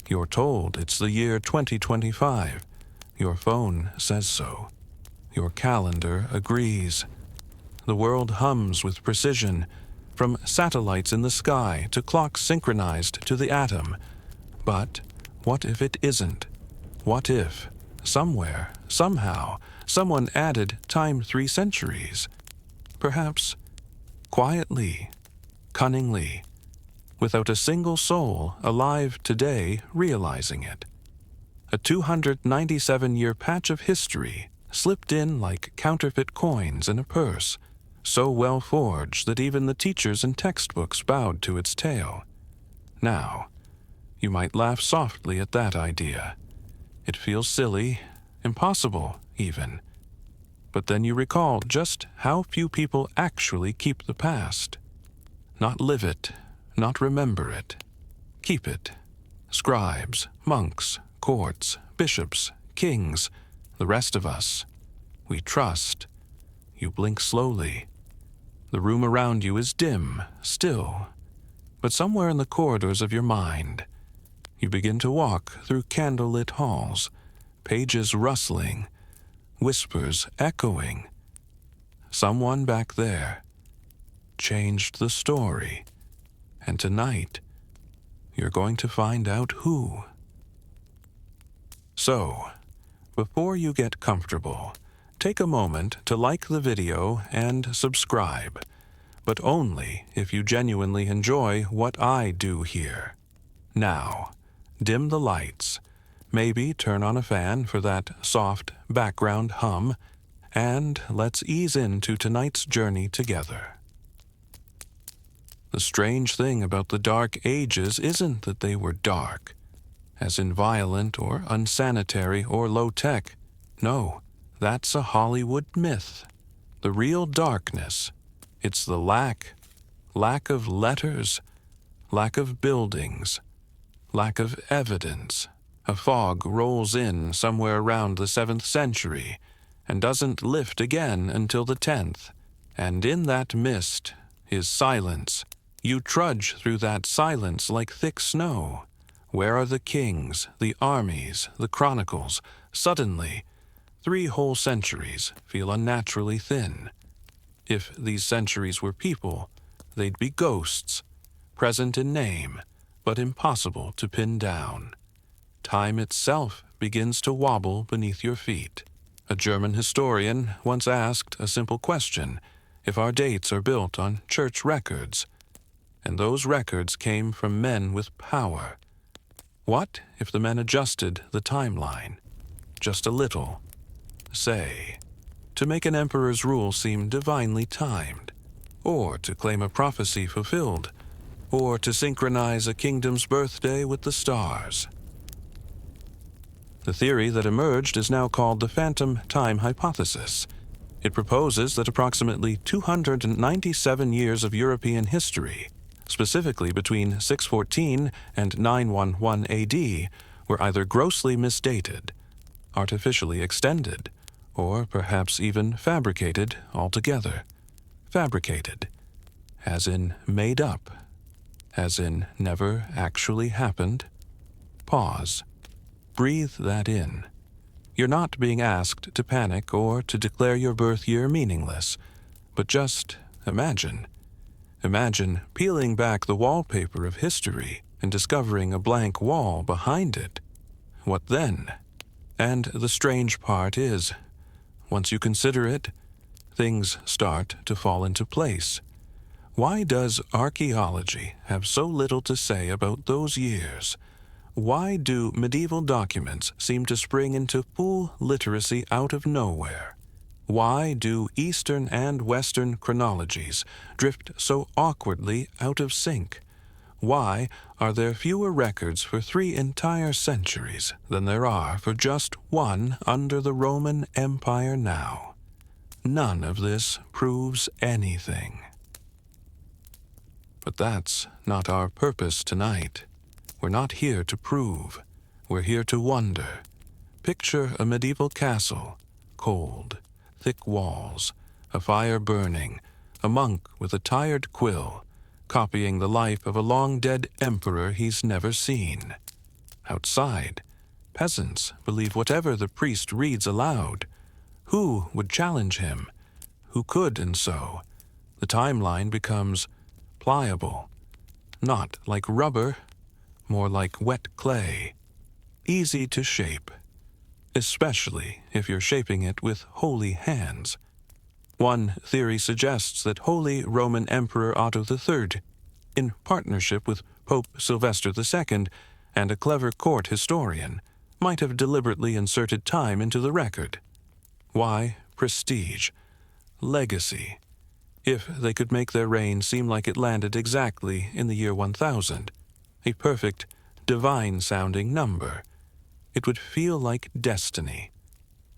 You're told it's the year 2025. Your phone says so. Your calendar agrees. The world hums with precision, from satellites in the sky to clocks synchronized to the atom. But what if it isn't? What if, somewhere, somehow, someone added time 3 centuries? Perhaps quietly, cunningly, without a single soul alive today realizing it. A 297-year patch of history slipped in like counterfeit coins in a purse, so well forged that even the teachers and textbooks bowed to its tale. Now, you might laugh softly at that idea. It feels silly, impossible even. But then you recall just how few people actually keep the past. Not live it, not remember it. Keep it. Scribes, monks, courts, bishops, kings, the rest of us. We trust. You blink slowly. The room around you is dim, still. But somewhere in the corridors of your mind, you begin to walk through candlelit halls, pages rustling, whispers echoing. Someone back there changed the story, and tonight you're going to find out who. So, before you get comfortable, take a moment to like the video and subscribe, but only if you genuinely enjoy what I do here. Now, dim the lights, maybe turn on a fan for that soft background hum, and let's ease into tonight's journey together. The strange thing about the Dark Ages isn't that they were dark, as in violent or unsanitary or low-tech. No, that's a Hollywood myth. The real darkness, it's the lack of letters, lack of buildings, lack of evidence. A fog rolls in somewhere around the 7th century and doesn't lift again until the 10th. And in that mist is silence. You trudge through that silence like thick snow. Where are the kings, the armies, the chronicles? Suddenly, 3 whole centuries feel unnaturally thin. If these centuries were people, they'd be ghosts, present in name, but impossible to pin down. Time itself begins to wobble beneath your feet. A German historian once asked a simple question: if our dates are built on church records, and those records came from men with power, what if the men adjusted the timeline just a little? Say, to make an emperor's rule seem divinely timed, or to claim a prophecy fulfilled, or to synchronize a kingdom's birthday with the stars. The theory that emerged is now called the phantom time hypothesis. It proposes that approximately 297 years of European history, specifically between 614 and 911 AD, were either grossly misdated, artificially extended, or perhaps even fabricated altogether. Fabricated, as in made up, as in never actually happened. Pause. Breathe that in. You're not being asked to panic or to declare your birth year meaningless, but just imagine. Imagine peeling back the wallpaper of history and discovering a blank wall behind it. What then? And the strange part is, once you consider it, things start to fall into place. Why does archaeology have so little to say about those years? Why do medieval documents seem to spring into full literacy out of nowhere? Why do Eastern and Western chronologies drift so awkwardly out of sync? Why are there fewer records for 3 entire centuries than there are for just one under the Roman Empire now? None of this proves anything. But that's not our purpose tonight. We're not here to prove. We're here to wonder. Picture a medieval castle, cold, thick walls, a fire burning, a monk with a tired quill, copying the life of a long-dead emperor he's never seen. Outside, peasants believe whatever the priest reads aloud. Who would challenge him? Who could, and so the timeline becomes pliable, not like rubber, more like wet clay, easy to shape, especially if you're shaping it with holy hands. One theory suggests that Holy Roman Emperor Otto III, in partnership with Pope Sylvester II and a clever court historian, might have deliberately inserted time into the record. Why prestige? Legacy. If they could make their reign seem like it landed exactly in the year 1000, a perfect, divine-sounding number, it would feel like destiny,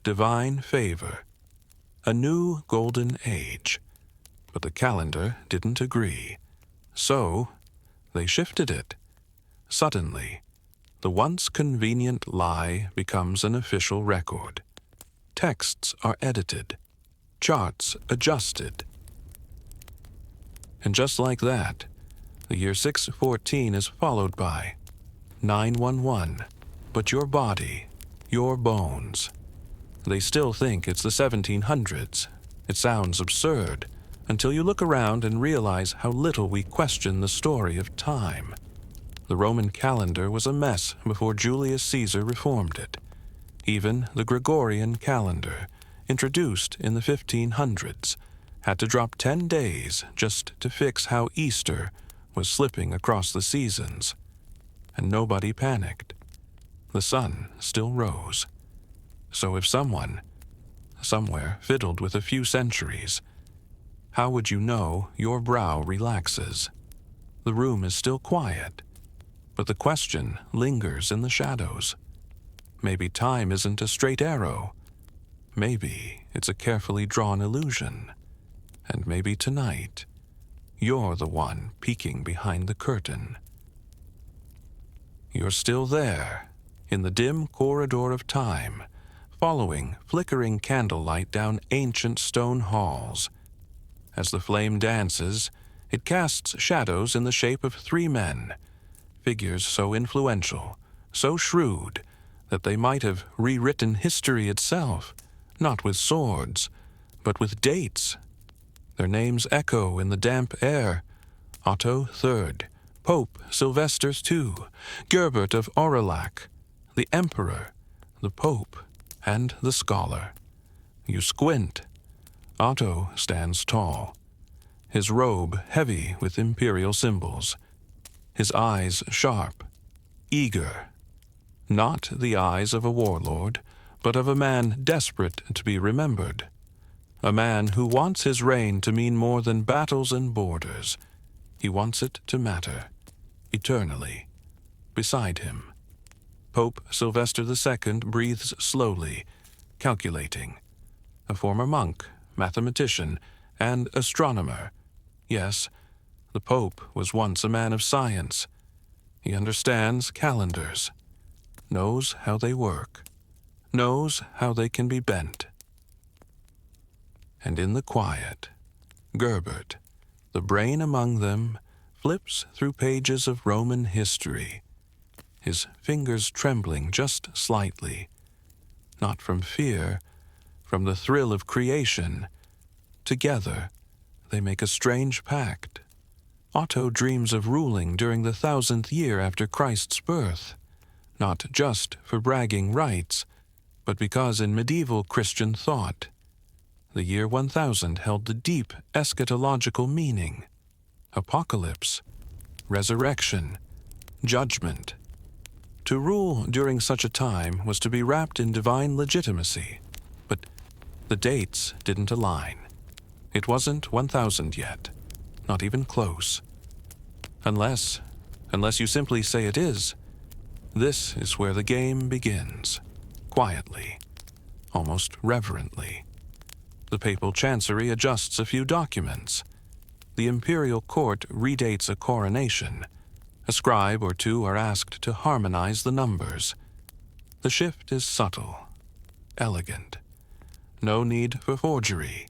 divine favor, a new golden age. But the calendar didn't agree. So, they shifted it. Suddenly, the once convenient lie becomes an official record. Texts are edited, charts adjusted. And just like that, the year 614 is followed by 911, but your body, your bones. They still think it's the 1700s. It sounds absurd, until you look around and realize how little we question the story of time. The Roman calendar was a mess before Julius Caesar reformed it. Even the Gregorian calendar, introduced in the 1500s, had to drop 10 days just to fix how Easter was slipping across the seasons. And nobody panicked. The sun still rose. So if someone, somewhere, fiddled with a few centuries, how would you know your brow relaxes? The room is still quiet, but the question lingers in the shadows. Maybe time isn't a straight arrow. Maybe it's a carefully drawn illusion. And maybe tonight, you're the one peeking behind the curtain. You're still there, in the dim corridor of time, following flickering candlelight down ancient stone halls. As the flame dances, it casts shadows in the shape of 3 men, figures so influential, so shrewd, that they might have rewritten history itself, not with swords, but with dates. Their names echo in the damp air: Otto III, Pope Sylvester II, Gerbert of Aurillac, the Emperor, the Pope, and the Scholar. You squint. Otto stands tall, his robe heavy with imperial symbols, his eyes sharp, eager. Not the eyes of a warlord, but of a man desperate to be remembered. A man who wants his reign to mean more than battles and borders. He wants it to matter, eternally. Beside him, Pope Sylvester II breathes slowly, calculating. A former monk, mathematician, and astronomer. Yes, the Pope was once a man of science. He understands calendars, knows how they work, knows how they can be bent. And in the quiet, Gerbert, the brain among them, flips through pages of Roman history, his fingers trembling just slightly, not from fear, from the thrill of creation. Together, they make a strange pact. Otto dreams of ruling during the 1000th year after Christ's birth, not just for bragging rights, but because in medieval Christian thought, the year 1000 held the deep eschatological meaning: apocalypse, resurrection, judgment. To rule during such a time was to be wrapped in divine legitimacy, but the dates didn't align. It wasn't 1000 yet, not even close. Unless you simply say it is. This is where the game begins, quietly, almost reverently. The papal chancery adjusts a few documents. The imperial court redates a coronation. A scribe or two are asked to harmonize the numbers. The shift is subtle, elegant. No need for forgery,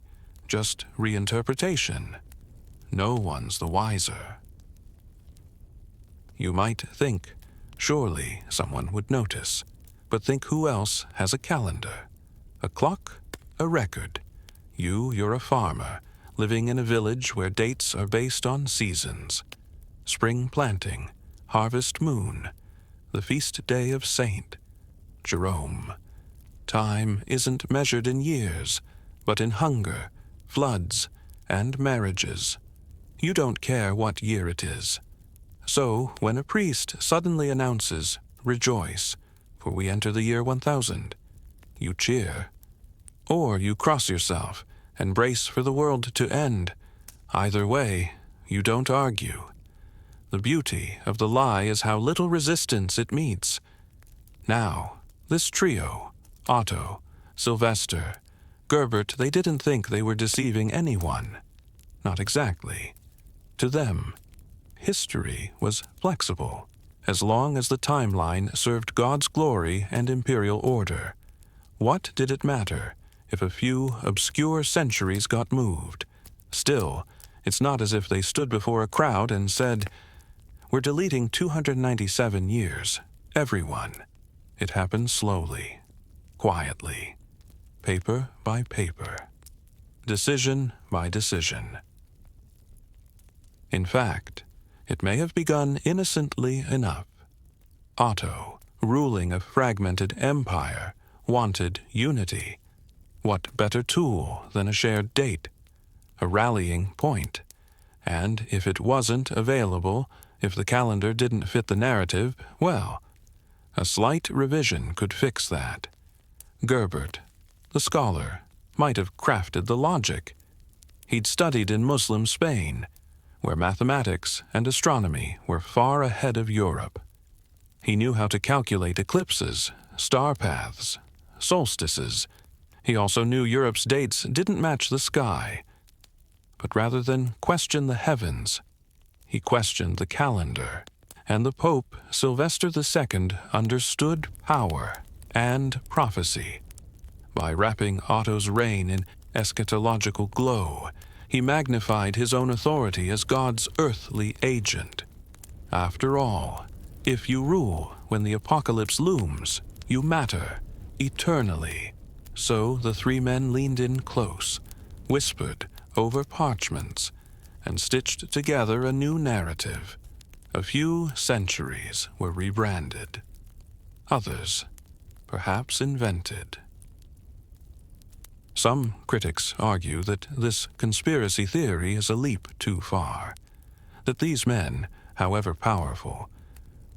just reinterpretation. No one's the wiser. You might think, Surely someone would notice. But think who else has a calendar? A clock? A record? You're a farmer, living in a village where dates are based on seasons. Spring planting, harvest moon, the feast day of Saint Jerome. Time isn't measured in years, but in hunger, floods, and marriages. You don't care what year it is. So, when a priest suddenly announces, "Rejoice, for we enter the year 1000, you cheer. Or you cross yourself and brace for the world to end. Either way, you don't argue. The beauty of the lie is how little resistance it meets. Now, this trio, Otto, Sylvester, Gerbert, they didn't think they were deceiving anyone. Not exactly. To them, history was flexible, as long as the timeline served God's glory and imperial order. What did it matter if a few obscure centuries got moved? Still, it's not as if they stood before a crowd and said, "We're deleting 297 years, everyone." It happened slowly, quietly, paper by paper, decision by decision. In fact, it may have begun innocently enough. Otto, ruling a fragmented empire, wanted unity. What better tool than a shared date, a rallying point? And if it wasn't available, if the calendar didn't fit the narrative, well, a slight revision could fix that. Gerbert, the scholar, might have crafted the logic. He'd studied in Muslim Spain, where mathematics and astronomy were far ahead of Europe. He knew how to calculate eclipses, star paths, solstices. He also knew Europe's dates didn't match the sky. But rather than question the heavens, he questioned the calendar. And the Pope, Sylvester II, understood power and prophecy. By wrapping Otto's reign in eschatological glow, he magnified his own authority as God's earthly agent. After all, if you rule when the apocalypse looms, you matter eternally. So the three men leaned in close, whispered over parchments, and stitched together a new narrative. A few centuries were rebranded. Others, perhaps invented. Some critics argue that this conspiracy theory is a leap too far, that these men, however powerful,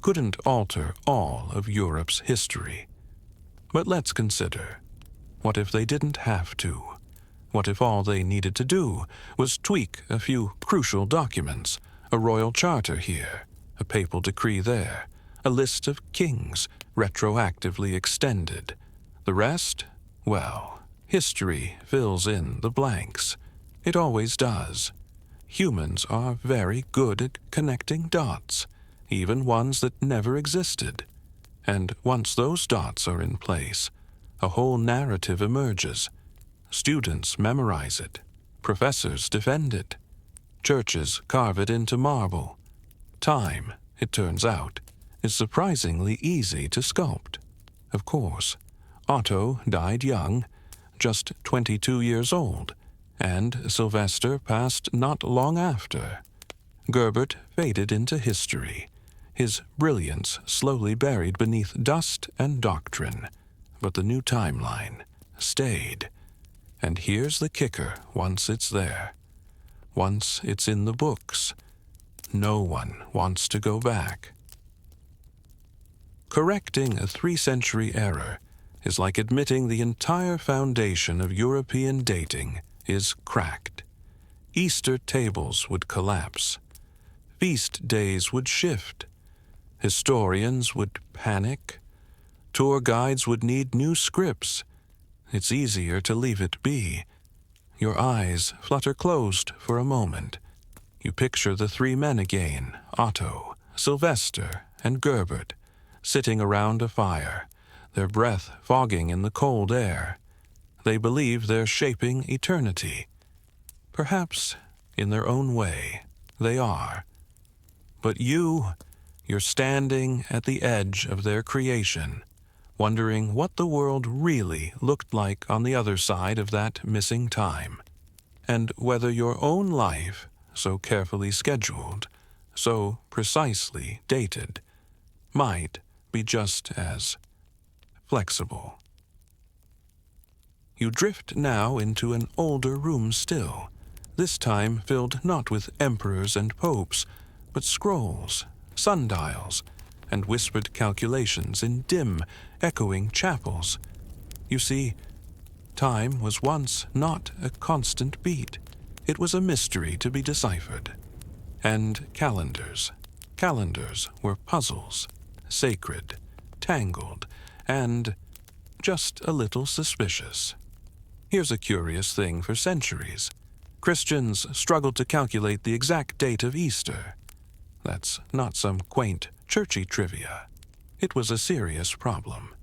couldn't alter all of Europe's history. But let's consider, what if they didn't have to? What if all they needed to do was tweak a few crucial documents, a royal charter here, a papal decree there, a list of kings retroactively extended. The rest, well, history fills in the blanks. It always does. Humans are very good at connecting dots, even ones that never existed. And once those dots are in place, a whole narrative emerges. Students memorize it. Professors defend it. Churches carve it into marble. Time, it turns out, is surprisingly easy to sculpt. Of course, Otto died young, just 22 years old, and Sylvester passed not long after. Gerbert faded into history, his brilliance slowly buried beneath dust and doctrine. But the new timeline stayed. And here's the kicker once it's there. Once it's in the books, no one wants to go back. Correcting a 3-century error is like admitting the entire foundation of European dating is cracked. Easter tables would collapse. Feast days would shift. Historians would panic. Tour guides would need new scripts. It's easier to leave it be. Your eyes flutter closed for a moment. You picture the three men again, Otto, Sylvester, and Gerbert, sitting around a fire, their breath fogging in the cold air. They believe they're shaping eternity. Perhaps, in their own way, they are. But you're you're standing at the edge of their creation, wondering what the world really looked like on the other side of that missing time, and whether your own life, so carefully scheduled, so precisely dated, might be just as flexible. You drift now into an older room still, this time filled not with emperors and popes, but scrolls, sundials, and whispered calculations in dim, echoing chapels. You see, time was once not a constant beat. It was a mystery to be deciphered. And calendars. Calendars were puzzles, sacred, tangled, and just a little suspicious. Here's a curious thing for centuries. Christians struggled to calculate the exact date of Easter. That's not some quaint, churchy trivia. It was a serious problem.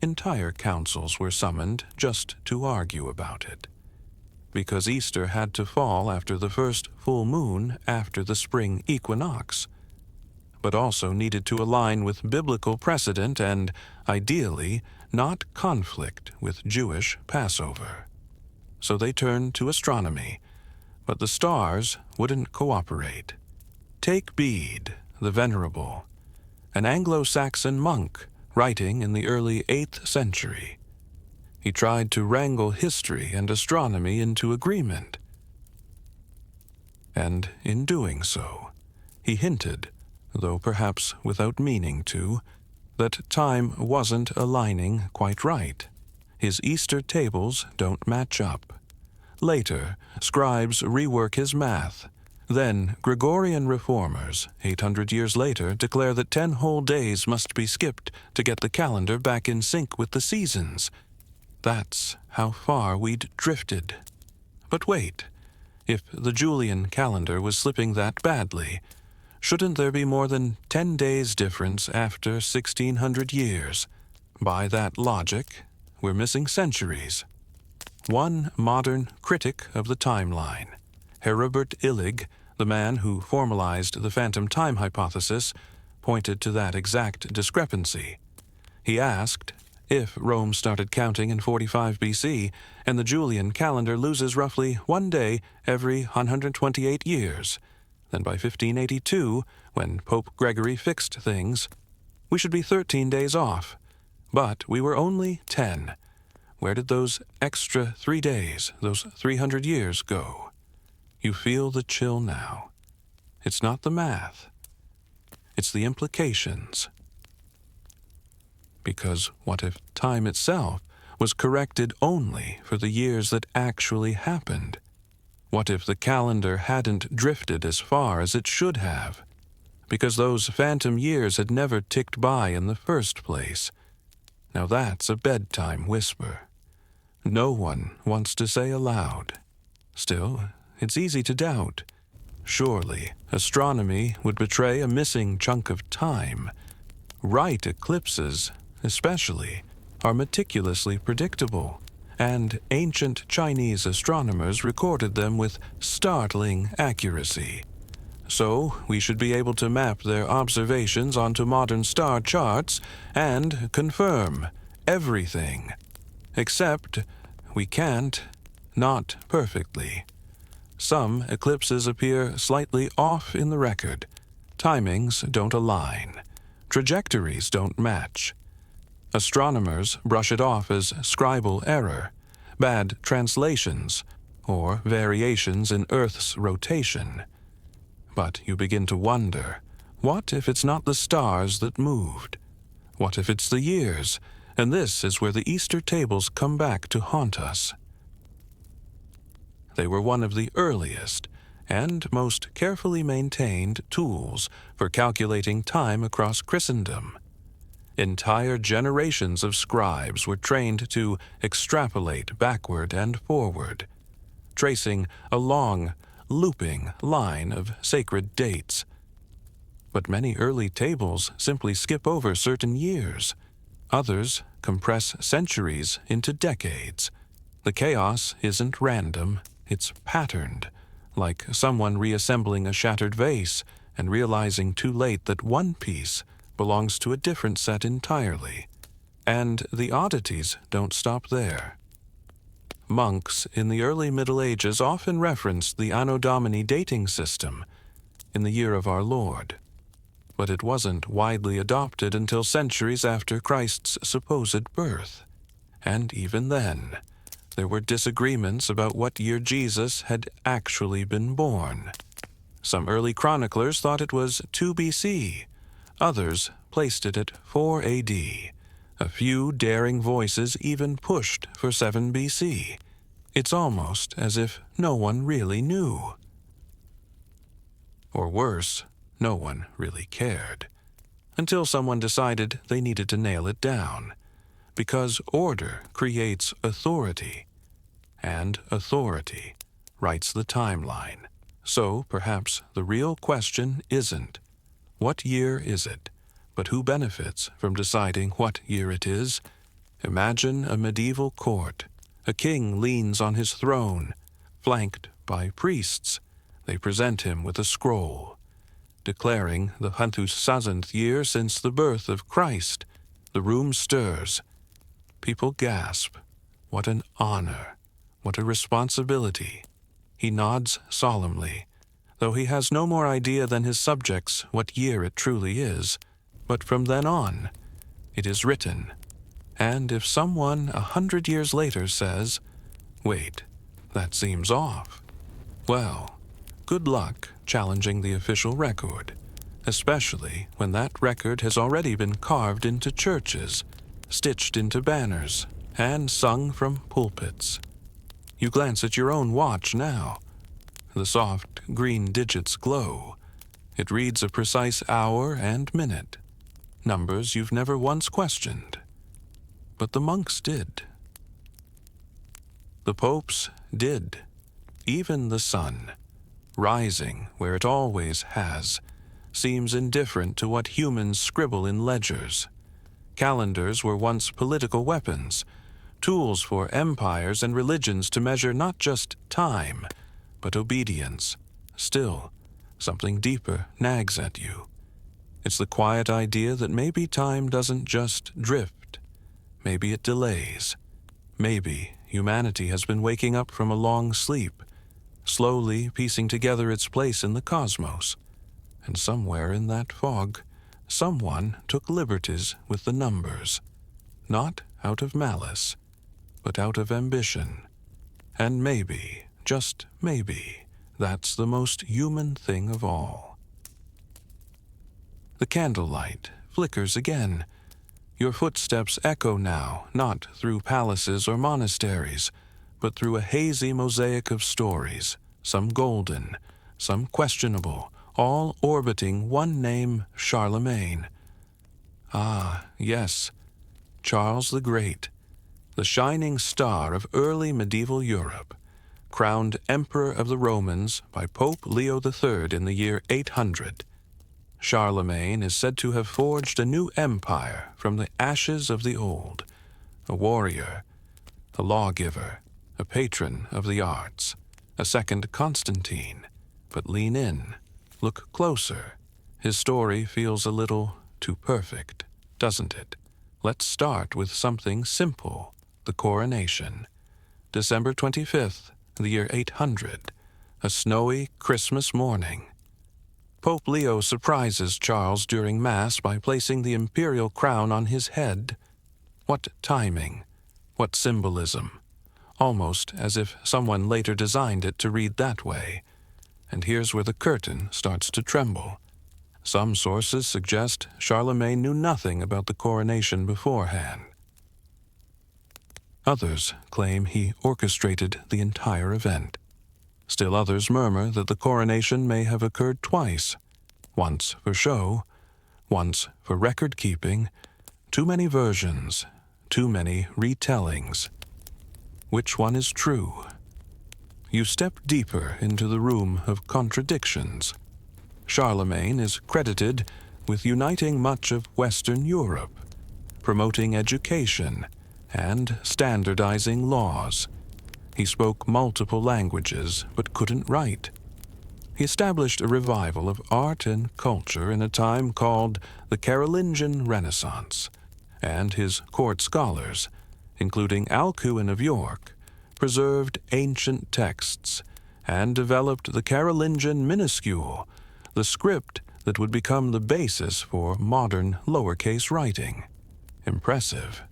Entire councils were summoned just to argue about it, because Easter had to fall after the first full moon after the spring equinox, but also needed to align with biblical precedent and, ideally, not conflict with Jewish Passover. So they turned to astronomy, but the stars wouldn't cooperate. Take Bede, the Venerable, an Anglo-Saxon monk writing in the early 8th century. He tried to wrangle history and astronomy into agreement. And in doing so, he hinted, though perhaps without meaning to, that time wasn't aligning quite right. His Easter tables don't match up. Later, scribes rework his math. Then, Gregorian reformers, 800 years later, declare that 10 whole days must be skipped to get the calendar back in sync with the seasons. That's how far we'd drifted. But wait, if the Julian calendar was slipping that badly, shouldn't there be more than 10 days difference after 1600 years? By that logic, we're missing centuries. One modern critic of the timeline, Heribert Illig, the man who formalized the phantom time hypothesis, pointed to that exact discrepancy. He asked, if Rome started counting in 45 BC and the Julian calendar loses roughly 1 day every 128 years, then by 1582, when Pope Gregory fixed things, we should be 13 days off. But we were only 10. Where did those extra 3 days, those 300 years go? You feel the chill now. It's not the math. It's the implications. Because what if time itself was corrected only for the years that actually happened? What if the calendar hadn't drifted as far as it should have? Because those phantom years had never ticked by in the first place. Now that's a bedtime whisper. No one wants to say aloud. Still, it's easy to doubt. Surely, astronomy would betray a missing chunk of time. Right eclipses, especially, are meticulously predictable, and ancient Chinese astronomers recorded them with startling accuracy. So, we should be able to map their observations onto modern star charts and confirm everything. Except, we can't, not perfectly. Some eclipses appear slightly off in the record. Timings don't align. Trajectories don't match. Astronomers brush it off as scribal error, bad translations, or variations in Earth's rotation. But you begin to wonder, what if it's not the stars that moved? What if it's the years? And this is where the Easter tables come back to haunt us. They were one of the earliest and most carefully maintained tools for calculating time across Christendom. Entire generations of scribes were trained to extrapolate backward and forward, tracing a long, looping line of sacred dates. But many early tables simply skip over certain years. Others compress centuries into decades. The chaos isn't random, it's patterned, like someone reassembling a shattered vase, and realizing too late that one piece belongs to a different set entirely. And the oddities don't stop there. Monks in the early Middle Ages often referenced the Anno Domini dating system in the year of our Lord, but it wasn't widely adopted until centuries after Christ's supposed birth. And even then, there were disagreements about what year Jesus had actually been born. Some early chroniclers thought it was 2 BC. Others placed it at 4 AD. A few daring voices even pushed for 7 BC. It's almost as if no one really knew. Or worse, no one really cared. Until someone decided they needed to nail it down. Because order creates authority, and authority writes the timeline. So perhaps the real question isn't, what year is it? But who benefits from deciding what year it is? Imagine a medieval court. A king leans on his throne, flanked by priests. They present him with a scroll, declaring the 1,000th year since the birth of Christ. The room stirs. People gasp. What an honor. What a responsibility. He nods solemnly, though he has no more idea than his subjects what year it truly is. But from then on, it is written. And if someone 100 years later says, "Wait, that seems off," well, good luck challenging the official record, especially when that record has already been carved into churches, stitched into banners, and sung from pulpits. You glance at your own watch now. The soft green digits glow. It reads a precise hour and minute. Numbers you've never once questioned. But the monks did. The popes did. Even the sun, rising where it always has, seems indifferent to what humans scribble in ledgers. Calendars were once political weapons, tools for empires and religions to measure not just time, but obedience. Still, something deeper nags at you. It's the quiet idea that maybe time doesn't just drift. Maybe it delays. Maybe humanity has been waking up from a long sleep, slowly piecing together its place in the cosmos. And somewhere in that fog, someone took liberties with the numbers. Not out of malice, but out of ambition. And maybe, just maybe, that's the most human thing of all. The candlelight flickers again. Your footsteps echo now, not through palaces or monasteries, but through a hazy mosaic of stories, some golden, some questionable, all orbiting one name, Charlemagne. Ah, yes, Charles the Great, the shining star of early medieval Europe, crowned Emperor of the Romans by Pope Leo III in the year 800. Charlemagne is said to have forged a new empire from the ashes of the old, a warrior, a lawgiver, a patron of the arts, a second Constantine. But lean in, look closer. His story feels a little too perfect, doesn't it? Let's start with something simple, the coronation. December 25th, the year 800, a snowy Christmas morning. Pope Leo surprises Charles during Mass by placing the imperial crown on his head. What timing, what symbolism, almost as if someone later designed it to read that way. And here's where the curtain starts to tremble. Some sources suggest Charlemagne knew nothing about the coronation beforehand. Others claim he orchestrated the entire event. Still others murmur that the coronation may have occurred twice, once for show, once for record-keeping. Too many versions, too many retellings. Which one is true? You step deeper into the room of contradictions. Charlemagne is credited with uniting much of Western Europe, promoting education, and standardizing laws. He spoke multiple languages but couldn't write. He established a revival of art and culture in a time called the Carolingian Renaissance, and his court scholars, including Alcuin of York, preserved ancient texts and developed the Carolingian minuscule, the script that would become the basis for modern lowercase writing. Impressive,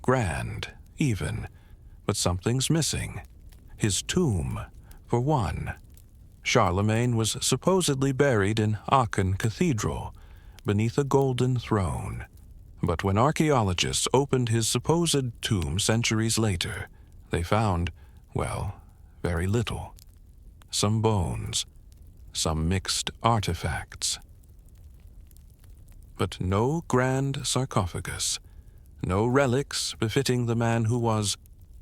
grand, even, but something's missing. His tomb, for one. Charlemagne was supposedly buried in Aachen Cathedral, beneath a golden throne. But when archaeologists opened his supposed tomb centuries later, they found, well, very little. Some bones, some mixed artifacts. But no grand sarcophagus, no relics befitting the man who was,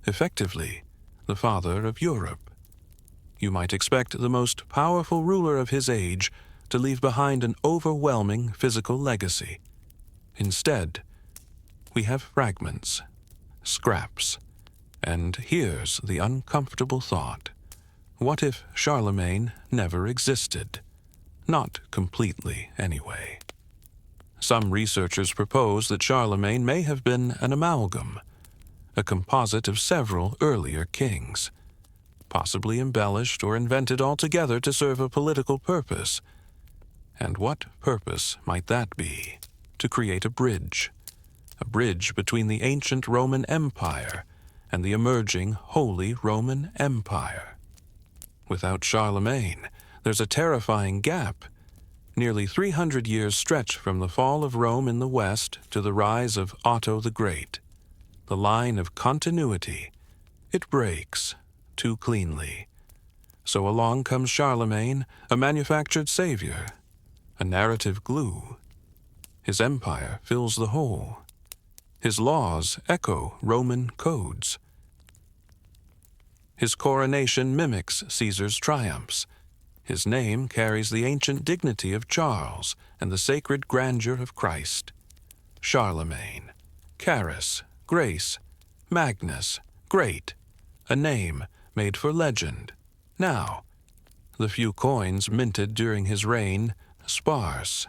effectively, the father of Europe. You might expect the most powerful ruler of his age to leave behind an overwhelming physical legacy. Instead, we have fragments, scraps, and here's the uncomfortable thought. What if Charlemagne never existed? Not completely, anyway. Some researchers propose that Charlemagne may have been an amalgam, a composite of several earlier kings, possibly embellished or invented altogether to serve a political purpose. And what purpose might that be? To create a bridge between the ancient Roman Empire and the emerging Holy Roman Empire. Without Charlemagne, there's a terrifying gap. Nearly 300 years stretch from the fall of Rome in the west to the rise of Otto the Great. The line of continuity, it breaks too cleanly. So along comes Charlemagne, a manufactured savior, a narrative glue. His empire fills the hole. His laws echo Roman codes. His coronation mimics Caesar's triumphs. His name carries the ancient dignity of Charles and the sacred grandeur of Christ. Charlemagne, Carus, Grace, Magnus, Great, a name made for legend. Now, the few coins minted during his reign, sparse,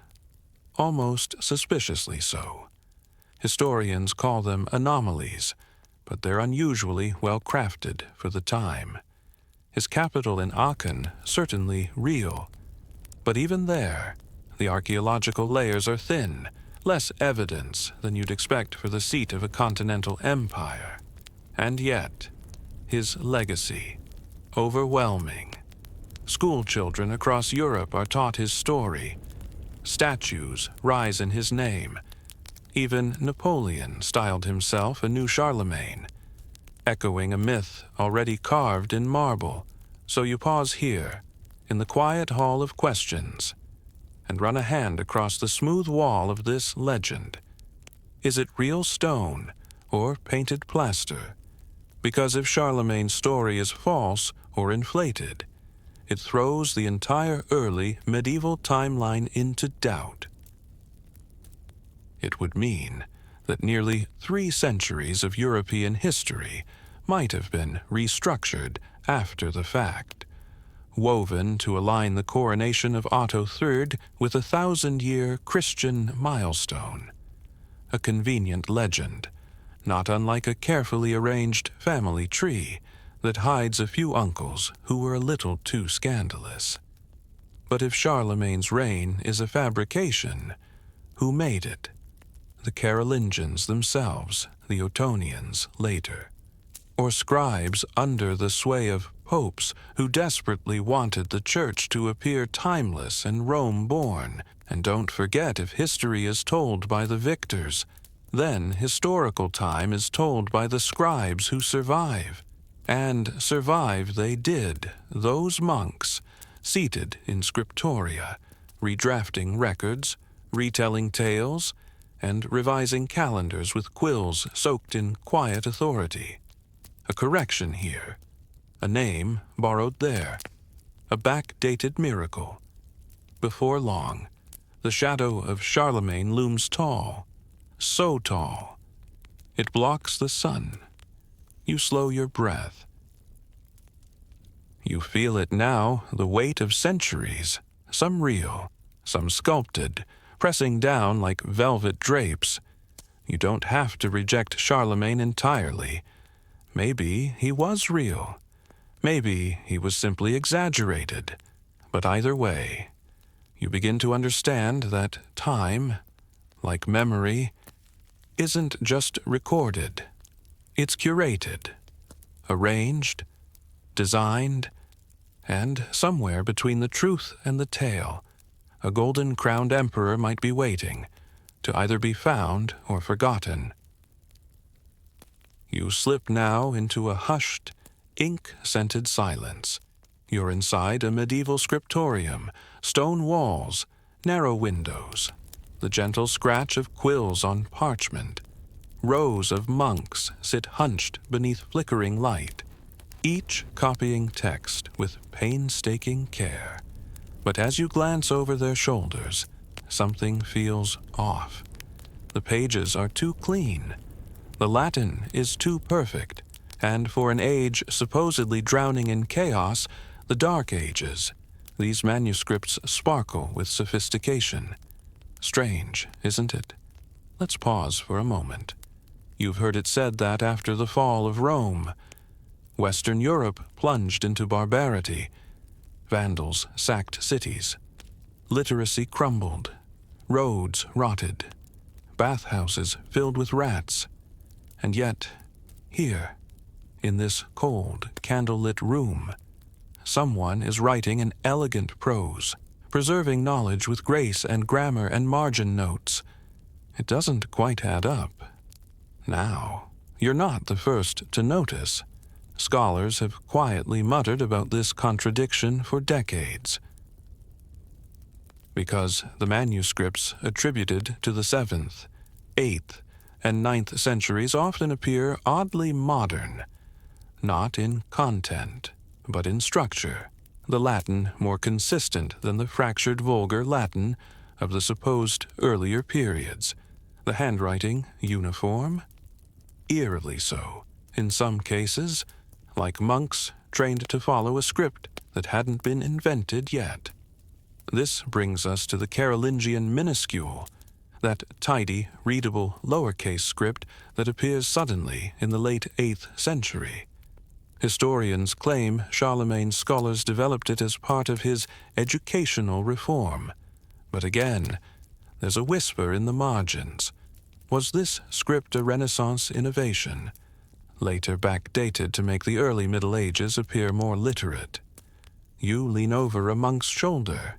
almost suspiciously so. Historians call them anomalies, but they're unusually well-crafted for the time. His capital in Aachen, certainly real. But even there, the archaeological layers are thin, less evidence than you'd expect for the seat of a continental empire. And yet, his legacy, overwhelming. Schoolchildren across Europe are taught his story. Statues rise in his name. Even Napoleon styled himself a new Charlemagne, echoing a myth already carved in marble. So you pause here, in the quiet hall of questions, and run a hand across the smooth wall of this legend. Is it real stone or painted plaster? Because if Charlemagne's story is false or inflated, it throws the entire early medieval timeline into doubt. It would mean that nearly 3 centuries of European history might have been restructured after the fact, woven to align the coronation of Otto III with a 1,000-year Christian milestone. A convenient legend, not unlike a carefully arranged family tree that hides a few uncles who were a little too scandalous. But if Charlemagne's reign is a fabrication, who made it? The Carolingians themselves, the Ottonians later, or scribes under the sway of popes who desperately wanted the church to appear timeless and Rome-born. And don't forget, if history is told by the victors, then historical time is told by the scribes who survive. And survive they did, those monks, seated in scriptoria, redrafting records, retelling tales, and revising calendars with quills soaked in quiet authority. A correction here, a name borrowed there, a backdated miracle. Before long, the shadow of Charlemagne looms tall, so tall, it blocks the sun. You slow your breath. You feel it now, the weight of centuries, some real, some sculpted, pressing down like velvet drapes. You don't have to reject Charlemagne entirely. Maybe he was real. Maybe he was simply exaggerated. But either way, you begin to understand that time, like memory, isn't just recorded. It's curated, arranged, designed, and somewhere between the truth and the tale, a golden-crowned emperor might be waiting to either be found or forgotten. You slip now into a hushed, ink-scented silence. You're inside a medieval scriptorium, stone walls, narrow windows, the gentle scratch of quills on parchment. Rows of monks sit hunched beneath flickering light, each copying text with painstaking care. But as you glance over their shoulders, something feels off. The pages are too clean. The Latin is too perfect, and for an age supposedly drowning in chaos, the Dark Ages, these manuscripts sparkle with sophistication. Strange, isn't it? Let's pause for a moment. You've heard it said that after the fall of Rome, Western Europe plunged into barbarity. Vandals sacked cities. Literacy crumbled. Roads rotted. Bathhouses filled with rats. And yet, here, in this cold, candlelit room, someone is writing an elegant prose, preserving knowledge with grace and grammar and margin notes. It doesn't quite add up. Now, you're not the first to notice. Scholars have quietly muttered about this contradiction for decades. Because the manuscripts attributed to the 7th, 8th, and 9th centuries often appear oddly modern, not in content, but in structure, the Latin more consistent than the fractured vulgar Latin of the supposed earlier periods, the handwriting uniform, eerily so, in some cases, like monks trained to follow a script that hadn't been invented yet. This brings us to the Carolingian minuscule, that tidy, readable, lowercase script that appears suddenly in the late 8th century. Historians claim Charlemagne's scholars developed it as part of his educational reform. But again, there's a whisper in the margins. Was this script a Renaissance innovation, later backdated to make the early Middle Ages appear more literate? You lean over a monk's shoulder.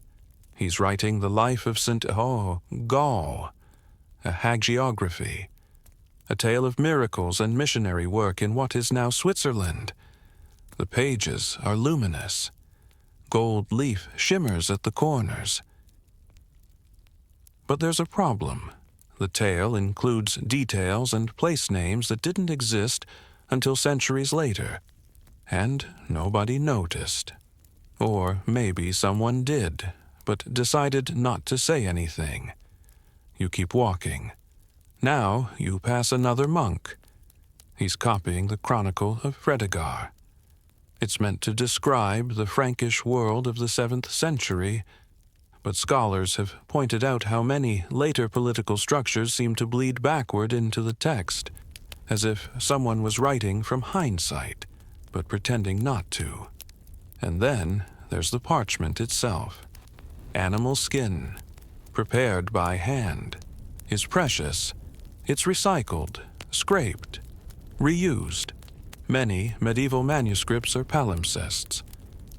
He's writing the life of St. Gall, a hagiography, a tale of miracles and missionary work in what is now Switzerland. The pages are luminous. Gold leaf shimmers at the corners. But there's a problem. The tale includes details and place names that didn't exist until centuries later, and nobody noticed. Or maybe someone did, but decided not to say anything. You keep walking. Now you pass another monk. He's copying the Chronicle of Fredegar. It's meant to describe the Frankish world of the 7th century, but scholars have pointed out how many later political structures seem to bleed backward into the text, as if someone was writing from hindsight, but pretending not to. And then there's the parchment itself. Animal skin, prepared by hand, is precious. It's recycled, scraped, reused. Many medieval manuscripts are palimpsests,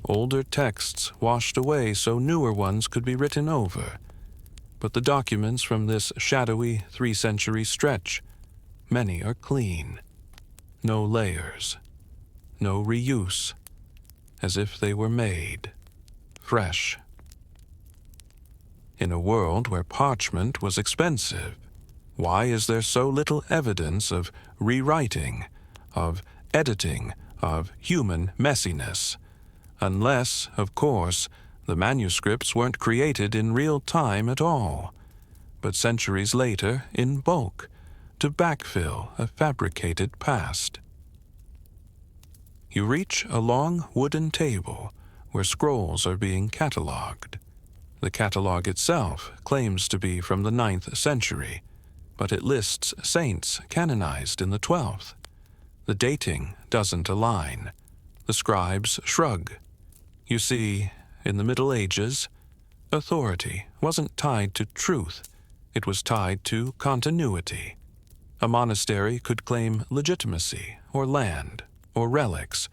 older texts washed away so newer ones could be written over. But the documents from this shadowy 3-century stretch, many are clean. No layers, no reuse, as if they were made fresh. In a world where parchment was expensive, why is there so little evidence of rewriting, of editing, of human messiness? Unless, of course, the manuscripts weren't created in real time at all, but centuries later in bulk, to backfill a fabricated past. You reach a long wooden table where scrolls are being catalogued. The catalog itself claims to be from the 9th century, but it lists saints canonized in the 12th. The dating doesn't align. The scribes shrug. You see, in the Middle Ages, authority wasn't tied to truth. It was tied to continuity. A monastery could claim legitimacy or land or relics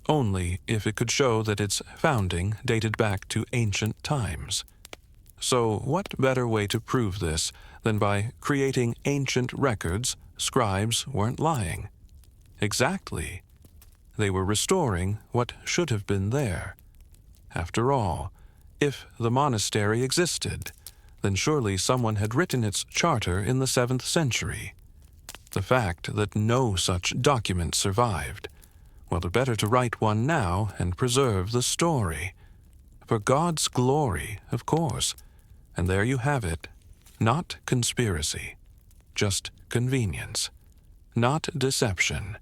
only if it could show that its founding dated back to ancient times. So what better way to prove this than by creating ancient records? Scribes weren't lying. Exactly. They were restoring what should have been there. After all, if the monastery existed, then surely someone had written its charter in the 7th century. The fact that no such document survived, well, the better to write one now and preserve the story. For God's glory, of course. And there you have it. Not conspiracy, just convenience. Not deception,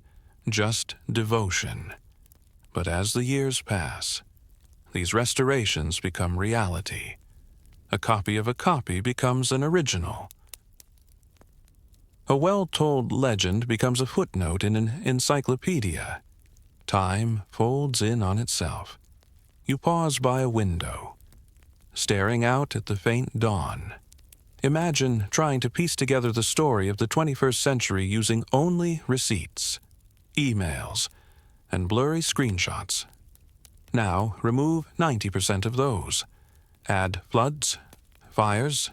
just devotion. But as the years pass, these restorations become reality. A copy of a copy becomes an original. A well-told legend becomes a footnote in an encyclopedia. Time folds in on itself. You pause by a window, staring out at the faint dawn. Imagine trying to piece together the story of the 21st century using only receipts, emails, and blurry screenshots. Now remove 90% of those. Add floods, fires,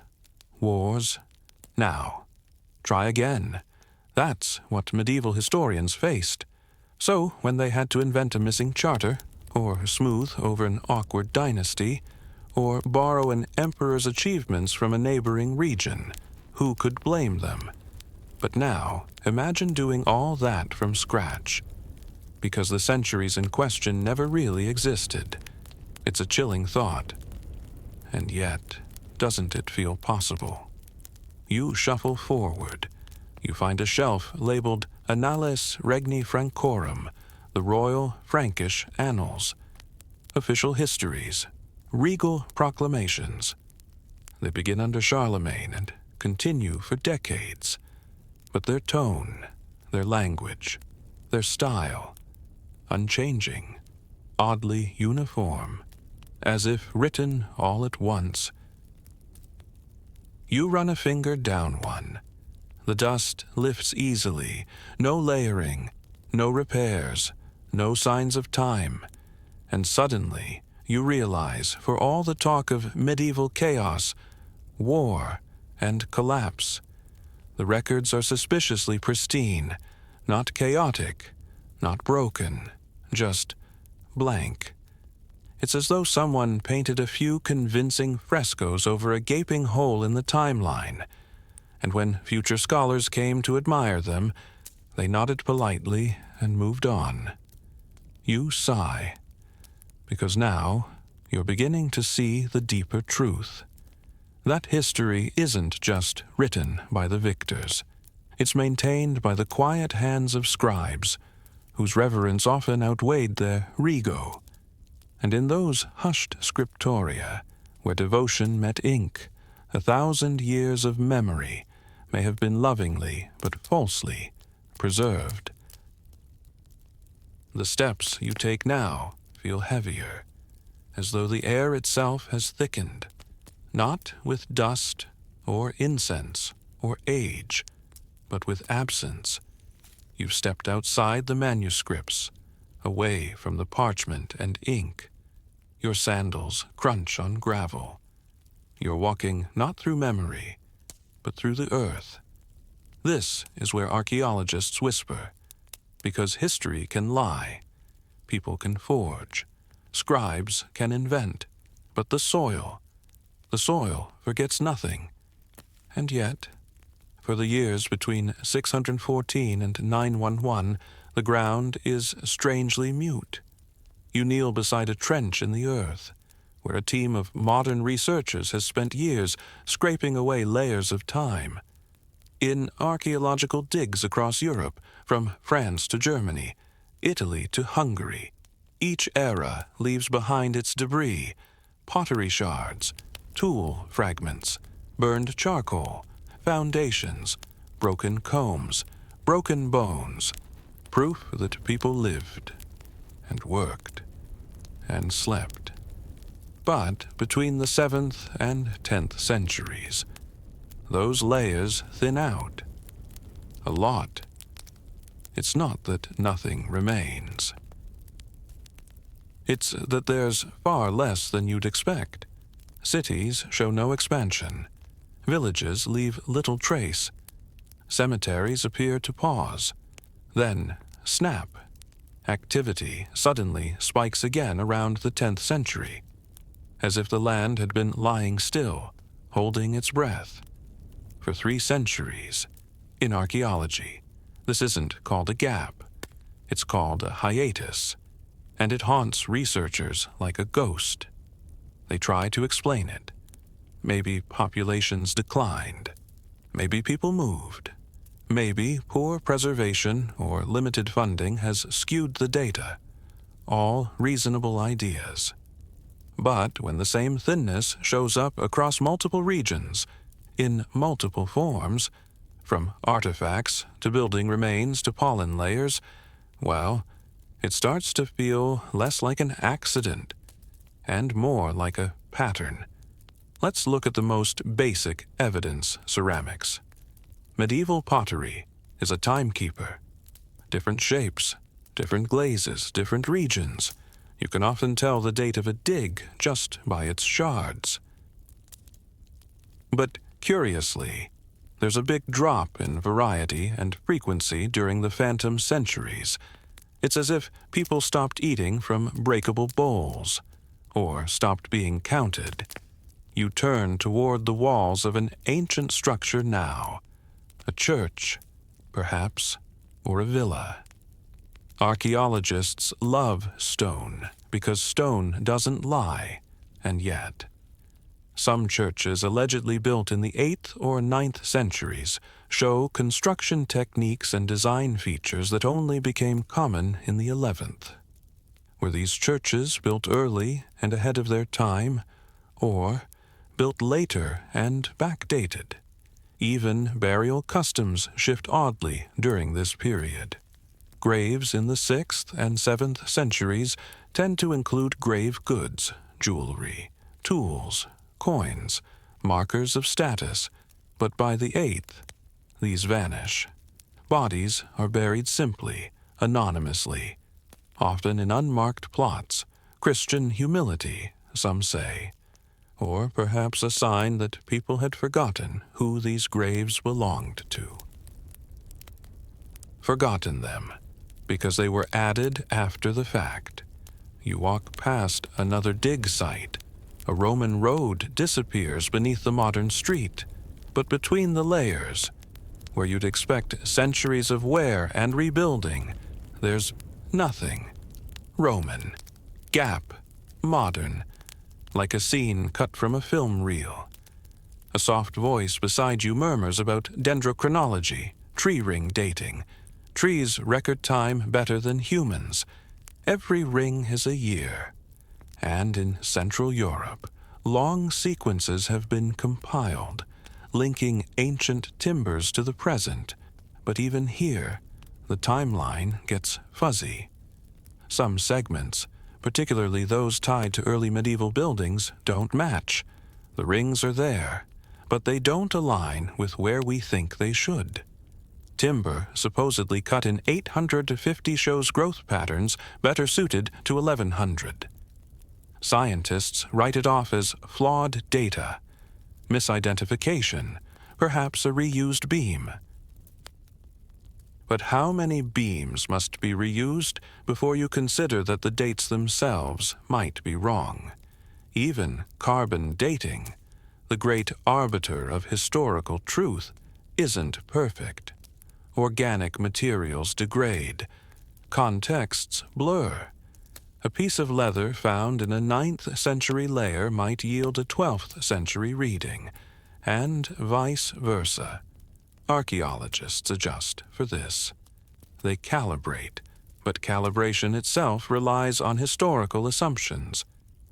wars. Now, try again. That's what medieval historians faced. So, when they had to invent a missing charter, or smooth over an awkward dynasty, or borrow an emperor's achievements from a neighboring region, who could blame them? But now, imagine doing all that from scratch. Because the centuries in question never really existed. It's a chilling thought. And yet, doesn't it feel possible? You shuffle forward. You find a shelf labeled Annales Regni Francorum, the Royal Frankish Annals, official histories, regal proclamations. They begin under Charlemagne and continue for decades. But their tone, their language, their style, unchanging, oddly uniform, as if written all at once. You run a finger down one. The dust lifts easily, no layering, no repairs, no signs of time, and suddenly you realize, for all the talk of medieval chaos, war, and collapse, the records are suspiciously pristine, not chaotic, not broken, just blank. It's as though someone painted a few convincing frescoes over a gaping hole in the timeline, and when future scholars came to admire them, they nodded politely and moved on. You sigh, because now you're beginning to see the deeper truth. That history isn't just written by the victors. It's maintained by the quiet hands of scribes, whose reverence often outweighed their rego. And in those hushed scriptoria, where devotion met ink, 1,000 years of memory may have been lovingly but falsely preserved. The steps you take now feel heavier, as though the air itself has thickened, not with dust or incense or age, but with absence. You've stepped outside the manuscripts, away from the parchment and ink. Your sandals crunch on gravel. You're walking not through memory, but through the earth. This is where archaeologists whisper, because history can lie, people can forge, scribes can invent, but the soil forgets nothing. And yet, for the years between 614 and 911, the ground is strangely mute. You kneel beside a trench in the earth, where a team of modern researchers has spent years scraping away layers of time. In archaeological digs across Europe, from France to Germany, Italy to Hungary. Each era leaves behind its debris, pottery shards, tool fragments, burned charcoal, foundations, broken combs, broken bones, proof that people lived and worked and slept. But between the 7th and 10th centuries, those layers thin out. A lot. It's not that nothing remains. It's that there's far less than you'd expect. Cities show no expansion. Villages leave little trace. Cemeteries appear to pause. Then, snap. Activity suddenly spikes again around the 10th century, as if the land had been lying still, holding its breath. For 3 centuries, in archaeology, this isn't called a gap. It's called a hiatus, and it haunts researchers like a ghost. They try to explain it. Maybe populations declined. Maybe people moved. Maybe poor preservation or limited funding has skewed the data. All reasonable ideas. But when the same thinness shows up across multiple regions, in multiple forms, from artifacts to building remains to pollen layers, well, it starts to feel less like an accident and more like a pattern. Let's look at the most basic evidence ceramics. Medieval pottery is a timekeeper. Different shapes, different glazes, different regions. You can often tell the date of a dig just by its shards. But curiously, there's a big drop in variety and frequency during the phantom centuries. It's as if people stopped eating from breakable bowls, or stopped being counted. You turn toward the walls of an ancient structure now. A church, perhaps, or a villa. Archaeologists love stone because stone doesn't lie, and yet. Some churches allegedly built in the 8th or 9th centuries show construction techniques and design features that only became common in the 11th. Were these churches built early and ahead of their time, or built later and backdated? Even burial customs shift oddly during this period. Graves in the 6th and 7th centuries tend to include grave goods, jewelry, tools, coins, markers of status, but by the 8th, these vanish. Bodies are buried simply, anonymously, often in unmarked plots, Christian humility, some say, or perhaps a sign that people had forgotten who these graves belonged to. Forgotten them, because they were added after the fact. You walk past another dig site. A Roman road disappears beneath the modern street, but between the layers, where you'd expect centuries of wear and rebuilding, there's nothing. Roman, gap, modern, like a scene cut from a film reel. A soft voice beside you murmurs about dendrochronology, tree ring dating. Trees record time better than humans. Every ring is a year. And in Central Europe, long sequences have been compiled, linking ancient timbers to the present. But even here, the timeline gets fuzzy. Some segments, particularly those tied to early medieval buildings, don't match. The rings are there, but they don't align with where we think they should. Timber supposedly cut in 850 shows growth patterns better suited to 1100. Scientists write it off as flawed data, misidentification, perhaps a reused beam. But how many beams must be reused before you consider that the dates themselves might be wrong? Even carbon dating, the great arbiter of historical truth, isn't perfect. Organic materials degrade. Contexts blur. A piece of leather found in a 9th century layer might yield a 12th century reading, and vice versa. Archaeologists adjust for this. They calibrate, but calibration itself relies on historical assumptions.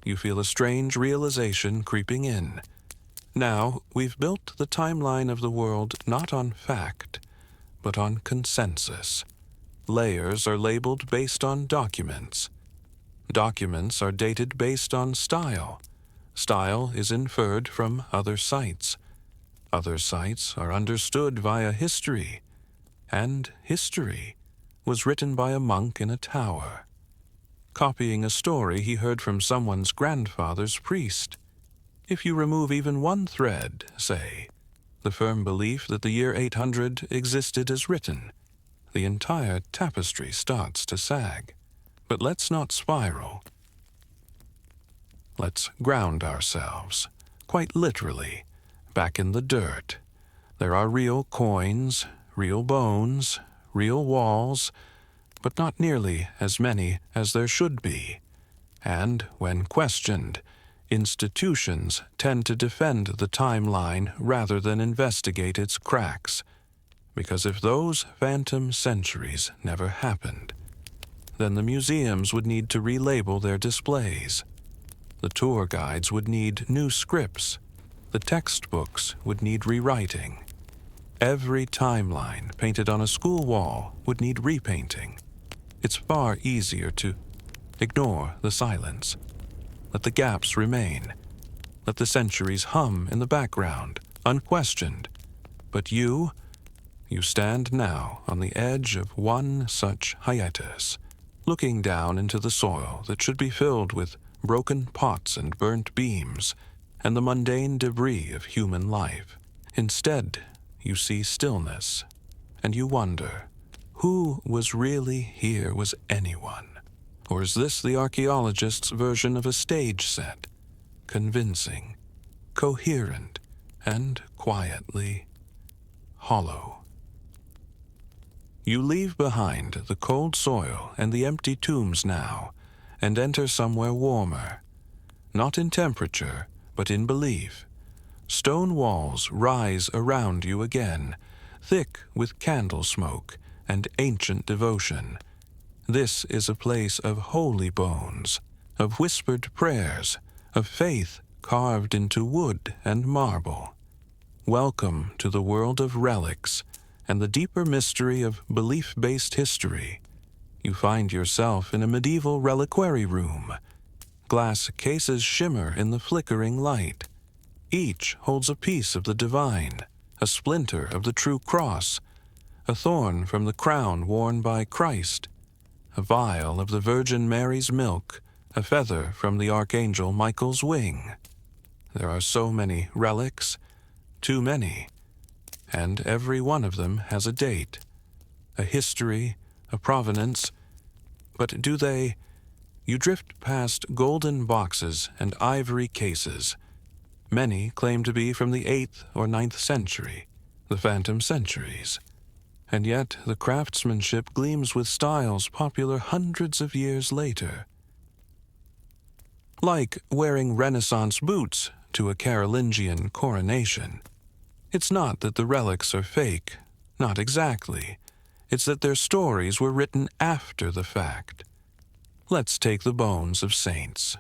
You feel a strange realization creeping in. Now, we've built the timeline of the world not on fact, but on consensus. Layers are labeled based on documents. Documents are dated based on style. Style is inferred from other sites. Other sites are understood via history. And history was written by a monk in a tower, copying a story he heard from someone's grandfather's priest. If you remove even one thread, say, the firm belief that the year 800 existed as written, the entire tapestry starts to sag. But let's not spiral. Let's ground ourselves, quite literally, back in the dirt. There are real coins, real bones, real walls, but not nearly as many as there should be. And when questioned, institutions tend to defend the timeline rather than investigate its cracks. Because if those phantom centuries never happened, then the museums would need to relabel their displays. The tour guides would need new scripts. The textbooks would need rewriting. Every timeline painted on a school wall would need repainting. It's far easier to ignore the silence. Let the gaps remain. Let the centuries hum in the background, unquestioned. But you stand now on the edge of one such hiatus, looking down into the soil that should be filled with broken pots and burnt beams and the mundane debris of human life. Instead, you see stillness, and you wonder, who was really here? Was anyone? Or is this the archaeologist's version of a stage set? Convincing, coherent, and quietly hollow. You leave behind the cold soil and the empty tombs now, and enter somewhere warmer. Not in temperature, but in belief. Stone walls rise around you again, thick with candle smoke and ancient devotion. This is a place of holy bones, of whispered prayers, of faith carved into wood and marble. Welcome to the world of relics and the deeper mystery of belief-based history. You find yourself in a medieval reliquary room. Glass cases shimmer in the flickering light. Each holds a piece of the divine, a splinter of the true cross, a thorn from the crown worn by Christ, a vial of the Virgin Mary's milk, a feather from the Archangel Michael's wing. There are so many relics, too many, and every one of them has a date, a history, a provenance. But do they? You drift past golden boxes and ivory cases. Many claim to be from the 8th or 9th century, the phantom centuries. And yet the craftsmanship gleams with styles popular hundreds of years later. Like wearing Renaissance boots to a Carolingian coronation. It's not that the relics are fake, not exactly. It's that their stories were written after the fact. Let's take the bones of saints.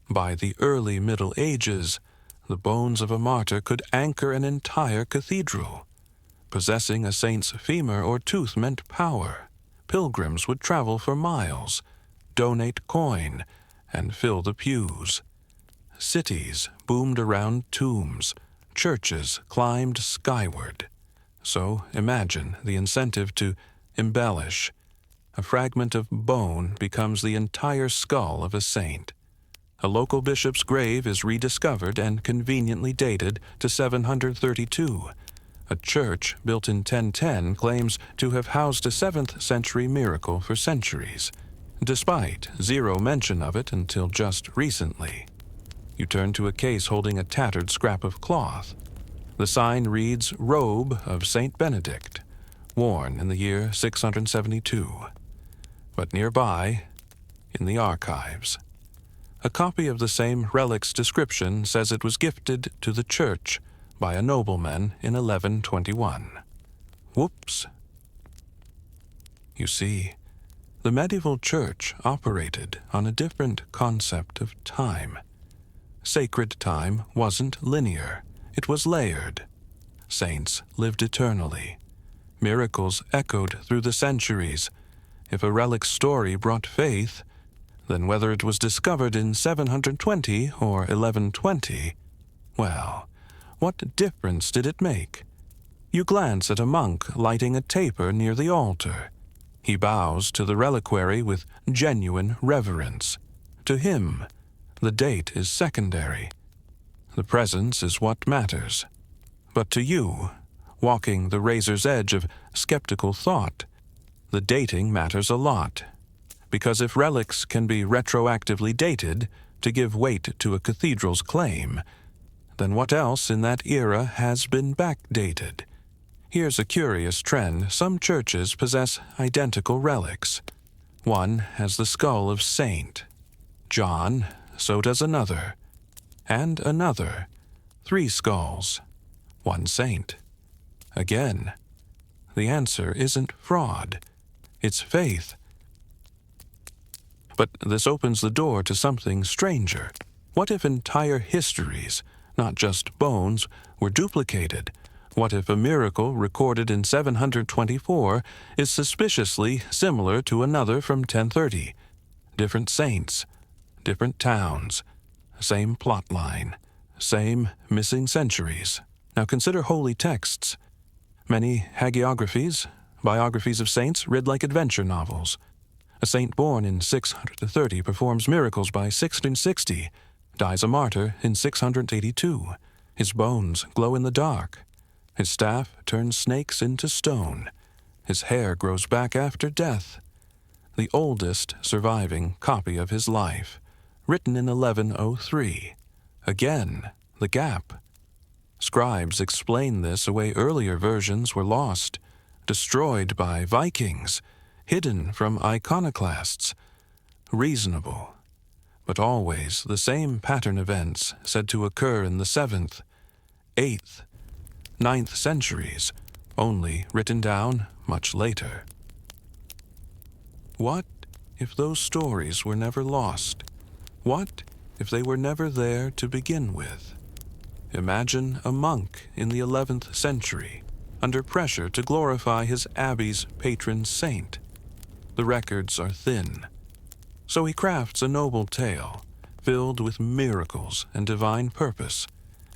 By the early Middle Ages, the bones of a martyr could anchor an entire cathedral. Possessing a saint's femur or tooth meant power. Pilgrims would travel for miles, donate coin, and fill the pews. Cities boomed around tombs. Churches climbed skyward. So imagine the incentive to embellish. A fragment of bone becomes the entire skull of a saint. A local bishop's grave is rediscovered and conveniently dated to 732. A church built in 1010 claims to have housed a 7th century miracle for centuries, despite zero mention of it until just recently. You turn to a case holding a tattered scrap of cloth. The sign reads, Robe of Saint Benedict, worn in the year 672. But nearby, in the archives, a copy of the same relic's description says it was gifted to the church by a nobleman in 1121. Whoops. You see, The medieval church operated on a different concept of time. Sacred time wasn't linear, it was layered. Saints lived eternally. Miracles echoed through the centuries. If a relic's story brought faith, then whether it was discovered in 720 or 1120, well, what difference did it make? You glance at a monk lighting a taper near the altar. He bows to the reliquary with genuine reverence. To him, the date is secondary. The presence is what matters. But to you, walking the razor's edge of skeptical thought, the dating matters a lot. Because if relics can be retroactively dated to give weight to a cathedral's claim, then what else in that era has been backdated? Here's a curious trend. Some churches possess identical relics. One has the skull of Saint John, so does another. And another. 3 skulls. 1 saint. Again, the answer isn't fraud. It's faith. But this opens the door to something stranger. What if entire histories, not just bones, were duplicated? What if a miracle recorded in 724 is suspiciously similar to another from 1030? Different saints, different towns, same plot line, same missing centuries. Now consider holy texts. Many hagiographies, biographies of saints, read like adventure novels. A saint born in 630 performs miracles by 1660, dies a martyr in 682. His bones glow in the dark. His staff turns snakes into stone. His hair grows back after death. The oldest surviving copy of his life, written in 1103. Again, the gap. Scribes explain this away earlier versions were lost, destroyed by Vikings, hidden from iconoclasts. Reasonable, but always the same pattern events said to occur in the 7th, 8th, 9th centuries, only written down much later. What if those stories were never lost? What if they were never there to begin with? Imagine a monk in the 11th century, under pressure to glorify his abbey's patron saint. The records are thin. So he crafts a noble tale, filled with miracles and divine purpose,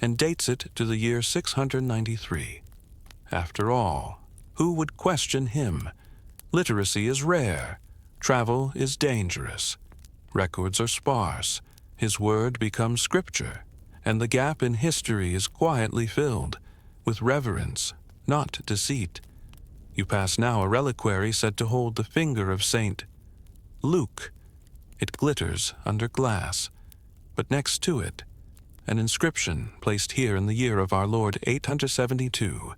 and dates it to the year 693. After all, who would question him? Literacy is rare. Travel is dangerous. Records are sparse. His word becomes scripture, and the gap in history is quietly filled with reverence, not deceit. You pass now a reliquary said to hold the finger of Saint Luke. It glitters under glass, but next to it, an inscription placed here in the year of our Lord 872,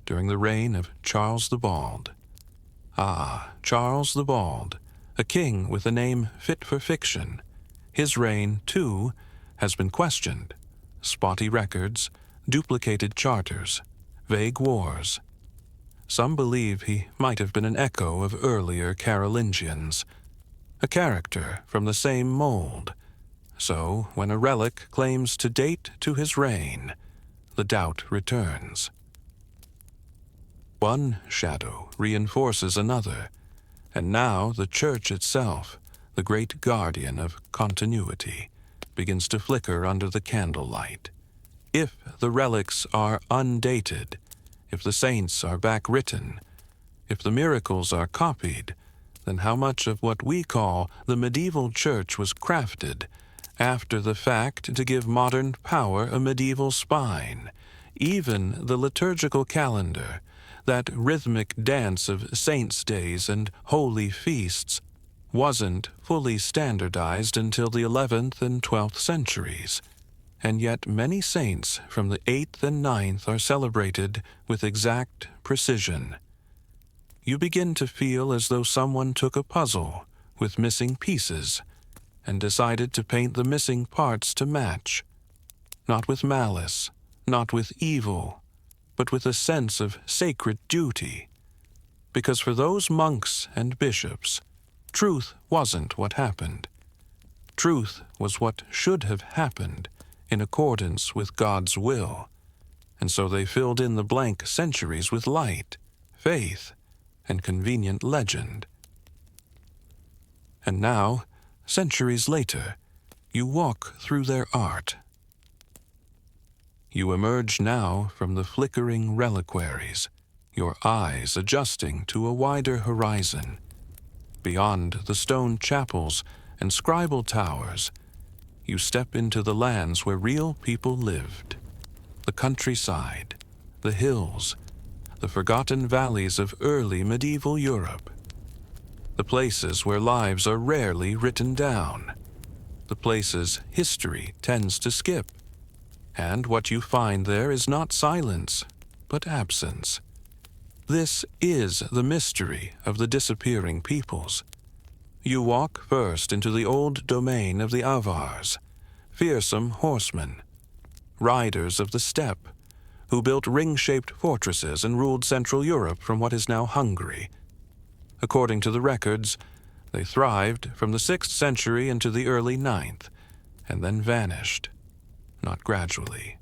during the reign of Charles the Bald. Ah, Charles the Bald, a king with a name fit for fiction. His reign, too, has been questioned. Spotty records, duplicated charters, vague wars. Some believe he might have been an echo of earlier Carolingians, a character from the same mold. So, when a relic claims to date to his reign, the doubt returns. One shadow reinforces another, and now the church itself, the great guardian of continuity, begins to flicker under the candlelight. If the relics are undated, if the saints are backwritten, if the miracles are copied, then how much of what we call the medieval church was crafted after the fact to give modern power a medieval spine? Even the liturgical calendar, that rhythmic dance of saints' days and holy feasts, wasn't fully standardized until the 11th and 12th centuries. And yet many saints from the 8th and 9th are celebrated with exact precision. You begin to feel as though someone took a puzzle with missing pieces and decided to paint the missing parts to match. Not with malice, not with evil, but with a sense of sacred duty. Because for those monks and bishops, Truth wasn't what happened. Truth was what should have happened in accordance with God's will, and so they filled in the blank centuries with light, faith, and convenient legend. And now, centuries later, you walk through their art. You emerge now from the flickering reliquaries, your eyes adjusting to a wider horizon. Beyond the stone chapels and scribal towers, you step into the lands where real people lived. The countryside, the hills, the forgotten valleys of early medieval Europe. The places where lives are rarely written down. The places history tends to skip. And what you find there is not silence, but absence. This is the mystery of the disappearing peoples. You walk first into the old domain of the Avars, fearsome horsemen, riders of the steppe, who built ring-shaped fortresses and ruled Central Europe from what is now Hungary. According to the records, they thrived from the 6th century into the early 9th, and then vanished. Not gradually,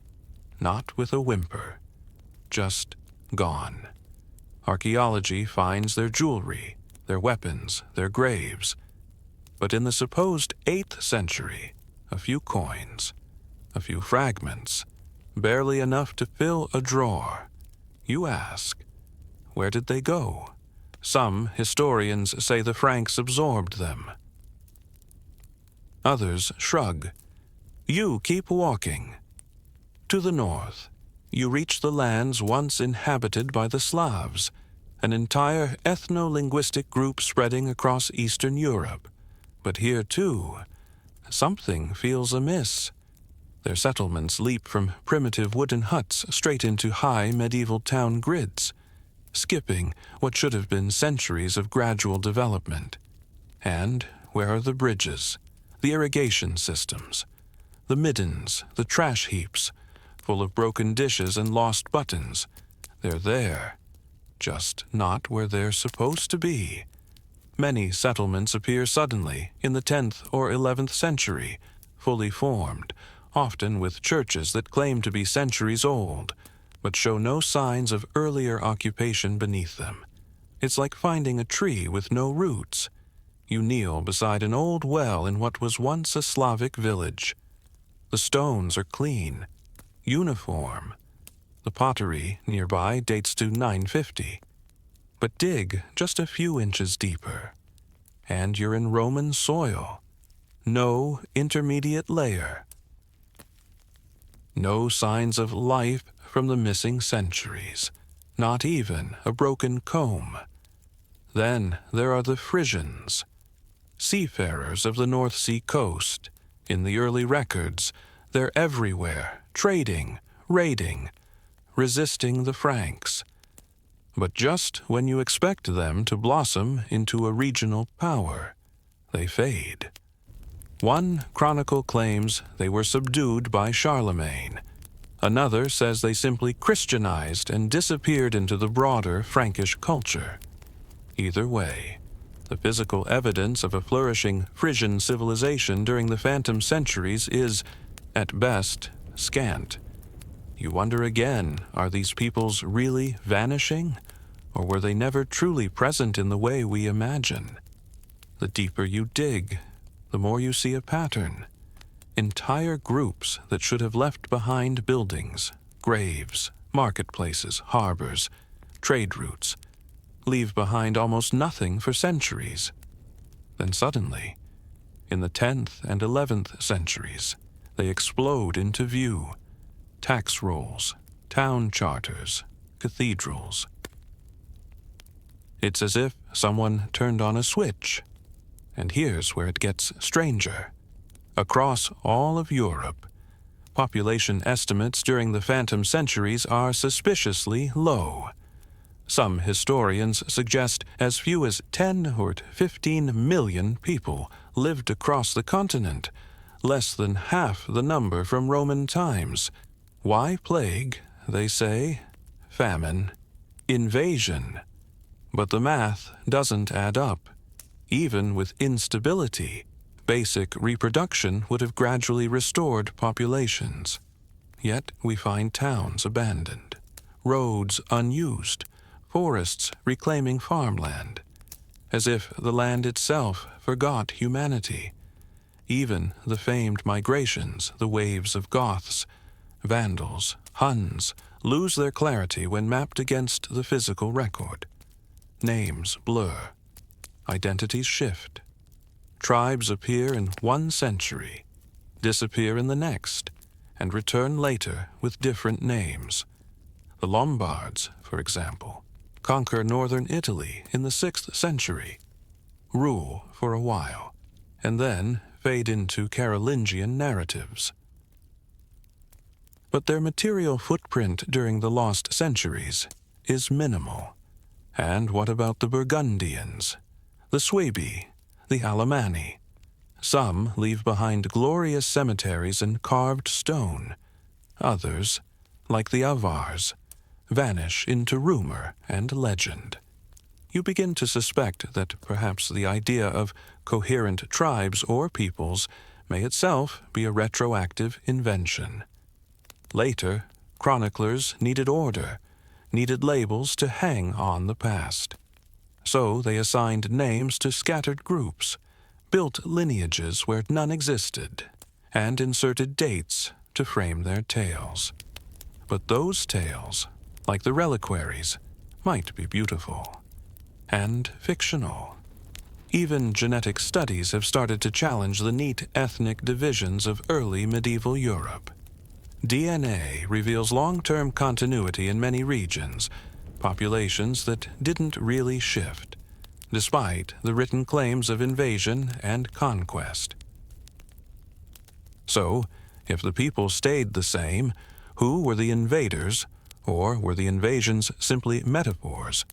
not with a whimper, just gone. Archaeology finds their jewelry, their weapons, their graves. But in the supposed 8th century, a few coins, a few fragments, barely enough to fill a drawer. You ask, where did they go? Some historians say the Franks absorbed them. Others shrug. You keep walking. To the north, you reach the lands once inhabited by the Slavs, an entire ethno-linguistic group spreading across Eastern Europe. But here, too, something feels amiss. Their settlements leap from primitive wooden huts straight into high medieval town grids, skipping what should have been centuries of gradual development. And where are the bridges, the irrigation systems, the middens, the trash heaps, full of broken dishes and lost buttons? They're there, just not where they're supposed to be. Many settlements appear suddenly in the 10th or 11th century, fully formed, often with churches that claim to be centuries old, but show no signs of earlier occupation beneath them. It's like finding a tree with no roots. You kneel beside an old well in what was once a Slavic village. The stones are clean, uniform. The pottery nearby dates to 950. But dig just a few inches deeper, and you're in Roman soil. No intermediate layer. No signs of life from the missing centuries, not even a broken comb. Then there are the Frisians, seafarers of the North Sea coast. In the early records, they're everywhere, trading, raiding, resisting the Franks. But just when you expect them to blossom into a regional power, they fade. One chronicle claims they were subdued by Charlemagne. Another says they simply Christianized and disappeared into the broader Frankish culture. Either way, the physical evidence of a flourishing Frisian civilization during the Phantom centuries is, at best, scant. You wonder again, are these peoples really vanishing? Or were they never truly present in the way we imagine? The deeper you dig, the more you see a pattern. Entire groups that should have left behind buildings, graves, marketplaces, harbors, trade routes, leave behind almost nothing for centuries. Then suddenly, in the 10th and 11th centuries, they explode into view. Tax rolls, town charters, cathedrals. It's as if someone turned on a switch. And here's where it gets stranger. Across all of Europe, population estimates during the Phantom centuries are suspiciously low. Some historians suggest as few as 10 or 15 million people lived across the continent, less than half the number from Roman times. Why plague, they say, famine, invasion? But the math doesn't add up. Even with instability, basic reproduction would have gradually restored populations. Yet we find towns abandoned, roads unused, forests reclaiming farmland, as if the land itself forgot humanity. Even the famed migrations, the waves of Goths, Vandals, Huns, lose their clarity when mapped against the physical record. Names blur, identities shift. Tribes appear in one century, disappear in the next, and return later with different names. The Lombards, for example, conquer northern Italy in the 6th century, rule for a while, and then fade into Carolingian narratives. But their material footprint during the lost centuries is minimal. And what about the Burgundians, the Suebi, the Alemanni? Some leave behind glorious cemeteries and carved stone. Others, like the Avars, vanish into rumor and legend. You begin to suspect that perhaps the idea of coherent tribes or peoples may itself be a retroactive invention. Later, chroniclers needed order, needed labels to hang on the past. So they assigned names to scattered groups, built lineages where none existed, and inserted dates to frame their tales. But those tales, like the reliquaries, might be beautiful and fictional. Even genetic studies have started to challenge the neat ethnic divisions of early medieval Europe. DNA reveals long-term continuity in many regions, populations that didn't really shift, despite the written claims of invasion and conquest. So, if the people stayed the same, who were the invaders, or were the invasions simply metaphors,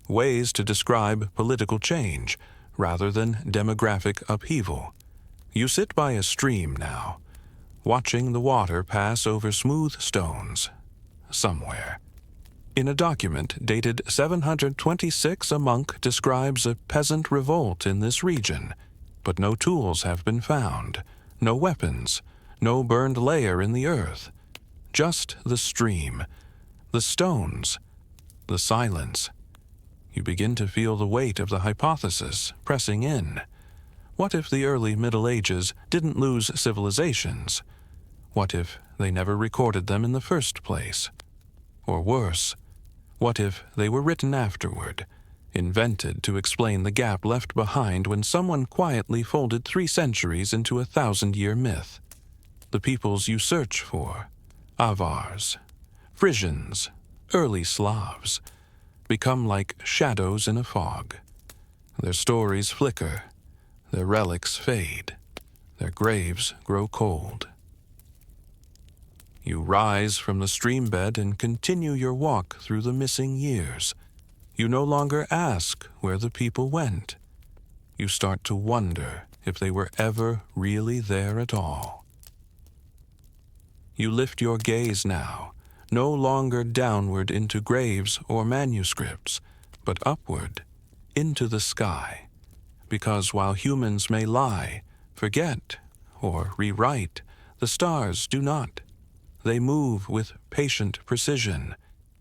ways to describe political change rather than demographic upheaval? You sit by a stream now, watching the water pass over smooth stones, somewhere. In a document dated 726, a monk describes a peasant revolt in this region, but no tools have been found, no weapons, no burned layer in the earth, just the stream, the stones, the silence. You begin to feel the weight of the hypothesis pressing in. What if the early Middle Ages didn't lose civilizations? What if they never recorded them in the first place? Or worse, what if they were written afterward, invented to explain the gap left behind when someone quietly folded 3 centuries into a 1,000-year myth? The peoples you search for, Avars, Frisians, early Slavs, become like shadows in a fog. Their stories flicker, their relics fade, their graves grow cold. You rise from the streambed and continue your walk through the missing years. You no longer ask where the people went. You start to wonder if they were ever really there at all. You lift your gaze now, no longer downward into graves or manuscripts, but upward, into the sky. Because while humans may lie, forget, or rewrite, the stars do not. They move with patient precision.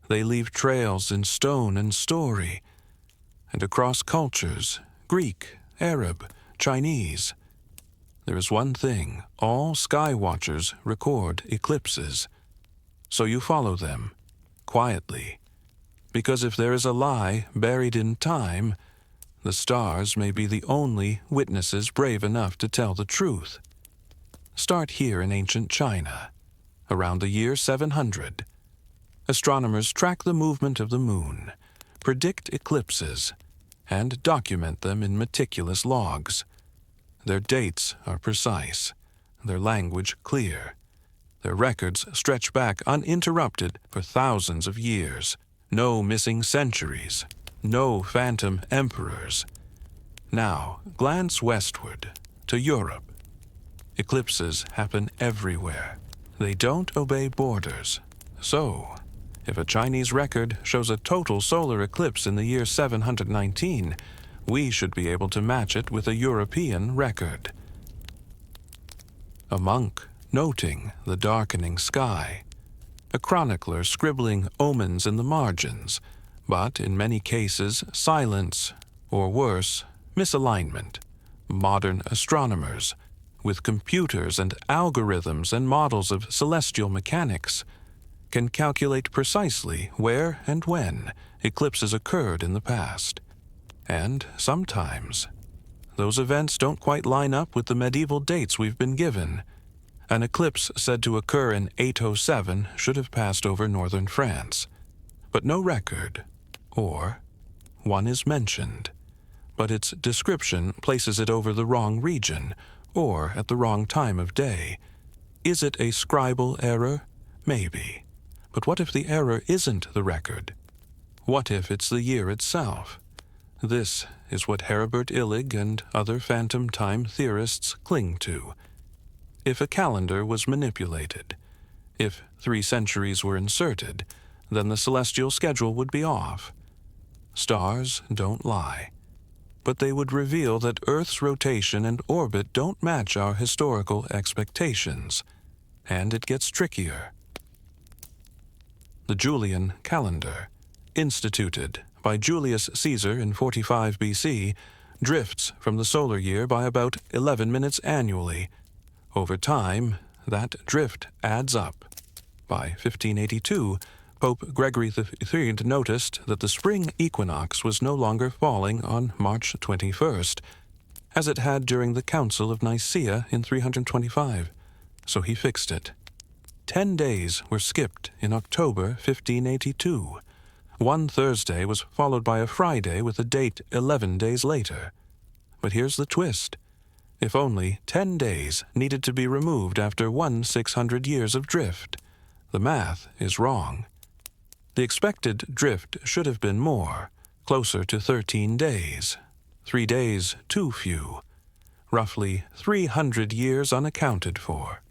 They leave trails in stone and story. And across cultures, Greek, Arab, Chinese, there is one thing: all sky watchers record eclipses. So you follow them, quietly. Because if there is a lie buried in time, the stars may be the only witnesses brave enough to tell the truth. Start here in ancient China, around the year 700. Astronomers track the movement of the moon, predict eclipses, and document them in meticulous logs. Their dates are precise, their language clear. Their records stretch back uninterrupted for thousands of years. No missing centuries, no phantom emperors. Now, glance westward, to Europe. Eclipses happen everywhere. They don't obey borders. So, if a Chinese record shows a total solar eclipse in the year 719, we should be able to match it with a European record. A monk noting the darkening sky, a chronicler scribbling omens in the margins, but in many cases silence, or worse, misalignment. Modern astronomers, with computers and algorithms and models of celestial mechanics, can calculate precisely where and when eclipses occurred in the past. And sometimes, those events don't quite line up with the medieval dates we've been given. An eclipse said to occur in 807 should have passed over northern France, but no record, or one is mentioned, but its description places it over the wrong region, or at the wrong time of day. Is it a scribal error? Maybe. But what if the error isn't the record? What if it's the year itself? This is what Heribert Illig and other phantom time theorists cling to. If a calendar was manipulated, if 3 centuries were inserted, then the celestial schedule would be off. Stars don't lie, but they would reveal that Earth's rotation and orbit don't match our historical expectations, and it gets trickier. The Julian calendar, instituted by Julius Caesar in 45 BC, drifts from the solar year by about 11 minutes annually. Over time, that drift adds up. By 1582, Pope Gregory III noticed that the spring equinox was no longer falling on March 21st, as it had during the Council of Nicaea in 325, so he fixed it. 10 days were skipped in October 1582. One Thursday was followed by a Friday with a date 11 days later. But here's the twist. If only 10 days needed to be removed after 600 years of drift, the math is wrong. The expected drift should have been more, closer to 13 days. 3 days too few. Roughly 300 years unaccounted for.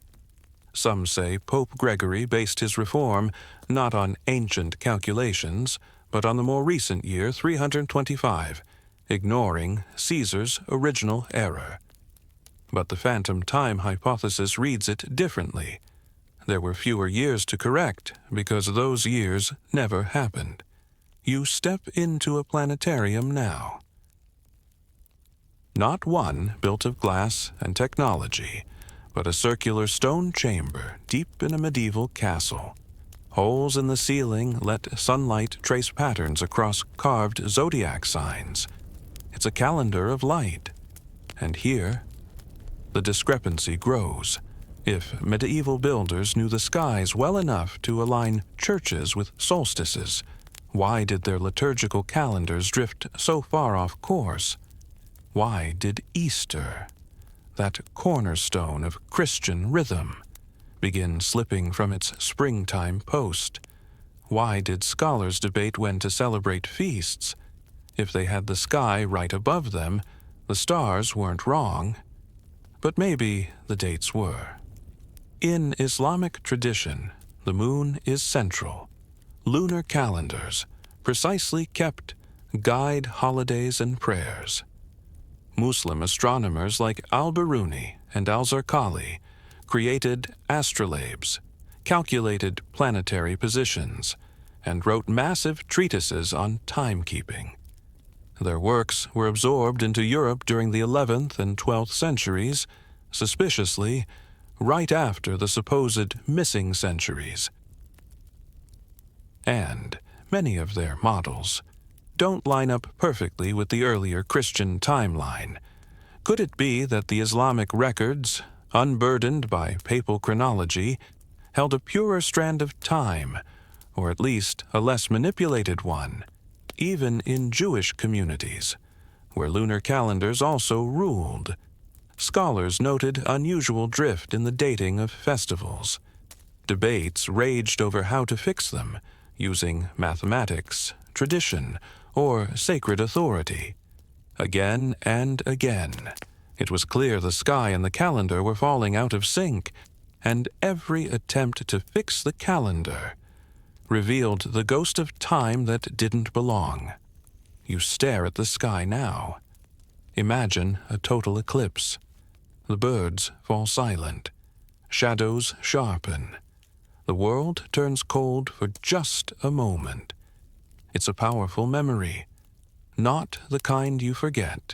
Some say Pope Gregory based his reform not on ancient calculations, but on the more recent year 325, ignoring Caesar's original error. But the phantom time hypothesis reads it differently. There were fewer years to correct because those years never happened. You step into a planetarium now. Not one built of glass and technology, but a circular stone chamber deep in a medieval castle. Holes in the ceiling let sunlight trace patterns across carved zodiac signs. It's a calendar of light. And here, the discrepancy grows. If medieval builders knew the skies well enough to align churches with solstices, why did their liturgical calendars drift so far off course? Why did Easter, that cornerstone of Christian rhythm, begin slipping from its springtime post? Why did scholars debate when to celebrate feasts? If they had the sky right above them, the stars weren't wrong. But maybe the dates were. In Islamic tradition, the moon is central. Lunar calendars, precisely kept, guide holidays and prayers. Muslim astronomers like al-Biruni and al-Zarqali created astrolabes, calculated planetary positions, and wrote massive treatises on timekeeping. Their works were absorbed into Europe during the 11th and 12th centuries, suspiciously, right after the supposed missing centuries. And many of their models don't line up perfectly with the earlier Christian timeline. Could it be that the Islamic records, unburdened by papal chronology, held a purer strand of time, or at least a less manipulated one, even in Jewish communities, where lunar calendars also ruled? Scholars noted unusual drift in the dating of festivals. Debates raged over how to fix them, using mathematics, tradition, or sacred authority. Again and again, it was clear the sky and the calendar were falling out of sync, and every attempt to fix the calendar revealed the ghost of time that didn't belong. You stare at the sky now, Imagine a total eclipse. The birds fall silent. Shadows sharpen. The world turns cold for just a moment. It's a powerful memory. Not the kind you forget.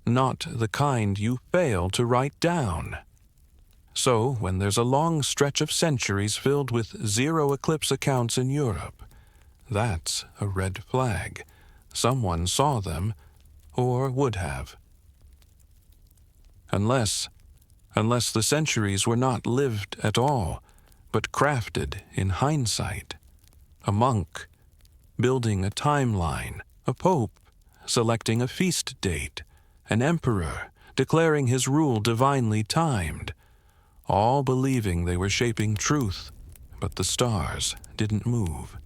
Not the kind you fail to write down. So, when there's a long stretch of centuries filled with zero eclipse accounts in Europe, that's a red flag. Someone saw them, or would have. Unless the centuries were not lived at all, but crafted in hindsight. A monk building a timeline, a pope selecting a feast date, an emperor declaring his rule divinely timed, all believing they were shaping truth, but the stars didn't move.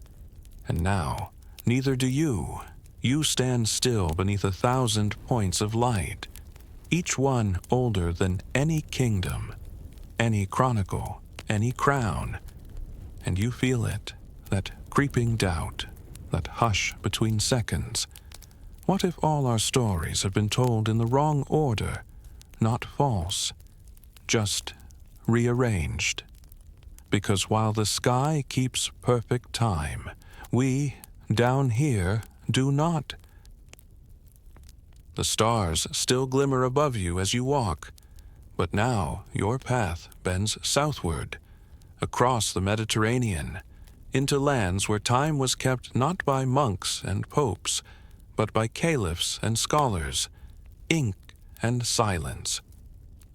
And now, neither do you. You stand still beneath 1,000 points of light, each one older than any kingdom, any chronicle, any crown. And you feel it, that creeping doubt, that hush between seconds. What if all our stories have been told in the wrong order, not false, just rearranged? Because while the sky keeps perfect time, we, down here, do not. The stars still glimmer above you as you walk, but now your path bends southward, across the Mediterranean, into lands where time was kept not by monks and popes, but by caliphs and scholars, ink and silence.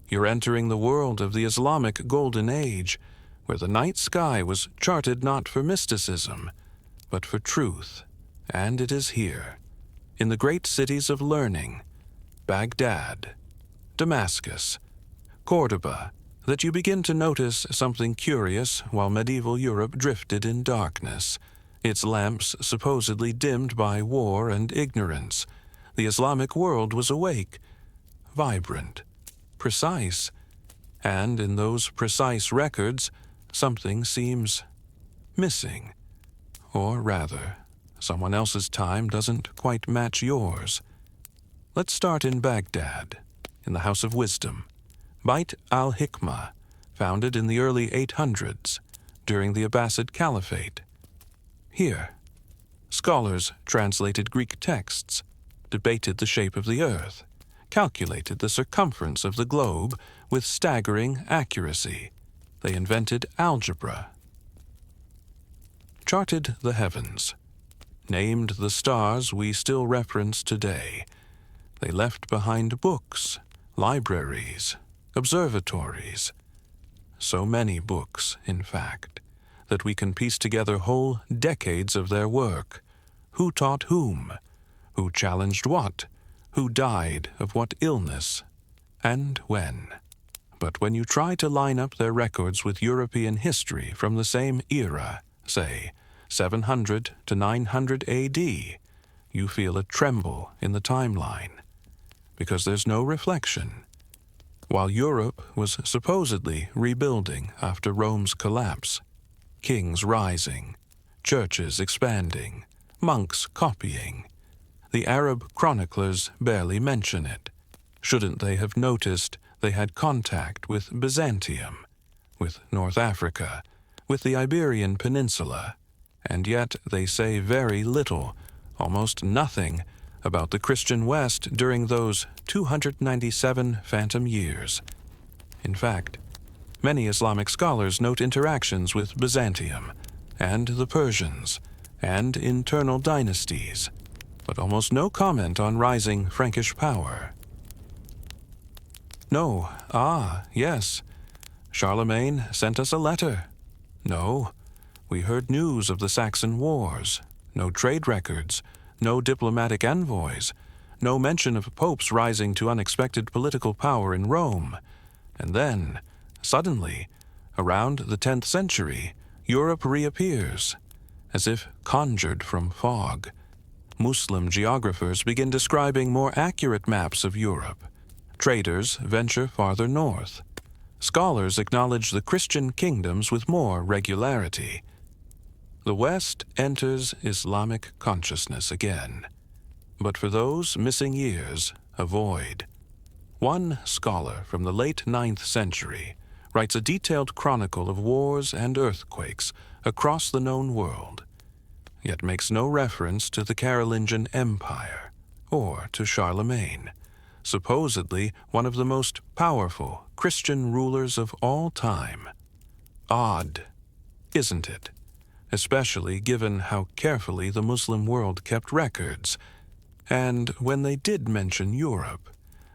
You're entering the world of the Islamic Golden Age, where the night sky was charted not for mysticism, but for truth. And it is here, in the great cities of learning, Baghdad, Damascus, Cordoba, that you begin to notice something curious while medieval Europe drifted in darkness, its lamps supposedly dimmed by war and ignorance. The Islamic world was awake, vibrant, precise, and in those precise records, something seems missing. Or rather, someone else's time doesn't quite match yours. Let's start in Baghdad, in the House of Wisdom, Beit al-Hikmah, founded in the early 800s, during the Abbasid Caliphate. Here, scholars translated Greek texts, debated the shape of the earth, calculated the circumference of the globe with staggering accuracy. They invented algebra, charted the heavens, named the stars we still reference today. They left behind books, libraries, observatories. So many books, in fact, that we can piece together whole decades of their work. Who taught whom? Who challenged what? Who died of what illness? And when? But when you try to line up their records with European history from the same era, say, 700 to 900 AD, you feel a tremble in the timeline, because there's no reflection. While Europe was supposedly rebuilding after Rome's collapse, kings rising, churches expanding, monks copying, the Arab chroniclers barely mention it. Shouldn't they have noticed they had contact with Byzantium, with North Africa, with the Iberian Peninsula? And yet they say very little, almost nothing, about the Christian West during those 297 phantom years. In fact, many Islamic scholars note interactions with Byzantium and the Persians and internal dynasties, but almost no comment on rising Frankish power. No, yes, Charlemagne sent us a letter. No, we heard news of the Saxon Wars, no trade records, no diplomatic envoys, no mention of popes rising to unexpected political power in Rome. And then, suddenly, around the 10th century, Europe reappears, as if conjured from fog. Muslim geographers begin describing more accurate maps of Europe. Traders venture farther north. Scholars acknowledge the Christian kingdoms with more regularity. The West enters Islamic consciousness again. But for those missing years, avoid. One scholar from the late 9th century writes a detailed chronicle of wars and earthquakes across the known world, yet makes no reference to the Carolingian Empire or to Charlemagne, supposedly one of the most powerful Christian rulers of all time. Odd, isn't it? Especially given how carefully the Muslim world kept records, and when they did mention Europe,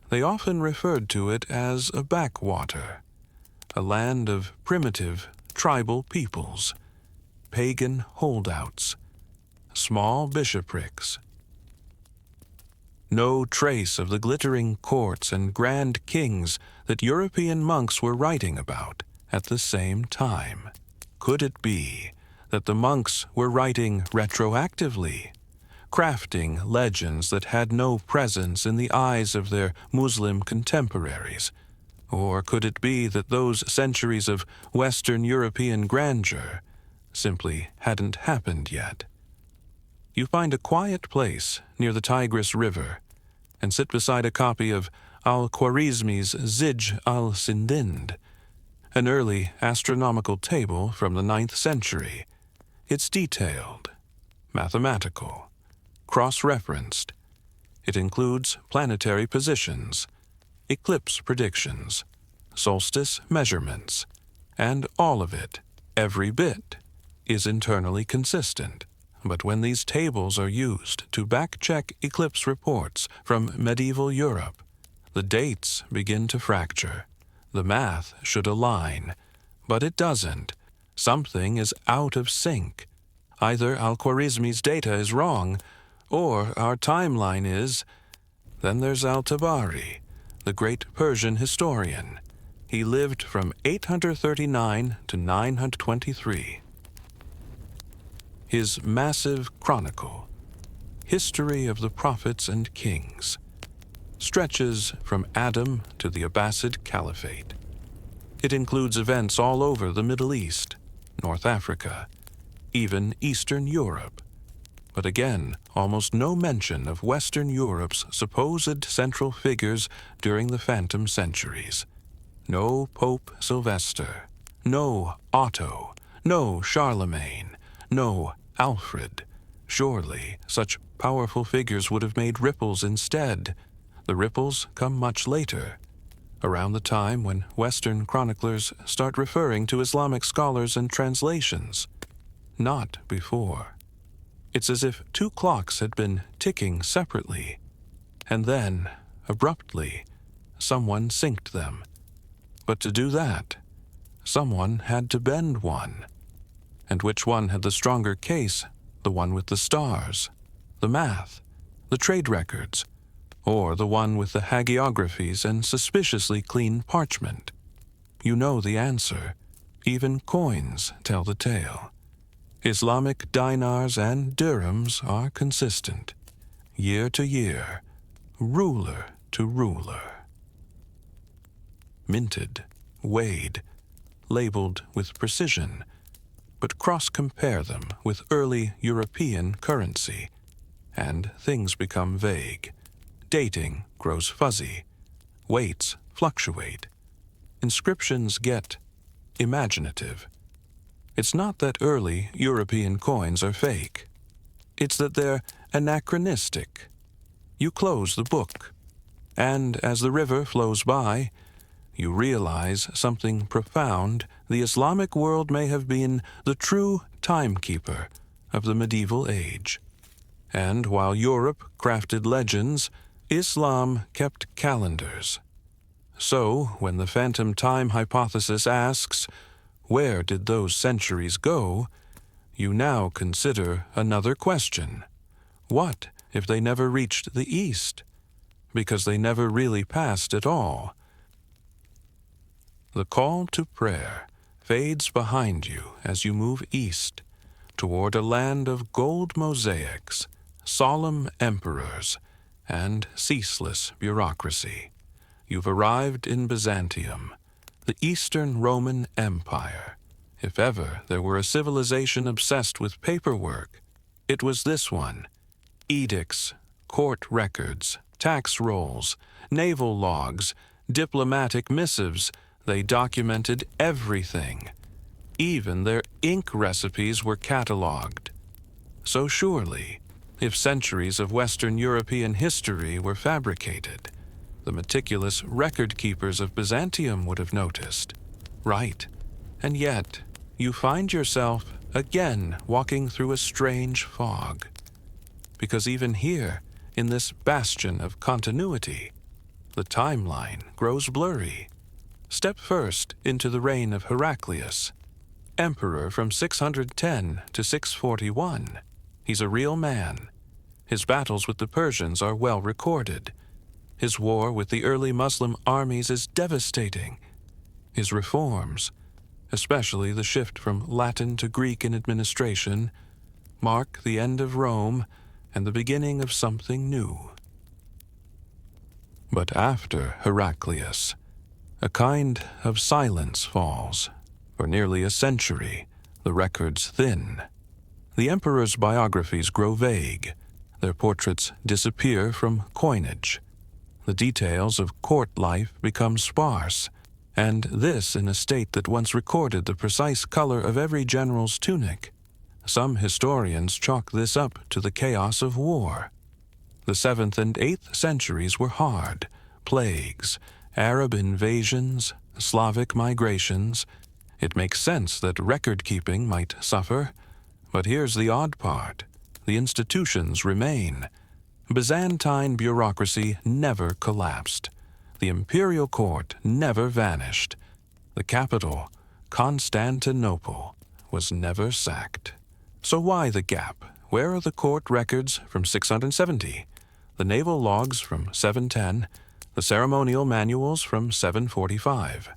they often referred to it as a backwater, a land of primitive, tribal peoples, pagan holdouts, small bishoprics. No trace of the glittering courts and grand kings that European monks were writing about at the same time. Could it be that the monks were writing retroactively, crafting legends that had no presence in the eyes of their Muslim contemporaries? Or could it be that those centuries of Western European grandeur simply hadn't happened yet? You find a quiet place near the Tigris River and sit beside a copy of al-Khwarizmi's Zij al-Sindind, an early astronomical table from the 9th century. It's detailed, mathematical, cross-referenced. It includes planetary positions, eclipse predictions, solstice measurements, and all of it, every bit, is internally consistent. But when these tables are used to back-check eclipse reports from medieval Europe, the dates begin to fracture. The math should align, but it doesn't. Something is out of sync. Either al-Khwarizmi's data is wrong, or our timeline is. Then there's al-Tabari, the great Persian historian. He lived from 839 to 923. His massive chronicle, History of the Prophets and Kings, stretches from Adam to the Abbasid Caliphate. It includes events all over the Middle East, North Africa, even Eastern Europe. But again, almost no mention of Western Europe's supposed central figures during the Phantom centuries. No Pope Sylvester, no Otto, no Charlemagne, no Alfred. Surely such powerful figures would have made ripples instead. The ripples come much later, around the time when Western chroniclers start referring to Islamic scholars and translations. Not before. It's as if two clocks had been ticking separately, and then, abruptly, someone synced them. But to do that, someone had to bend one. And which one had the stronger case? The one with the stars, the math, the trade records, or the one with the hagiographies and suspiciously clean parchment? You know the answer. Even coins tell the tale. Islamic dinars and dirhams are consistent, year to year, ruler to ruler. Minted, weighed, labeled with precision, but cross-compare them with early European currency, and things become vague. Dating grows fuzzy. Weights fluctuate. Inscriptions get imaginative. It's not that early European coins are fake. It's that they're anachronistic. You close the book, and as the river flows by, you realize something profound. The Islamic world may have been the true timekeeper of the medieval age. And while Europe crafted legends, Islam kept calendars. So, when the phantom time hypothesis asks, where did those centuries go, you now consider another question. What if they never reached the East? Because they never really passed at all. The call to prayer fades behind you as you move east, toward a land of gold mosaics, solemn emperors, and ceaseless bureaucracy. You've arrived in Byzantium, the Eastern Roman Empire. If ever there were a civilization obsessed with paperwork, it was this one. Edicts, court records, tax rolls, naval logs, diplomatic missives. They documented everything. Even their ink recipes were catalogued. So surely, if centuries of Western European history were fabricated, the meticulous record-keepers of Byzantium would have noticed. Right. And yet, you find yourself again walking through a strange fog. Because even here, in this bastion of continuity, the timeline grows blurry. Step first into the reign of Heraclius, emperor from 610 to 641. He's a real man. His battles with the Persians are well recorded. His war with the early Muslim armies is devastating. His reforms, especially the shift from Latin to Greek in administration, mark the end of Rome and the beginning of something new. But after Heraclius, a kind of silence falls. For nearly a century, the records thin. The emperor's biographies grow vague. Their portraits disappear from coinage. The details of court life become sparse, and this in a state that once recorded the precise color of every general's tunic. Some historians chalk this up to the chaos of war. The 7th and 8th centuries were hard. Plagues, Arab invasions, Slavic migrations. It makes sense that record-keeping might suffer. But here's the odd part. The institutions remain. Byzantine bureaucracy never collapsed. The imperial court never vanished. The capital, Constantinople, was never sacked. So why the gap? Where are the court records from 670, the naval logs from 710, the ceremonial manuals from 745?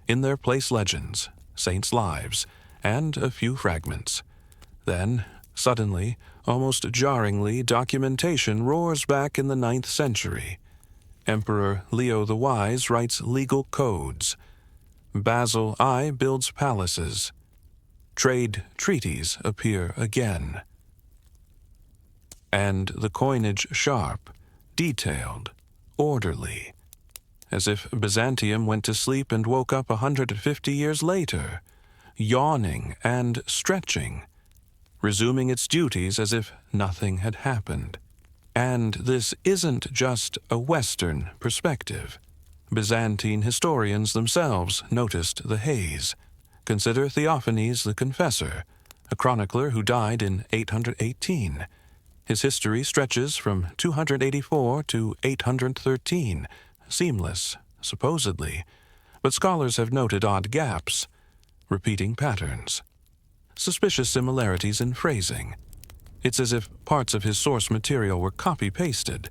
In their place legends, saints' lives, and a few fragments. Then, suddenly, almost jarringly, documentation roars back in the 9th century. Emperor Leo the Wise writes legal codes. Basil I builds palaces. Trade treaties appear again. And the coinage sharp, detailed, orderly, as if Byzantium went to sleep and woke up 150 years later, yawning and stretching, resuming its duties as if nothing had happened. And this isn't just a Western perspective. Byzantine historians themselves noticed the haze. Consider Theophanes the Confessor, a chronicler who died in 818. His history stretches from 284 to 813, seamless, supposedly, but scholars have noted odd gaps, repeating patterns, suspicious similarities in phrasing. It's as if parts of his source material were copy-pasted,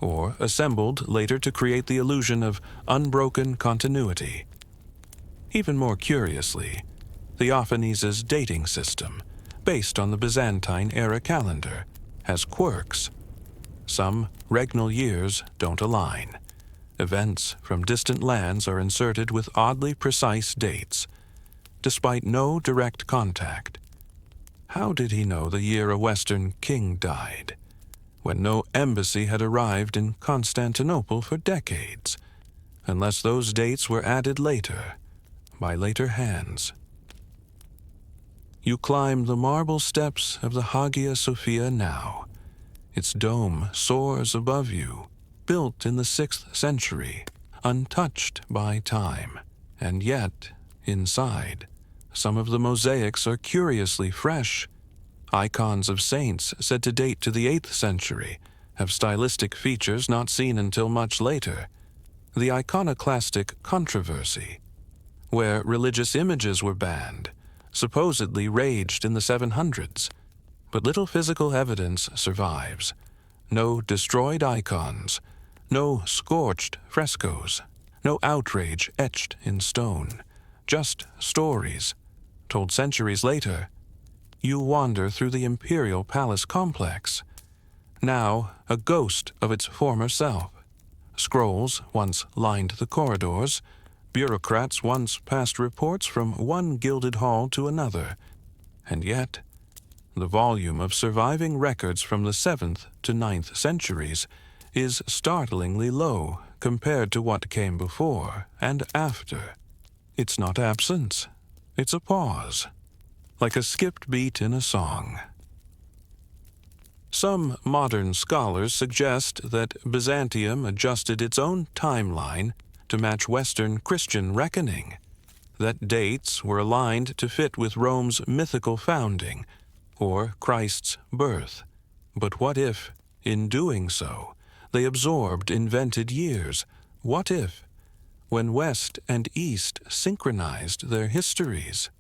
or assembled later to create the illusion of unbroken continuity. Even more curiously, Theophanes' dating system, based on the Byzantine-era calendar, has quirks. Some regnal years don't align. Events from distant lands are inserted with oddly precise dates, despite no direct contact. How did he know the year a Western king died, when no embassy had arrived in Constantinople for decades, unless those dates were added later, by later hands? You climb the marble steps of the Hagia Sophia now. Its dome soars above you, built in the 6th century, untouched by time. And yet, inside, some of the mosaics are curiously fresh. Icons of saints said to date to the 8th century have stylistic features not seen until much later. The iconoclastic controversy, where religious images were banned, supposedly raged in the 700s, but little physical evidence survives. No destroyed icons, no scorched frescoes, no outrage etched in stone, just stories, told centuries later. You wander through the imperial palace complex, now a ghost of its former self. Scrolls once lined the corridors. Bureaucrats once passed reports from one gilded hall to another. And yet, the volume of surviving records from the 7th to 9th centuries is startlingly low compared to what came before and after. It's not absence, it's a pause, like a skipped beat in a song. Some modern scholars suggest that Byzantium adjusted its own timeline to match Western Christian reckoning, that dates were aligned to fit with Rome's mythical founding, or Christ's birth. But what if, in doing so, they absorbed invented years? What if, when West and East synchronized their histories,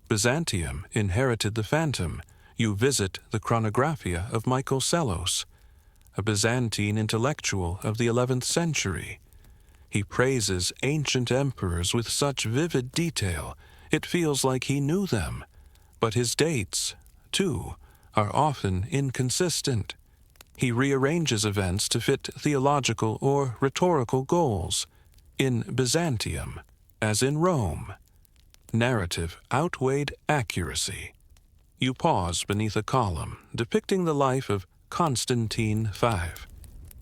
Byzantium inherited the phantom? You visit the Chronographia of Michael Sellos, a Byzantine intellectual of the 11th century. He praises ancient emperors with such vivid detail, it feels like he knew them. But his dates, too, are often inconsistent. He rearranges events to fit theological or rhetorical goals. In Byzantium, as in Rome, narrative outweighed accuracy. You pause beneath a column depicting the life of Constantine V,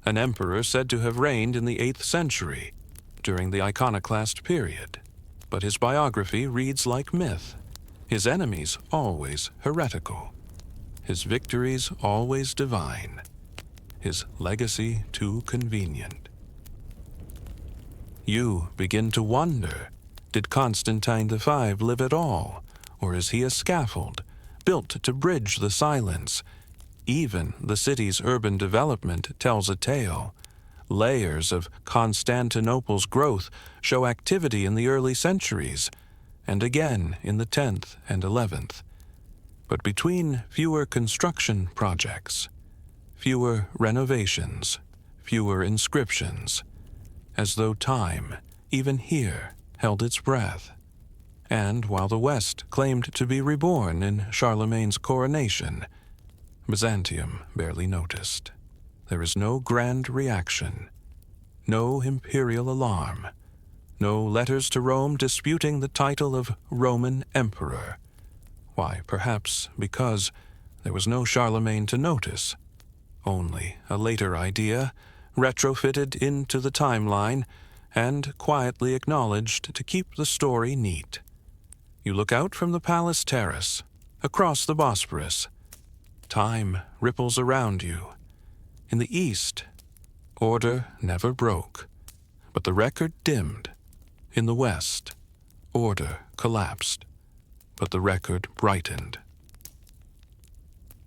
an emperor said to have reigned in the 8th century during the Iconoclast period. But his biography reads like myth, his enemies always heretical, his victories always divine, his legacy too convenient. You begin to wonder, did Constantine V live at all, or is he a scaffold built to bridge the silence? Even the city's urban development tells a tale. Layers of Constantinople's growth show activity in the early centuries, and again in the 10th and 11th. But between fewer construction projects, fewer renovations, fewer inscriptions, as though time, even here, held its breath. And while the West claimed to be reborn in Charlemagne's coronation, Byzantium barely noticed. There is no grand reaction, no imperial alarm, no letters to Rome disputing the title of Roman Emperor. Why, perhaps because there was no Charlemagne to notice. Only a later idea, retrofitted into the timeline and quietly acknowledged to keep the story neat. You look out from the palace terrace, across the Bosporus. Time ripples around you. In the east, order never broke, but the record dimmed. In the west, order collapsed, but the record brightened.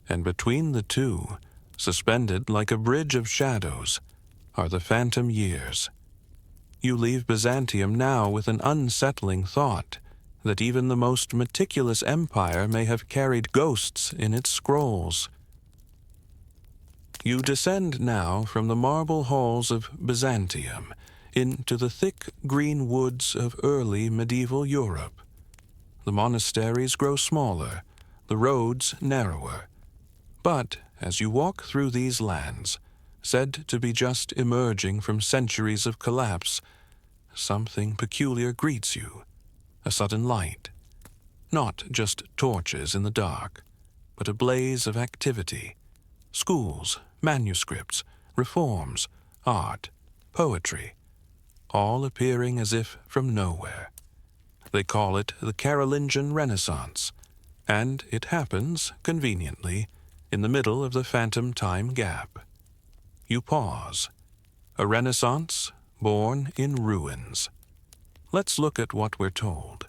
And between the two, suspended like a bridge of shadows, are the phantom years. You leave Byzantium now with an unsettling thought that even the most meticulous empire may have carried ghosts in its scrolls. You descend now from the marble halls of Byzantium into the thick green woods of early medieval Europe. The monasteries grow smaller, the roads narrower. But as you walk through these lands, said to be just emerging from centuries of collapse, something peculiar greets you, a sudden light. Not just torches in the dark, but a blaze of activity. Schools, manuscripts, reforms, art, poetry, all appearing as if from nowhere. They call it the Carolingian Renaissance, and it happens, conveniently, in the middle of the phantom time gap. You pause. A Renaissance born in ruins. Let's look at what we're told.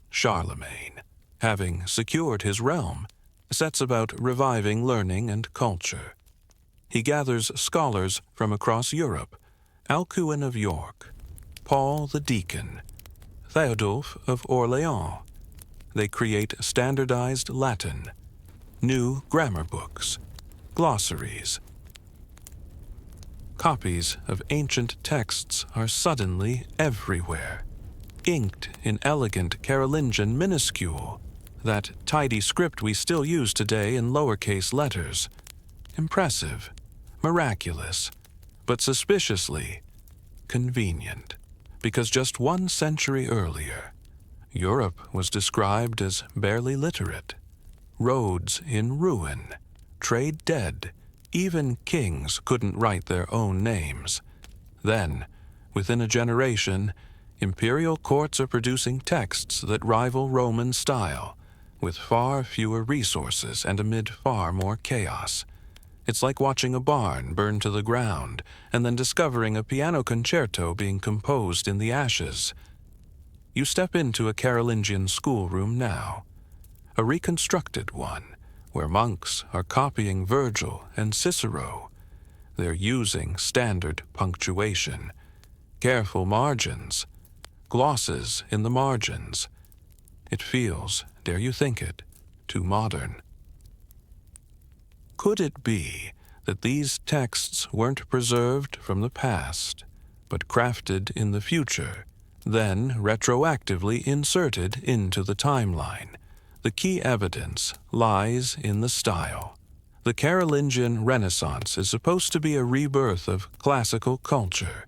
Charlemagne, having secured his realm, sets about reviving learning and culture. He gathers scholars from across Europe, Alcuin of York, Paul the Deacon, Theodulf of Orleans. They create standardized Latin, new grammar books, glossaries. Copies of ancient texts are suddenly everywhere, inked in elegant Carolingian minuscule, that tidy script we still use today in lowercase letters. Impressive, miraculous, but suspiciously convenient, because just 1 century earlier, Europe was described as barely literate, roads in ruin, trade dead, Even kings couldn't write their own names. Then, within a generation, imperial courts are producing texts that rival Roman style, with far fewer resources and amid far more chaos. It's like watching a barn burn to the ground and then discovering a piano concerto being composed in the ashes. You step into a Carolingian schoolroom now, a reconstructed one, where monks are copying Virgil and Cicero. They're using standard punctuation, careful margins, glosses in the margins. It feels, dare you think it, too modern. Could it be that these texts weren't preserved from the past, but crafted in the future, then retroactively inserted into the timeline? The key evidence lies in the style. The Carolingian Renaissance is supposed to be a rebirth of classical culture,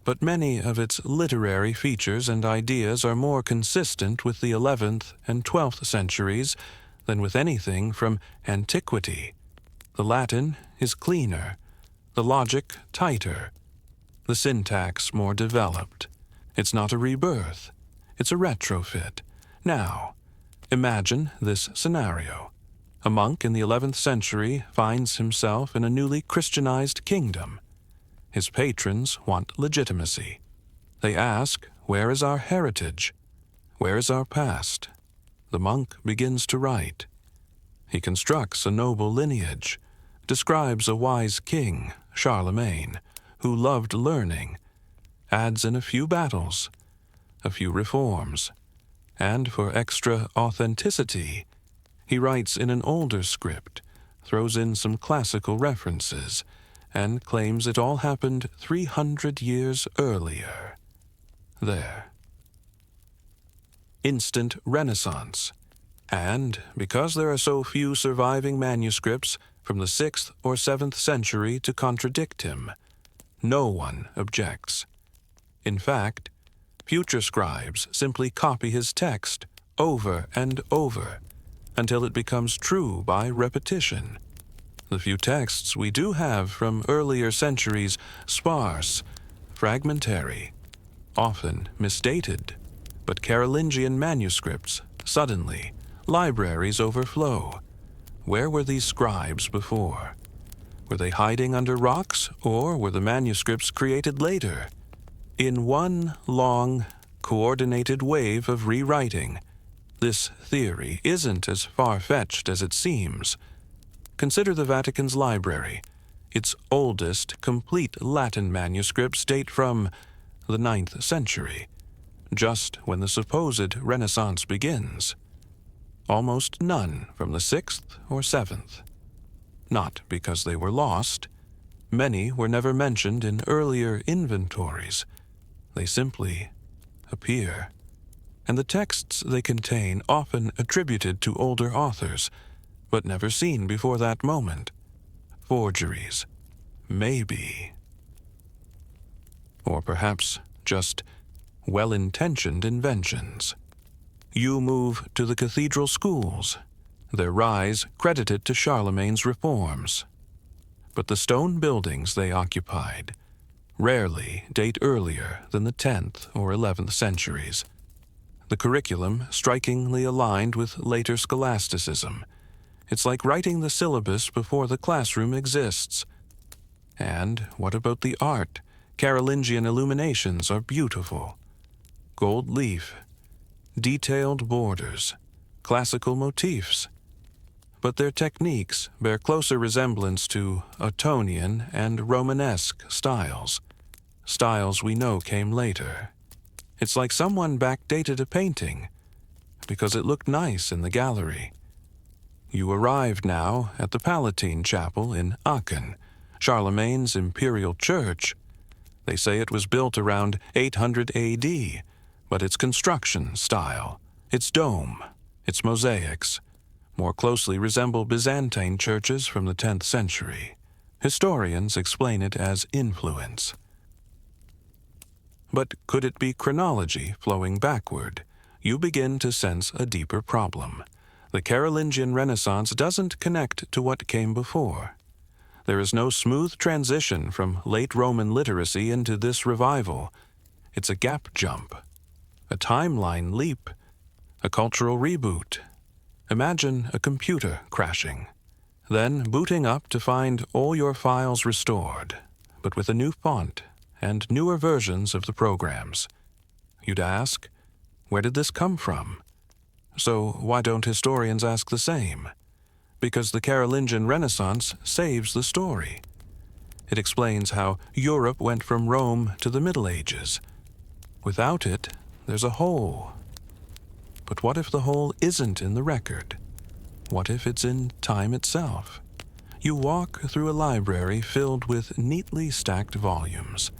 but many of its literary features and ideas are more consistent with the 11th and 12th centuries than with anything from antiquity. The Latin is cleaner, the logic tighter, the syntax more developed. It's not a rebirth, it's a retrofit. Now, imagine this scenario. A monk in the 11th century finds himself in a newly Christianized kingdom. His patrons want legitimacy. They ask, where is our heritage? Where is our past? The monk begins to write. He constructs a noble lineage, describes a wise king, Charlemagne, who loved learning, adds in a few battles, a few reforms, and for extra authenticity, he writes in an older script, throws in some classical references, and claims it all happened 300 years earlier. There. Instant Renaissance. And because there are so few surviving manuscripts from the 6th or 7th century to contradict him, no one objects. In fact, future scribes simply copy his text over and over until it becomes true by repetition. The few texts we do have from earlier centuries sparse, fragmentary, often misdated, but Carolingian manuscripts, suddenly, libraries overflow. Where were these scribes before? Were they hiding under rocks, or were the manuscripts created later? In one long, coordinated wave of rewriting, this theory isn't as far-fetched as it seems. Consider the Vatican's library. Its oldest, complete Latin manuscripts date from the 9th century, just when the supposed Renaissance begins. Almost none from the 6th or 7th. Not because they were lost. Many were never mentioned in earlier inventories. They simply appear. And the texts they contain often attributed to older authors, but never seen before that moment. Forgeries. Maybe. Or perhaps just well-intentioned inventions. You move to the cathedral schools, their rise credited to Charlemagne's reforms. But the stone buildings they occupied rarely date earlier than the 10th or 11th centuries. The curriculum strikingly aligned with later scholasticism. It's like writing the syllabus before the classroom exists. And what about the art? Carolingian illuminations are beautiful. Gold leaf, detailed borders, classical motifs. But their techniques bear closer resemblance to Ottonian and Romanesque styles, styles we know came later. It's like someone backdated a painting because it looked nice in the gallery. You arrived now at the Palatine Chapel in Aachen, Charlemagne's imperial church. They say it was built around 800 AD, but its construction style, its dome, its mosaics, more closely resemble Byzantine churches from the 10th century. Historians explain it as influence. But could it be chronology flowing backward? You begin to sense a deeper problem. The Carolingian Renaissance doesn't connect to what came before. There is no smooth transition from late Roman literacy into this revival. It's a gap jump, a timeline leap, a cultural reboot. Imagine a computer crashing, then booting up to find all your files restored, but with a new font and newer versions of the programs. You'd ask, where did this come from? So why don't historians ask the same? Because the Carolingian Renaissance saves the story. It explains how Europe went from Rome to the Middle Ages. Without it, there's a hole. But what if the hole isn't in the record? What if it's in time itself? You walk through a library filled with neatly stacked volumes,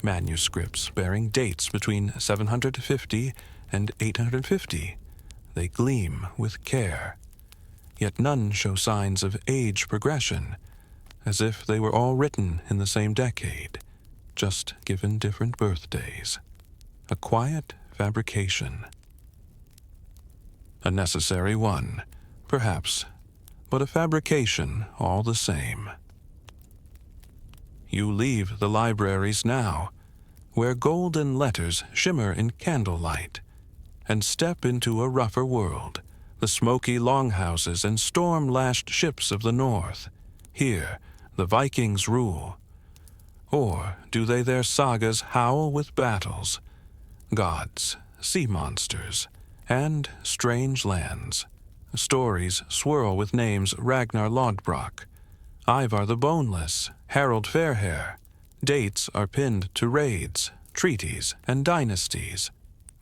manuscripts bearing dates between 750 and 850. They gleam with care. Yet none show signs of age progression, as if they were all written in the same decade, just given different birthdays. A quiet fabrication. A necessary one, perhaps, but a fabrication all the same. You leave the libraries now, where golden letters shimmer in candlelight, and step into a rougher world, the smoky longhouses and storm-lashed ships of the north. Here, the Vikings rule. Or do they their sagas howl with battles, gods, sea monsters, and strange lands? Stories swirl with names Ragnar Lodbrok, Ivar the Boneless, Harold Fairhair. Dates are pinned to raids, treaties, and dynasties.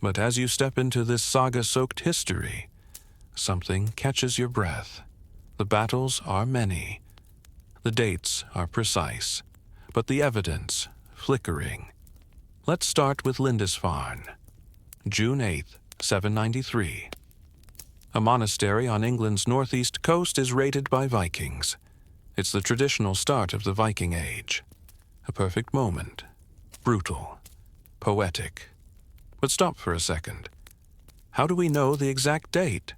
But as you step into this saga-soaked history, something catches your breath. The battles are many. The dates are precise, but the evidence flickering. Let's start with Lindisfarne, June 8, 793. A monastery on England's northeast coast is raided by Vikings. It's the traditional start of the Viking Age. A perfect moment. Brutal. Poetic. But stop for a second. How do we know the exact date?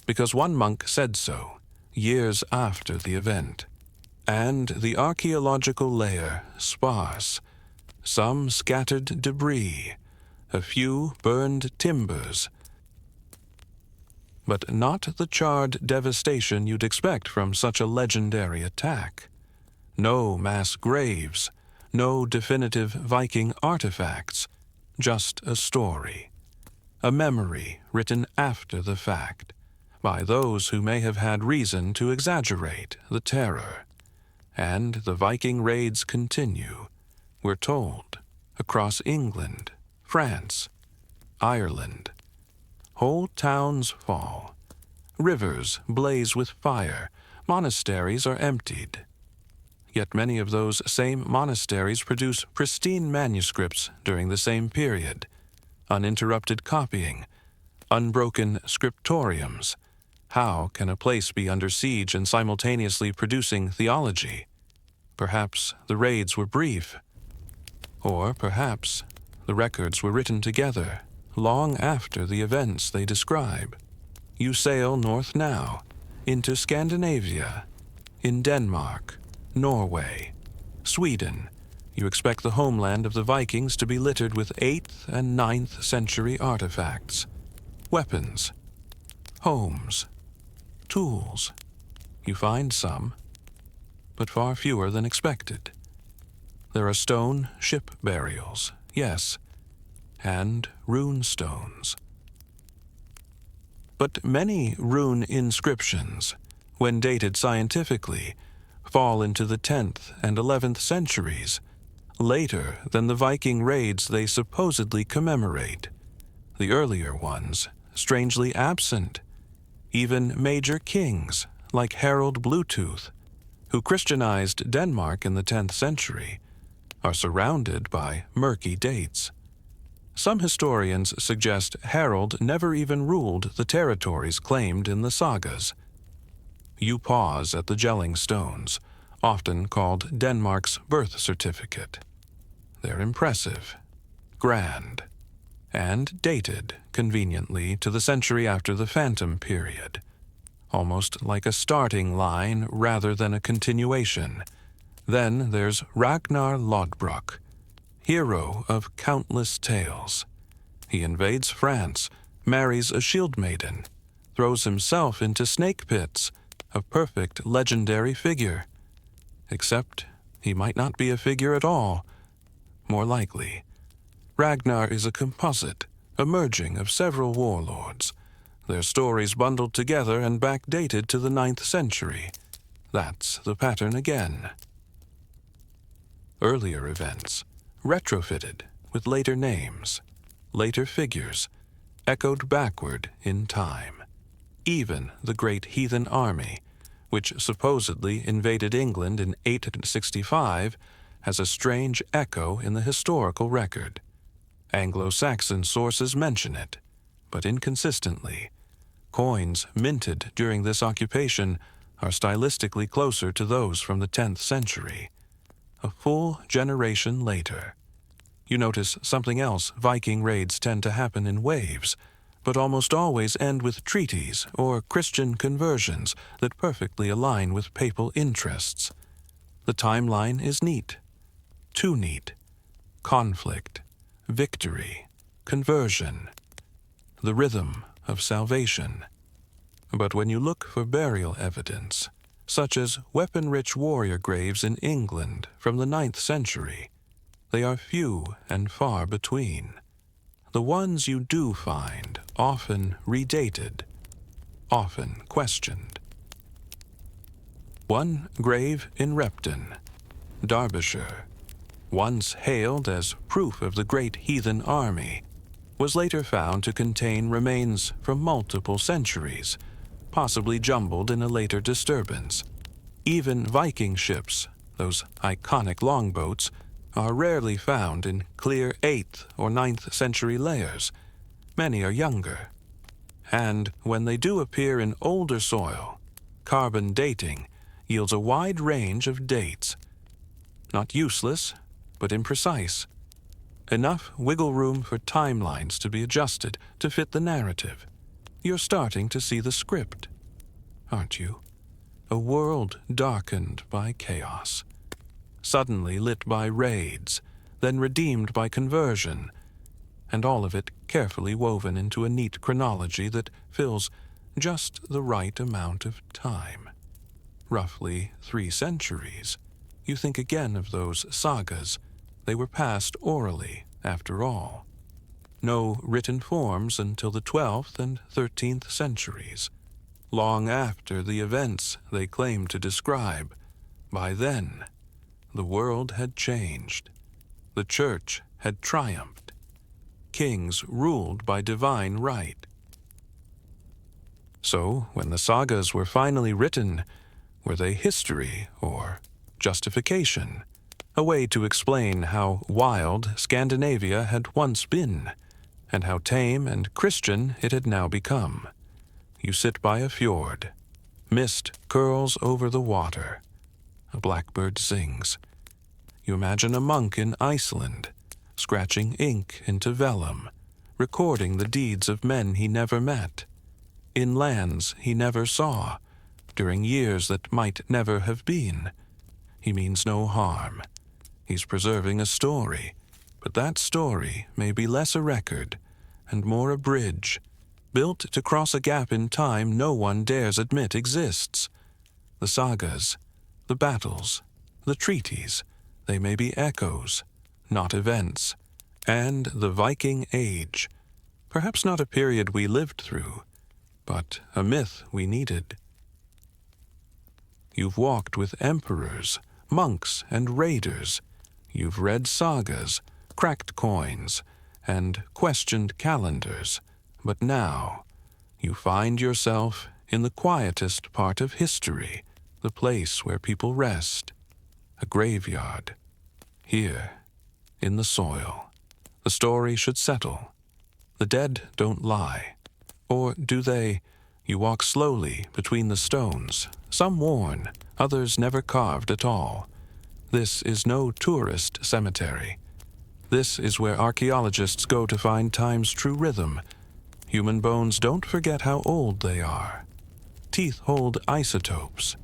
Because one monk said so, years after the event. And the archaeological layer, sparse. Some scattered debris, a few burned timbers. But not the charred devastation you'd expect from such a legendary attack. No mass graves, no definitive Viking artifacts, just a story. A memory written after the fact, by those who may have had reason to exaggerate the terror. And the Viking raids continue, we're told, across England, France, Ireland. Whole towns fall. Rivers blaze with fire. Monasteries are emptied. Yet many of those same monasteries produce pristine manuscripts during the same period. Uninterrupted copying. Unbroken scriptoriums. How can a place be under siege and simultaneously producing theology? Perhaps the raids were brief. Or perhaps the records were written together, long after the events they describe. You sail north now, into Scandinavia, in Denmark, Norway, Sweden. You expect the homeland of the Vikings to be littered with 8th and 9th century artifacts, weapons, homes, tools. You find some, but far fewer than expected. There are stone ship burials, yes, and rune stones. But many rune inscriptions, when dated scientifically, fall into the 10th and 11th centuries, later than the Viking raids they supposedly commemorate. The earlier ones, strangely absent. Even major kings, like Harold Bluetooth, who Christianized Denmark in the 10th century, are surrounded by murky dates. Some historians suggest Harold never even ruled the territories claimed in the sagas. You pause at the gelling stones, often called Denmark's birth certificate. They're impressive, grand, and dated conveniently to the century after the Phantom period. almost like a starting line rather than a continuation. Then there's Ragnar Lodbrok, hero of countless tales. He invades France, marries a shield maiden, throws himself into snake pits, a perfect legendary figure. Except he might not be a figure at all. More likely, Ragnar is a composite, a merging of several warlords, their stories bundled together and backdated to the 9th century. That's the pattern again. Earlier events, retrofitted with later names, later figures, echoed backward in time. Even the great heathen army, which supposedly invaded England in 865, has a strange echo in the historical record. Anglo-Saxon sources mention it, but inconsistently. Coins minted during this occupation are stylistically closer to those from the 10th century. A full generation later, you notice something else. Viking raids tend to happen in waves, but almost always end with treaties or Christian conversions that perfectly align with papal interests. The timeline is neat. Too neat. Conflict, victory, conversion, the rhythm of salvation. But when you look for burial evidence, such as weapon-rich warrior graves in England from the 9th century, they are few and far between. The ones you do find often redated, often questioned. One grave in Repton, Derbyshire, once hailed as proof of the great heathen army, was later found to contain remains from multiple centuries, possibly jumbled in a later disturbance. Even Viking ships, those iconic longboats, are rarely found in clear 8th or 9th century layers. Many are younger. And when they do appear in older soil, carbon dating yields a wide range of dates. Not useless, but imprecise. Enough wiggle room for timelines to be adjusted to fit the narrative. You're starting to see the script, aren't you? A world darkened by chaos, suddenly lit by raids, then redeemed by conversion, and all of it carefully woven into a neat chronology that fills just the right amount of time. Roughly 3 centuries. You think again of those sagas. They were passed orally, after all. No written forms until the 12th and 13th centuries. Long after the events they claim to describe. By then, the world had changed. The church had triumphed. Kings ruled by divine right. So, when the sagas were finally written, were they history or justification? A way to explain how wild Scandinavia had once been, and how tame and Christian it had now become. You sit by a fjord. Mist curls over the water. A blackbird sings. You imagine a monk in Iceland, scratching ink into vellum, recording the deeds of men he never met, in lands he never saw, during years that might never have been. He means no harm. He's preserving a story, but that story may be less a record and more a bridge, built to cross a gap in time no one dares admit exists. The sagas, the battles, the treaties, they may be echoes, not events. And the Viking Age, perhaps not a period we lived through, but a myth we needed. You've walked with emperors, monks, and raiders. You've read sagas, cracked coins, and questioned calendars. But now, you find yourself in the quietest part of history, the place where people rest, a graveyard. Here, in the soil, the story should settle. The dead don't lie. Or do they? You walk slowly between the stones, some worn, others never carved at all. This is no tourist cemetery. This is where archaeologists go to find time's true rhythm. Human bones don't forget how old they are. teeth hold isotopes.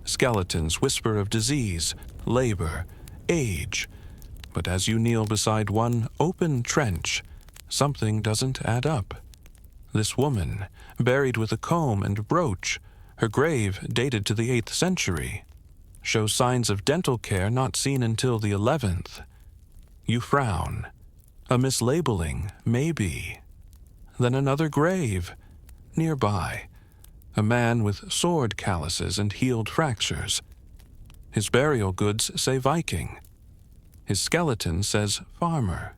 Skeletons whisper of disease, labor, age. But as you kneel beside one open trench, something doesn't add up. This woman, buried with a comb and brooch, her grave dated to the 8th century, shows signs of dental care not seen until the 11th. You frown. A mislabeling, maybe. Then another grave. Nearby, a man with sword calluses and healed fractures. His burial goods say Viking. His skeleton says farmer.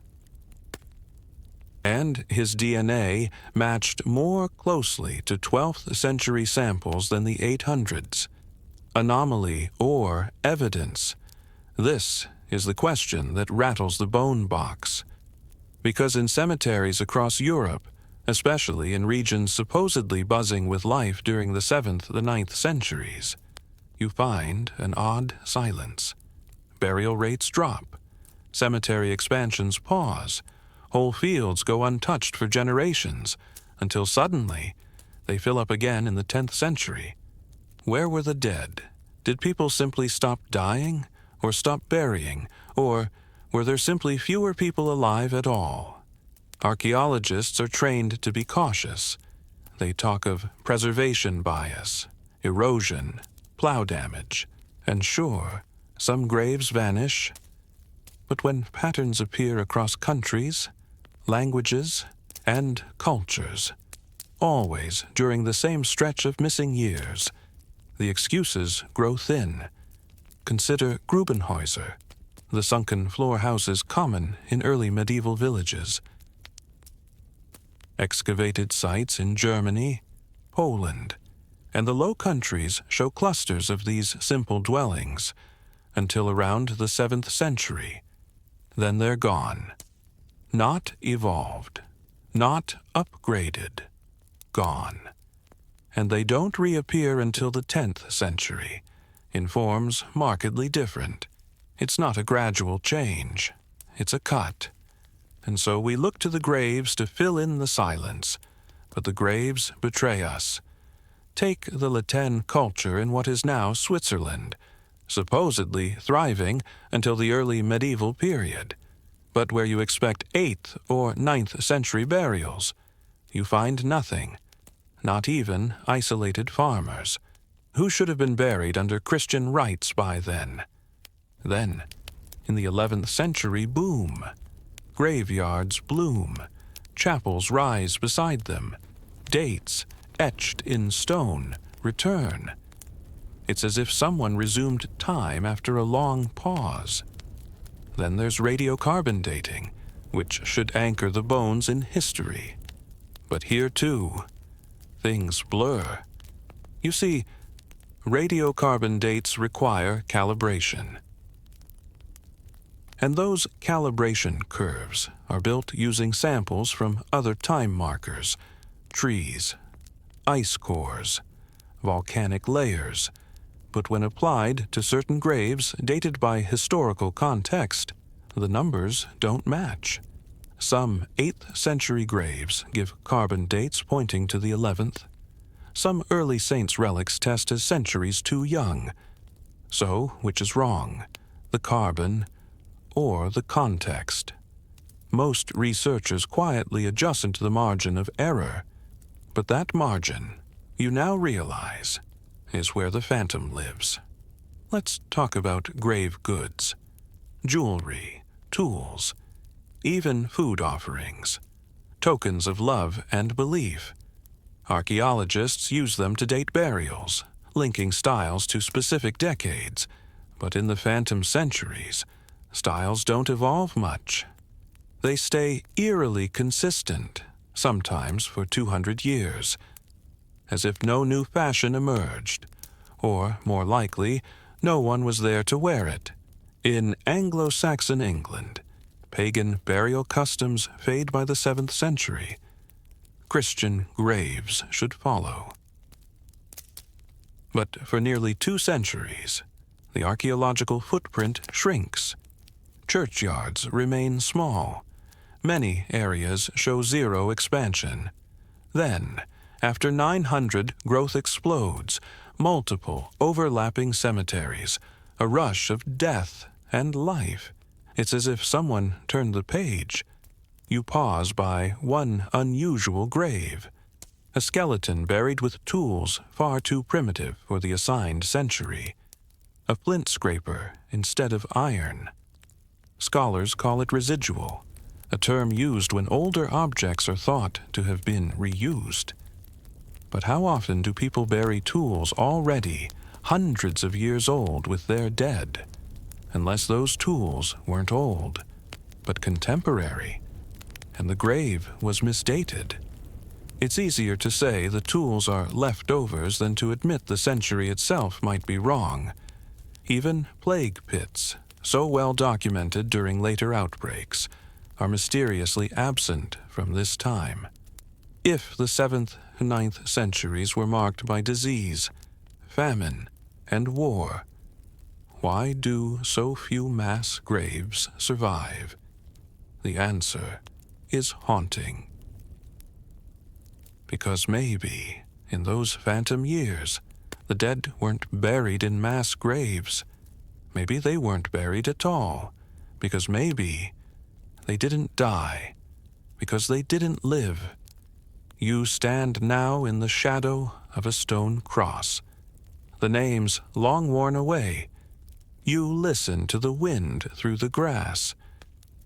And his DNA matched more closely to 12th century samples than the 800s. Anomaly or evidence? This is the question that rattles the bone box. Because in cemeteries across Europe, especially in regions supposedly buzzing with life during the 7th to 9th centuries, you find an odd silence. Burial rates drop. Cemetery expansions pause. Whole fields go untouched for generations, until suddenly they fill up again in the 10th century. Where were the dead? Did people simply stop dying, or stop burying, or were there simply fewer people alive at all? Archaeologists are trained to be cautious. They talk of preservation bias, erosion, plow damage, and sure, some graves vanish. But when patterns appear across countries, languages, and cultures, always during the same stretch of missing years, the excuses grow thin. Consider Grubenhäuser, the sunken floor houses common in early medieval villages. Excavated sites in Germany, Poland, and the Low Countries show clusters of these simple dwellings until around the 7th century. Then they're gone. Not evolved, not upgraded, gone. And they don't reappear until the 10th century, in forms markedly different. It's not a gradual change, it's a cut. And so we look to the graves to fill in the silence, but the graves betray us. Take the Latin culture in what is now Switzerland, supposedly thriving until the early medieval period. But where you expect 8th or 9th century burials, you find nothing, not even isolated farmers, who should have been buried under Christian rites by then. Then, in the 11th century, boom. Graveyards bloom, chapels rise beside them, dates, etched in stone, return. It's as if someone resumed time after a long pause. Then there's radiocarbon dating, which should anchor the bones in history. But here, too, things blur. You see, radiocarbon dates require calibration. And those calibration curves are built using samples from other time markers, trees, ice cores, volcanic layers. But when applied to certain graves dated by historical context, the numbers don't match. Some 8th century graves give carbon dates pointing to the 11th. Some early saints' relics test as centuries too young. So, which is wrong, the carbon or the context? Most researchers quietly adjust into the margin of error, but that margin, you now realize, is where the phantom lives. Let's talk about grave goods, jewelry, tools, even food offerings, tokens of love and belief. Archaeologists use them to date burials, linking styles to specific decades, but in the phantom centuries, styles don't evolve much. They stay eerily consistent, sometimes for 200 years, as if no new fashion emerged, or, more likely, no one was there to wear it. In Anglo-Saxon England, pagan burial customs fade by the 7th century. Christian graves should follow. But for nearly 2 centuries, the archaeological footprint shrinks. Churchyards remain small. Many areas show zero expansion. Then, After 900, growth explodes, multiple, overlapping cemeteries, a rush of death and life. It's as if someone turned the page. You pause by one unusual grave, a skeleton buried with tools far too primitive for the assigned century, a flint scraper instead of iron. Scholars call it residual, a term used when older objects are thought to have been reused. But how often do people bury tools already hundreds of years old with their dead, unless those tools weren't old, but contemporary, and the grave was misdated? It's easier to say the tools are leftovers than to admit the century itself might be wrong. Even plague pits, so well documented during later outbreaks, are mysteriously absent from this time. If the 7th and 9th centuries were marked by disease, famine, and war, why do so few mass graves survive? The answer is haunting. Because maybe, in those phantom years, the dead weren't buried in mass graves. Maybe they weren't buried at all, because maybe they didn't die, because they didn't live. You stand now in the shadow of a stone cross, the names long worn away. You listen to the wind through the grass.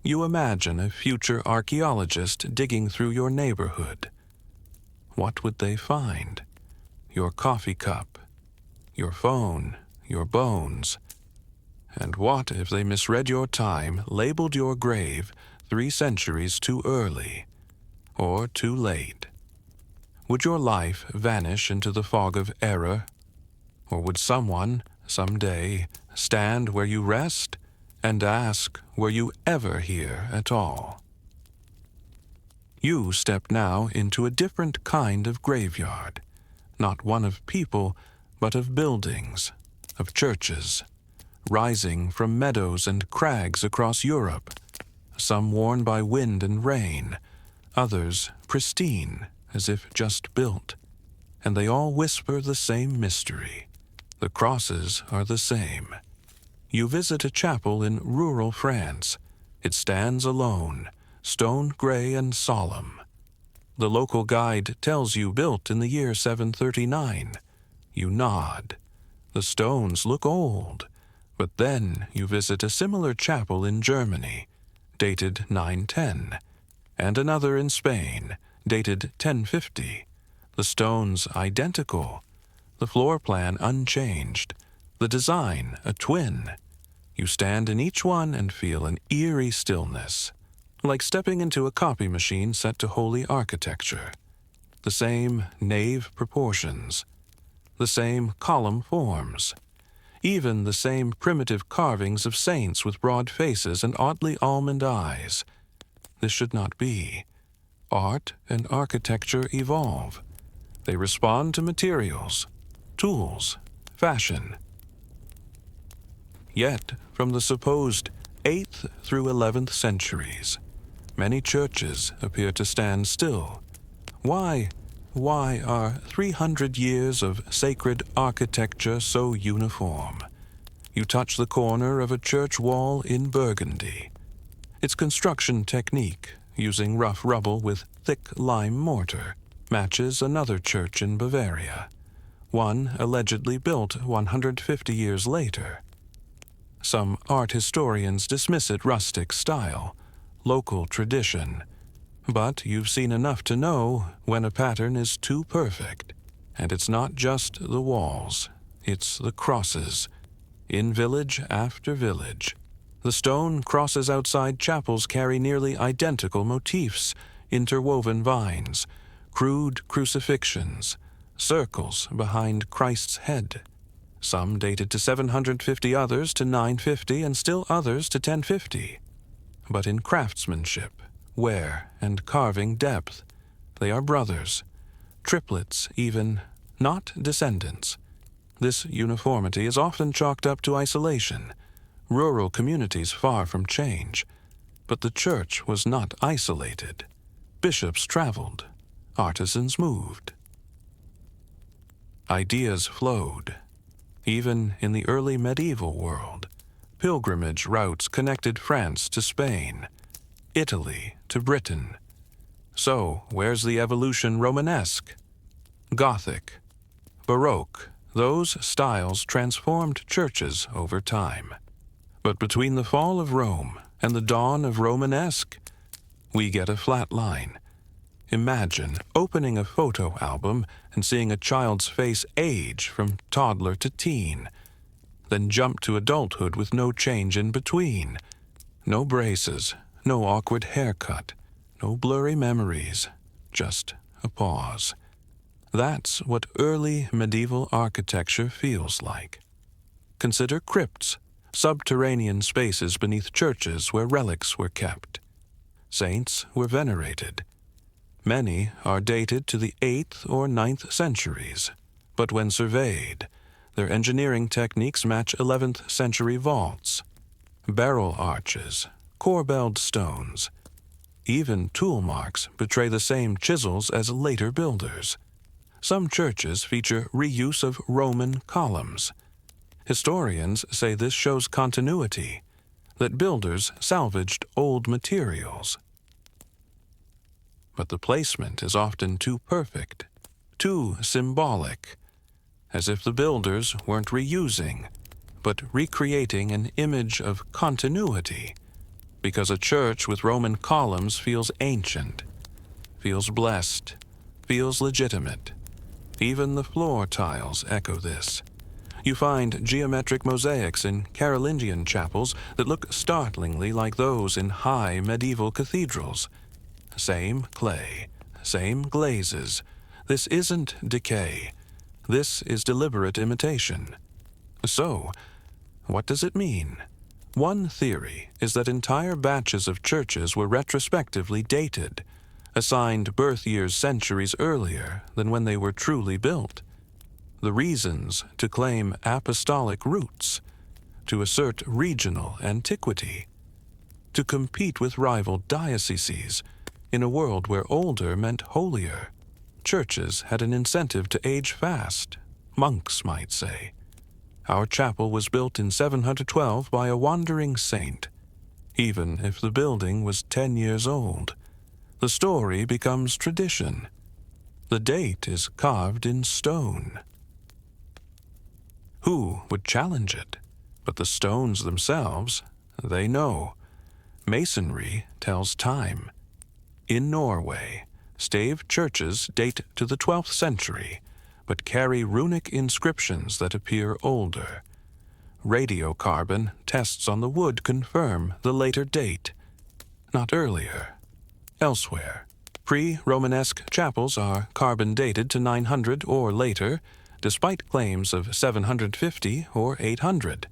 You imagine a future archaeologist digging through your neighborhood. What would they find? Your coffee cup, your phone, your bones. And what if they misread your time, labeled your grave 3 centuries too early or too late? Would your life vanish into the fog of error? Or would someone, someday, stand where you rest and ask, were you ever here at all? You step now into a different kind of graveyard, not one of people, but of buildings, of churches, rising from meadows and crags across Europe, some worn by wind and rain, others pristine, as if just built, and they all whisper the same mystery. The crosses are the same. You visit a chapel in rural France. It stands alone, stone gray and solemn. The local guide tells you built in the year 739. You nod. The stones look old, but then you visit a similar chapel in Germany, dated 910, and another in Spain, dated 1050. The stones identical, the floor plan unchanged, the design a twin. You stand in each one and feel an eerie stillness, like stepping into a copy machine set to holy architecture. The same nave proportions, the same column forms, even the same primitive carvings of saints with broad faces and oddly almond eyes. This should not be. Art and architecture evolve. They respond to materials, tools, fashion. Yet, from the supposed 8th through 11th centuries, many churches appear to stand still. Why are 300 years of sacred architecture so uniform? You touch the corner of a church wall in Burgundy. Its construction technique, using rough rubble with thick lime mortar, matches another church in Bavaria, one allegedly built 150 years later. Some art historians dismiss it rustic style, local tradition, but you've seen enough to know when a pattern is too perfect. And it's not just the walls, it's the crosses. In village after village, the stone crosses outside chapels carry nearly identical motifs, interwoven vines, crude crucifixions, circles behind Christ's head. Some dated to 750, others to 950, and still others to 1050. But in craftsmanship, wear, and carving depth, they are brothers, triplets even, not descendants. This uniformity is often chalked up to isolation, rural communities far from change. But the church was not isolated. Bishops traveled, artisans moved, Ideas flowed. Even in the early medieval world, pilgrimage routes connected France to Spain, Italy to Britain. So, where's the evolution Romanesque? Gothic, Baroque, those styles transformed churches over time. But between the fall of Rome and the dawn of Romanesque, we get a flat line. Imagine opening a photo album and seeing a child's face age from toddler to teen, then jump to adulthood with no change in between. No braces, no awkward haircut, no blurry memories, just a pause. That's what early medieval architecture feels like. Consider crypts, subterranean spaces beneath churches where relics were kept. Saints were venerated. Many are dated to the 8th or 9th centuries, but when surveyed, their engineering techniques match 11th century vaults, barrel arches, corbelled stones. Even tool marks betray the same chisels as later builders. Some churches feature reuse of Roman columns. Historians say this shows continuity, that builders salvaged old materials. But the placement is often too perfect, too symbolic, as if the builders weren't reusing, but recreating an image of continuity, because a church with Roman columns feels ancient, feels blessed, feels legitimate. Even the floor tiles echo this. You find geometric mosaics in Carolingian chapels that look startlingly like those in high medieval cathedrals. Same clay, same glazes. This isn't decay. This is deliberate imitation. So, what does it mean? One theory is that entire batches of churches were retrospectively dated, assigned birth years centuries earlier than when they were truly built. The reasons to claim apostolic roots, to assert regional antiquity, to compete with rival dioceses. In a world where older meant holier, churches had an incentive to age fast, monks might say. Our chapel was built in 712 by a wandering saint. Even if the building was 10 years old, the story becomes tradition. The date is carved in stone. Who would challenge it? But the stones themselves, they know. Masonry tells time. In Norway, stave churches date to the 12th century, but carry runic inscriptions that appear older. Radiocarbon tests on the wood confirm the later date, not earlier. Elsewhere, pre-Romanesque chapels are carbon dated to 900 or later, despite claims of 750 or 800.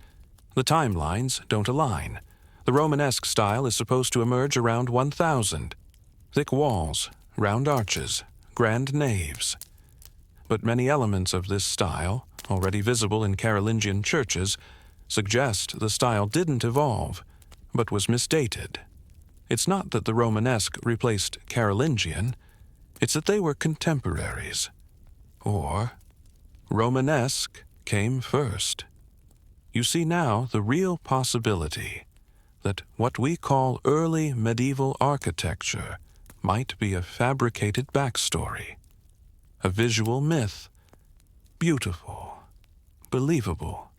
The timelines don't align. The Romanesque style is supposed to emerge around 1000. Thick walls, round arches, grand naves. But many elements of this style, already visible in Carolingian churches, suggest the style didn't evolve, but was misdated. It's not that the Romanesque replaced Carolingian, it's that they were contemporaries. Or Romanesque came first. You see now the real possibility that what we call early medieval architecture might be a fabricated backstory, a visual myth, beautiful, believable.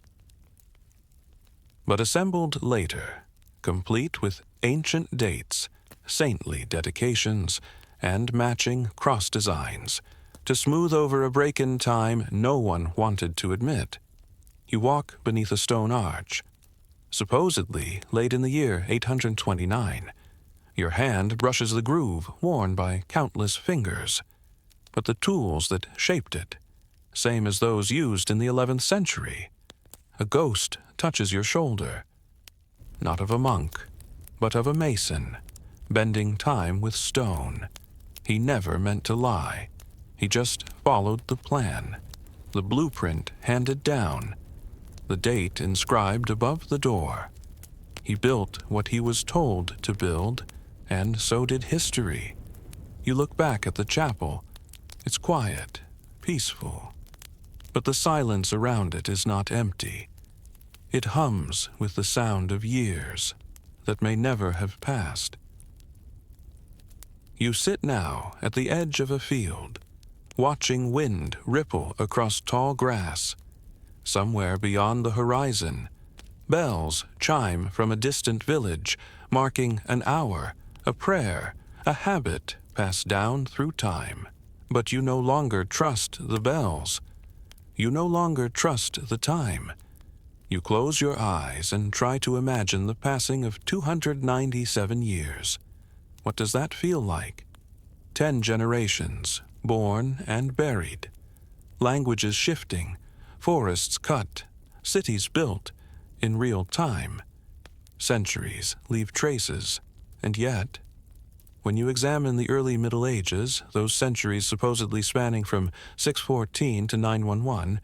But assembled later, complete with ancient dates, saintly dedications, and matching cross designs, to smooth over a break in time no one wanted to admit. You walk beneath a stone arch, supposedly laid in the year 829. Your hand brushes the groove worn by countless fingers, but the tools that shaped it, same as those used in the 11th century. A ghost touches your shoulder, not of a monk, but of a mason, bending time with stone. He never meant to lie. He just followed the plan, the blueprint handed down, the date inscribed above the door. He built what he was told to build, and so did history. You look back at the chapel. It's quiet, peaceful. But the silence around it is not empty. It hums with the sound of years that may never have passed. You sit now at the edge of a field, watching wind ripple across tall grass. Somewhere beyond the horizon, bells chime from a distant village, marking an hour, a prayer, a habit passed down through time. But you no longer trust the bells. You no longer trust the time. You close your eyes and try to imagine the passing of 297 years. What does that feel like? 10 generations, born and buried. Languages shifting, forests cut, cities built in real time. Centuries leave traces, and yet, when you examine the early Middle Ages, those centuries supposedly spanning from 614 to 911,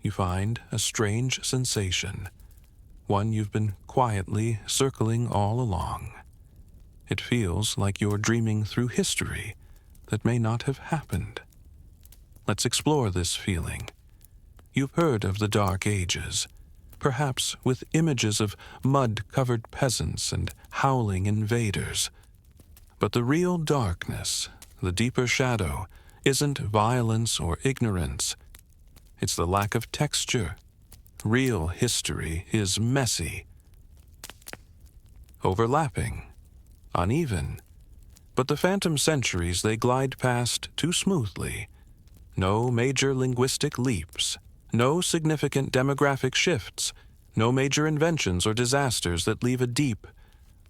you find a strange sensation, one you've been quietly circling all along. It feels like you're dreaming through history that may not have happened. Let's explore this feeling. You've heard of the Dark Ages, perhaps with images of mud-covered peasants and howling invaders. But the real darkness, the deeper shadow, isn't violence or ignorance. It's the lack of texture. Real history is messy, overlapping, uneven. But the phantom centuries they glide past too smoothly. No major linguistic leaps, no significant demographic shifts, no major inventions or disasters that leave a deep,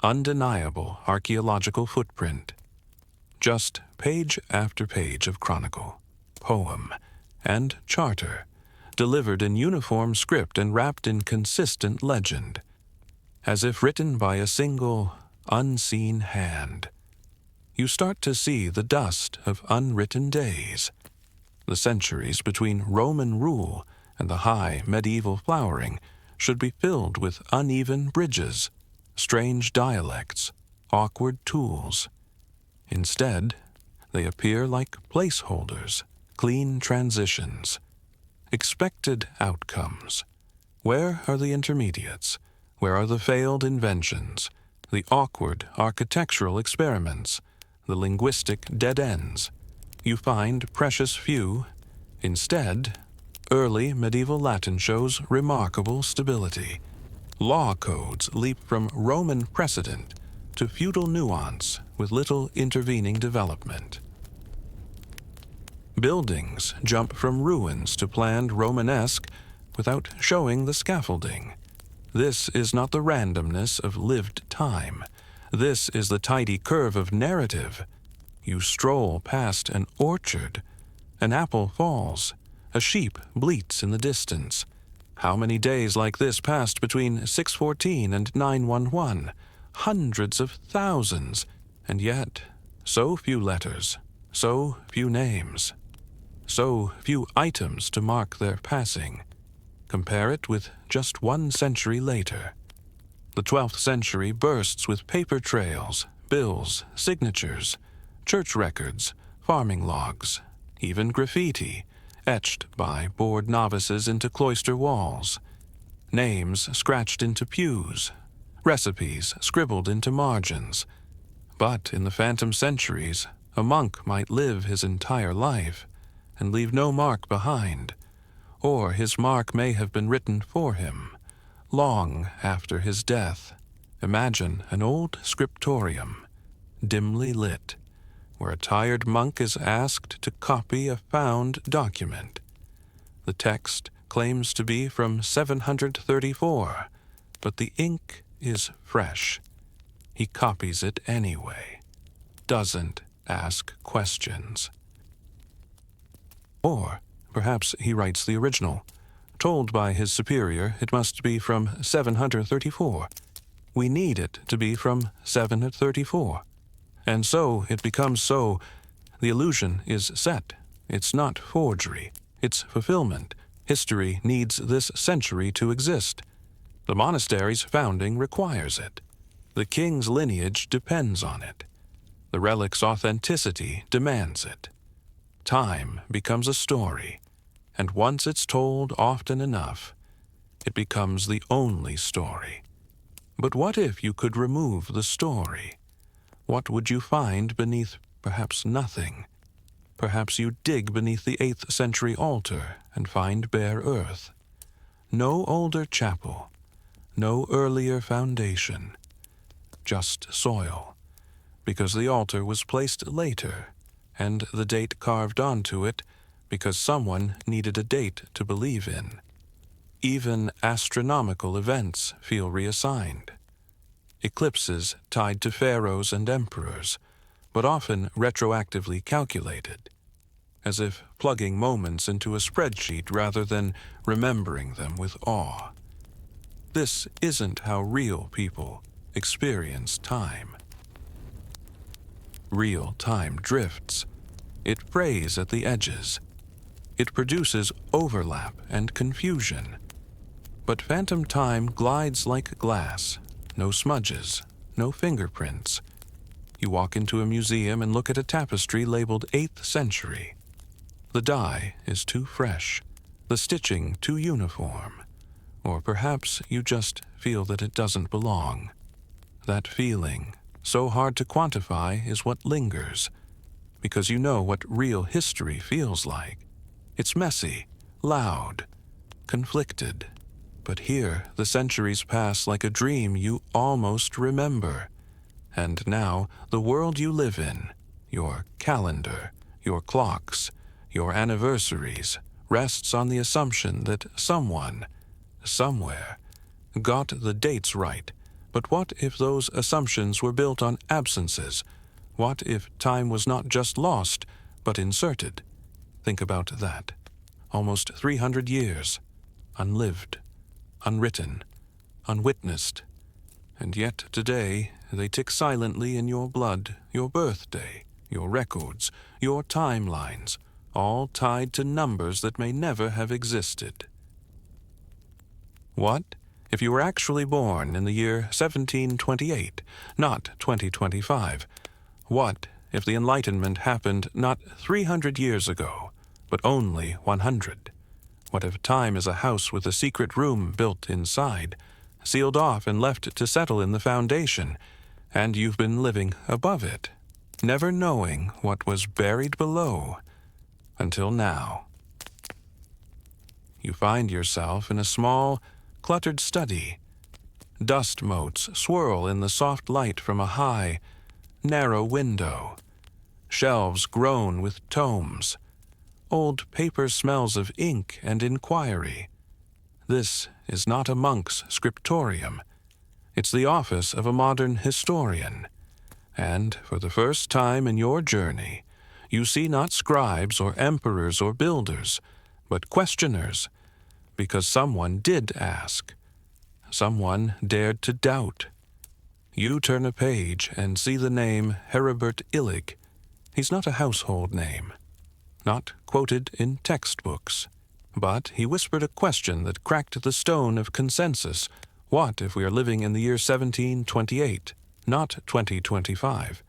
undeniable archaeological footprint. Just page after page of chronicle, poem, and charter, delivered in uniform script and wrapped in consistent legend, as if written by a single, unseen hand. You start to see the dust of unwritten days. The centuries between Roman rule and the high medieval flowering should be filled with uneven bridges, strange dialects, awkward tools. Instead, they appear like placeholders, clean transitions, expected outcomes. Where are the intermediates? Where are the failed inventions, the awkward architectural experiments, the linguistic dead ends? You find precious few. Instead, early medieval Latin shows remarkable stability. Law codes leap from Roman precedent to feudal nuance with little intervening development. Buildings jump from ruins to planned Romanesque without showing the scaffolding. This is not the randomness of lived time. This is the tidy curve of narrative. You stroll past an orchard. An apple falls. A sheep bleats in the distance. How many days like this passed between 614 and 911? Hundreds of thousands. And yet, so few letters, so few names, so few items to mark their passing. Compare it with just 1 century later. The 12th century bursts with paper trails, bills, signatures, church records, farming logs, even graffiti, etched by bored novices into cloister walls, names scratched into pews, recipes scribbled into margins. But in the phantom centuries, a monk might live his entire life and leave no mark behind, or his mark may have been written for him, long after his death. Imagine an old scriptorium, dimly lit, where a tired monk is asked to copy a found document. The text claims to be from 734, but the ink is fresh. He copies it anyway, doesn't ask questions. Or perhaps he writes the original, told by his superior it must be from 734. We need it to be from 734. And so it becomes so. The illusion is set. It's not forgery. It's fulfillment. History needs this century to exist. The monastery's founding requires it. The king's lineage depends on it. The relic's authenticity demands it. Time becomes a story, and once it's told often enough, it becomes the only story. But what if you could remove the story? What would you find beneath perhaps nothing? Perhaps you dig beneath the 8th century altar and find bare earth. No older chapel, no earlier foundation, just soil, because the altar was placed later, and the date carved onto it because someone needed a date to believe in. Even astronomical events feel reassigned. Eclipses tied to pharaohs and emperors, but often retroactively calculated, as if plugging moments into a spreadsheet rather than remembering them with awe. This isn't how real people experience time. Real time drifts. It frays at the edges. It produces overlap and confusion. But phantom time glides like glass. No smudges, no fingerprints. You walk into a museum and look at a tapestry labeled 8th century. The dye is too fresh, the stitching too uniform, or perhaps you just feel that it doesn't belong. That feeling, so hard to quantify, is what lingers, because you know what real history feels like. It's messy, loud, conflicted. But here, the centuries pass like a dream you almost remember. And now, the world you live in, your calendar, your clocks, your anniversaries, rests on the assumption that someone, somewhere, got the dates right. But what if those assumptions were built on absences? What if time was not just lost, but inserted? Think about that. Almost 300 years, unlived, unwritten, unwitnessed, and yet today they tick silently in your blood, your birthday, your records, your timelines, all tied to numbers that may never have existed. What if you were actually born in the year 1728, not 2025? What if the Enlightenment happened not 300 years ago, but only 100? What if time is a house with a secret room built inside, sealed off and left to settle in the foundation, and you've been living above it, never knowing what was buried below until now? You find yourself in a small, cluttered study. Dust motes swirl in the soft light from a high, narrow window. Shelves groan with tomes. Old paper smells of ink and inquiry. This is not a monk's scriptorium. It's the office of a modern historian. And for the first time in your journey, you see not scribes or emperors or builders, but questioners, because someone did ask. Someone dared to doubt. You turn a page and see the name Heribert Illig. He's not a household name, not quoted in textbooks, but he whispered a question that cracked the stone of consensus. What if we are living in the year 1728, not 2025?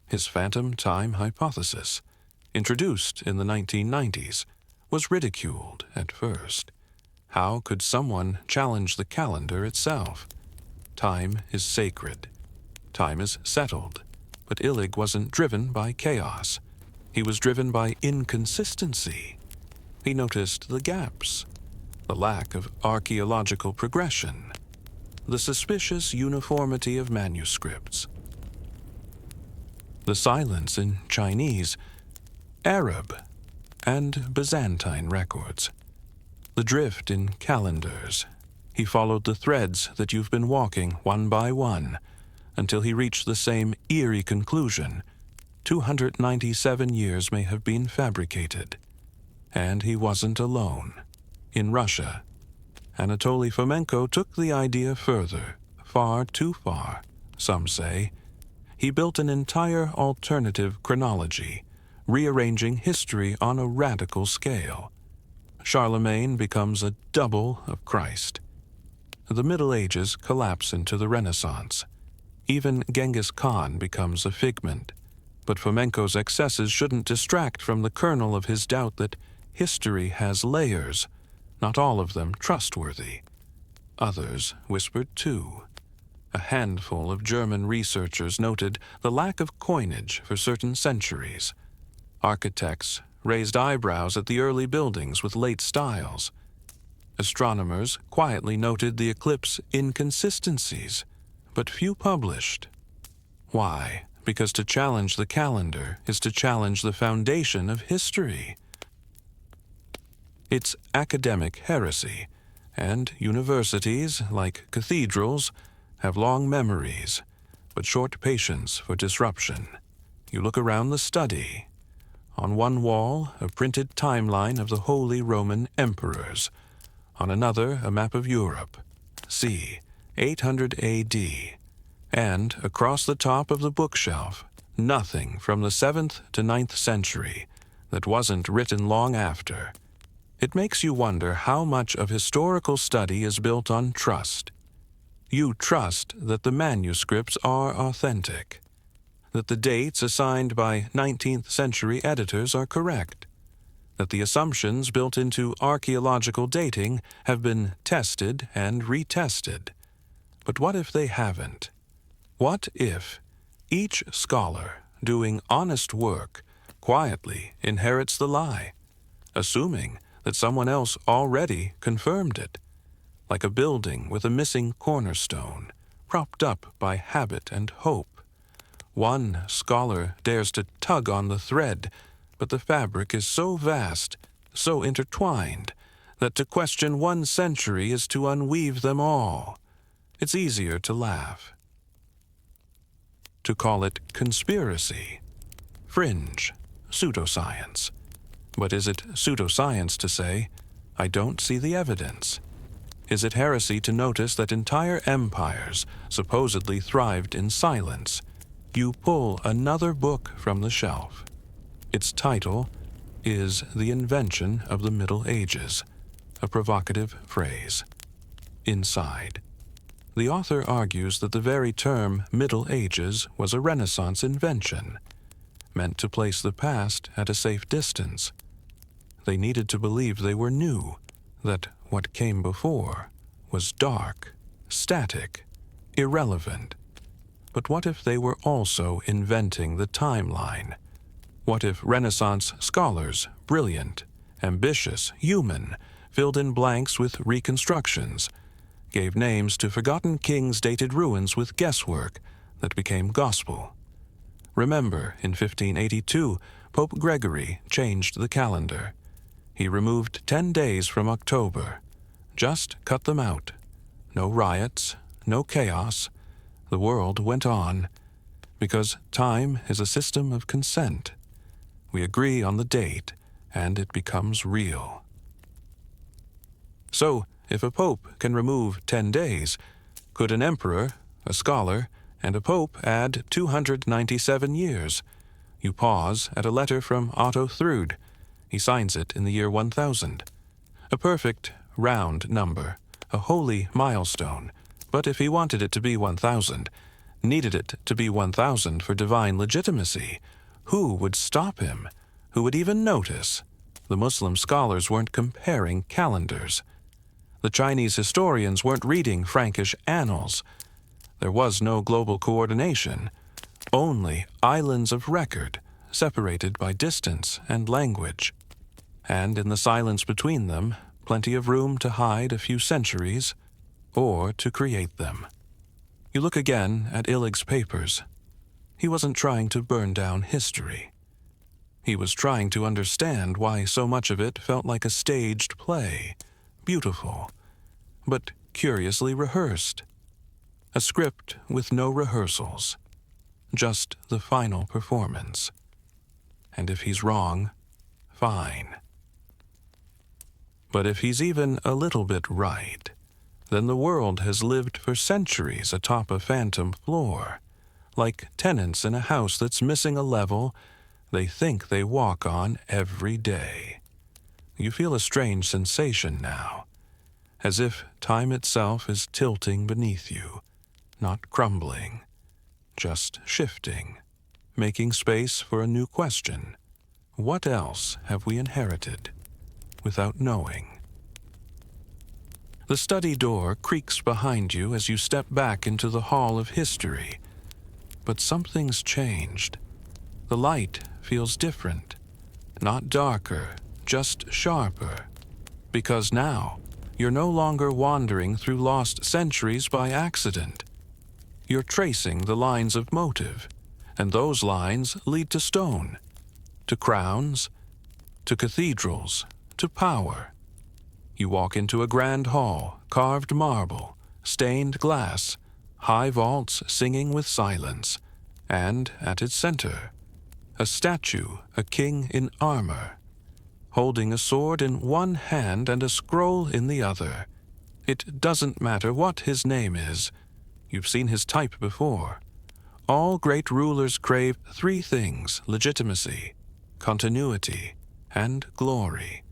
His phantom time hypothesis, introduced in the 1990s, was ridiculed at first. How could someone challenge the calendar itself? Time is sacred. Time is settled. But Illig wasn't driven by chaos. He was driven by inconsistency. He noticed the gaps, the lack of archaeological progression, the suspicious uniformity of manuscripts, the silence in Chinese, Arab, and Byzantine records, the drift in calendars. He followed the threads that you've been walking one by one until he reached the same eerie conclusion. 297 years may have been fabricated. And he wasn't alone. In Russia, Anatoly Fomenko took the idea further, far too far, some say. He built an entire alternative chronology, rearranging history on a radical scale. Charlemagne becomes a double of Christ. The Middle Ages collapse into the Renaissance. Even Genghis Khan becomes a figment. But Fomenko's excesses shouldn't distract from the kernel of his doubt that history has layers, not all of them trustworthy. Others whispered too. A handful of German researchers noted the lack of coinage for certain centuries. Architects raised eyebrows at the early buildings with late styles. Astronomers quietly noted the eclipse inconsistencies, but few published. Why? Because to challenge the calendar is to challenge the foundation of history. It's academic heresy, and universities, like cathedrals, have long memories, but short patience for disruption. You look around the study. On one wall, a printed timeline of the Holy Roman Emperors. On another, a map of Europe, c. 800 A.D., and across the top of the bookshelf, nothing from the 7th to 9th century that wasn't written long after. It makes you wonder how much of historical study is built on trust. You trust that the manuscripts are authentic, that the dates assigned by 19th century editors are correct, that the assumptions built into archaeological dating have been tested and retested. But what if they haven't? What if each scholar doing honest work quietly inherits the lie, assuming that someone else already confirmed it, like a building with a missing cornerstone, propped up by habit and hope? One scholar dares to tug on the thread, but the fabric is so vast, so intertwined, that to question one century is to unweave them all. It's easier to laugh. To call it conspiracy, fringe, pseudoscience. But is it pseudoscience to say, I don't see the evidence? Is it heresy to notice that entire empires supposedly thrived in silence? You pull another book from the shelf. Its title is The Invention of the Middle Ages, a provocative phrase. Inside, the author argues that the very term Middle Ages was a Renaissance invention, meant to place the past at a safe distance. They needed to believe they were new, that what came before was dark, static, irrelevant. But what if they were also inventing the timeline? What if Renaissance scholars, brilliant, ambitious, human, filled in blanks with reconstructions, gave names to forgotten kings' dated ruins with guesswork that became gospel? Remember, in 1582, Pope Gregory changed the calendar. He removed 10 days from October. Just cut them out. No riots, no chaos. The world went on, because time is a system of consent. We agree on the date, and it becomes real. So, if a pope can remove 10 days, could an emperor, a scholar, and a pope add 297 years? You pause at a letter from Otto Thrude. He signs it in the year 1000. A perfect, round number, a holy milestone. But if he wanted it to be 1000, needed it to be 1000 for divine legitimacy, who would stop him? Who would even notice? The Muslim scholars weren't comparing calendars. The Chinese historians weren't reading Frankish annals. There was no global coordination, only islands of record, separated by distance and language. And in the silence between them, plenty of room to hide a few centuries, or to create them. You look again at Illig's papers. He wasn't trying to burn down history. He was trying to understand why so much of it felt like a staged play, beautiful, but curiously rehearsed. A script with no rehearsals, just the final performance. And if he's wrong, fine. But if he's even a little bit right, then the world has lived for centuries atop a phantom floor, like tenants in a house that's missing a level they think they walk on every day. You feel a strange sensation now, as if time itself is tilting beneath you, not crumbling, just shifting, making space for a new question. What else have we inherited? without knowing. The study door creaks behind you as you step back into the hall of history. But something's changed. The light feels different. Not darker, just sharper. Because now, you're no longer wandering through lost centuries by accident. You're tracing the lines of motive, and those lines lead to stone, to crowns, to cathedrals, to power. You walk into a grand hall, carved marble, stained glass, high vaults singing with silence, and at its center, a statue, a king in armor, holding a sword in one hand and a scroll in the other. It doesn't matter what his name is. You've seen his type before. All great rulers crave three things: legitimacy, continuity, and glory.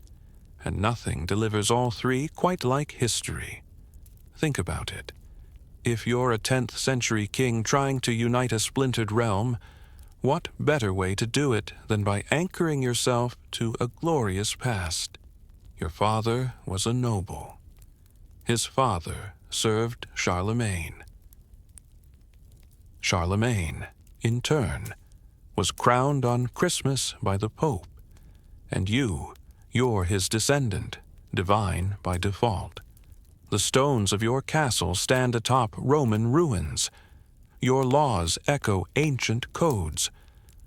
And nothing delivers all three quite like history. Think about it. If you're a 10th century king trying to unite a splintered realm, what better way to do it than by anchoring yourself to a glorious past? Your father was a noble. His father served Charlemagne. Charlemagne, in turn, was crowned on Christmas by the Pope, and you're his descendant, divine by default. The stones of your castle stand atop Roman ruins. Your laws echo ancient codes.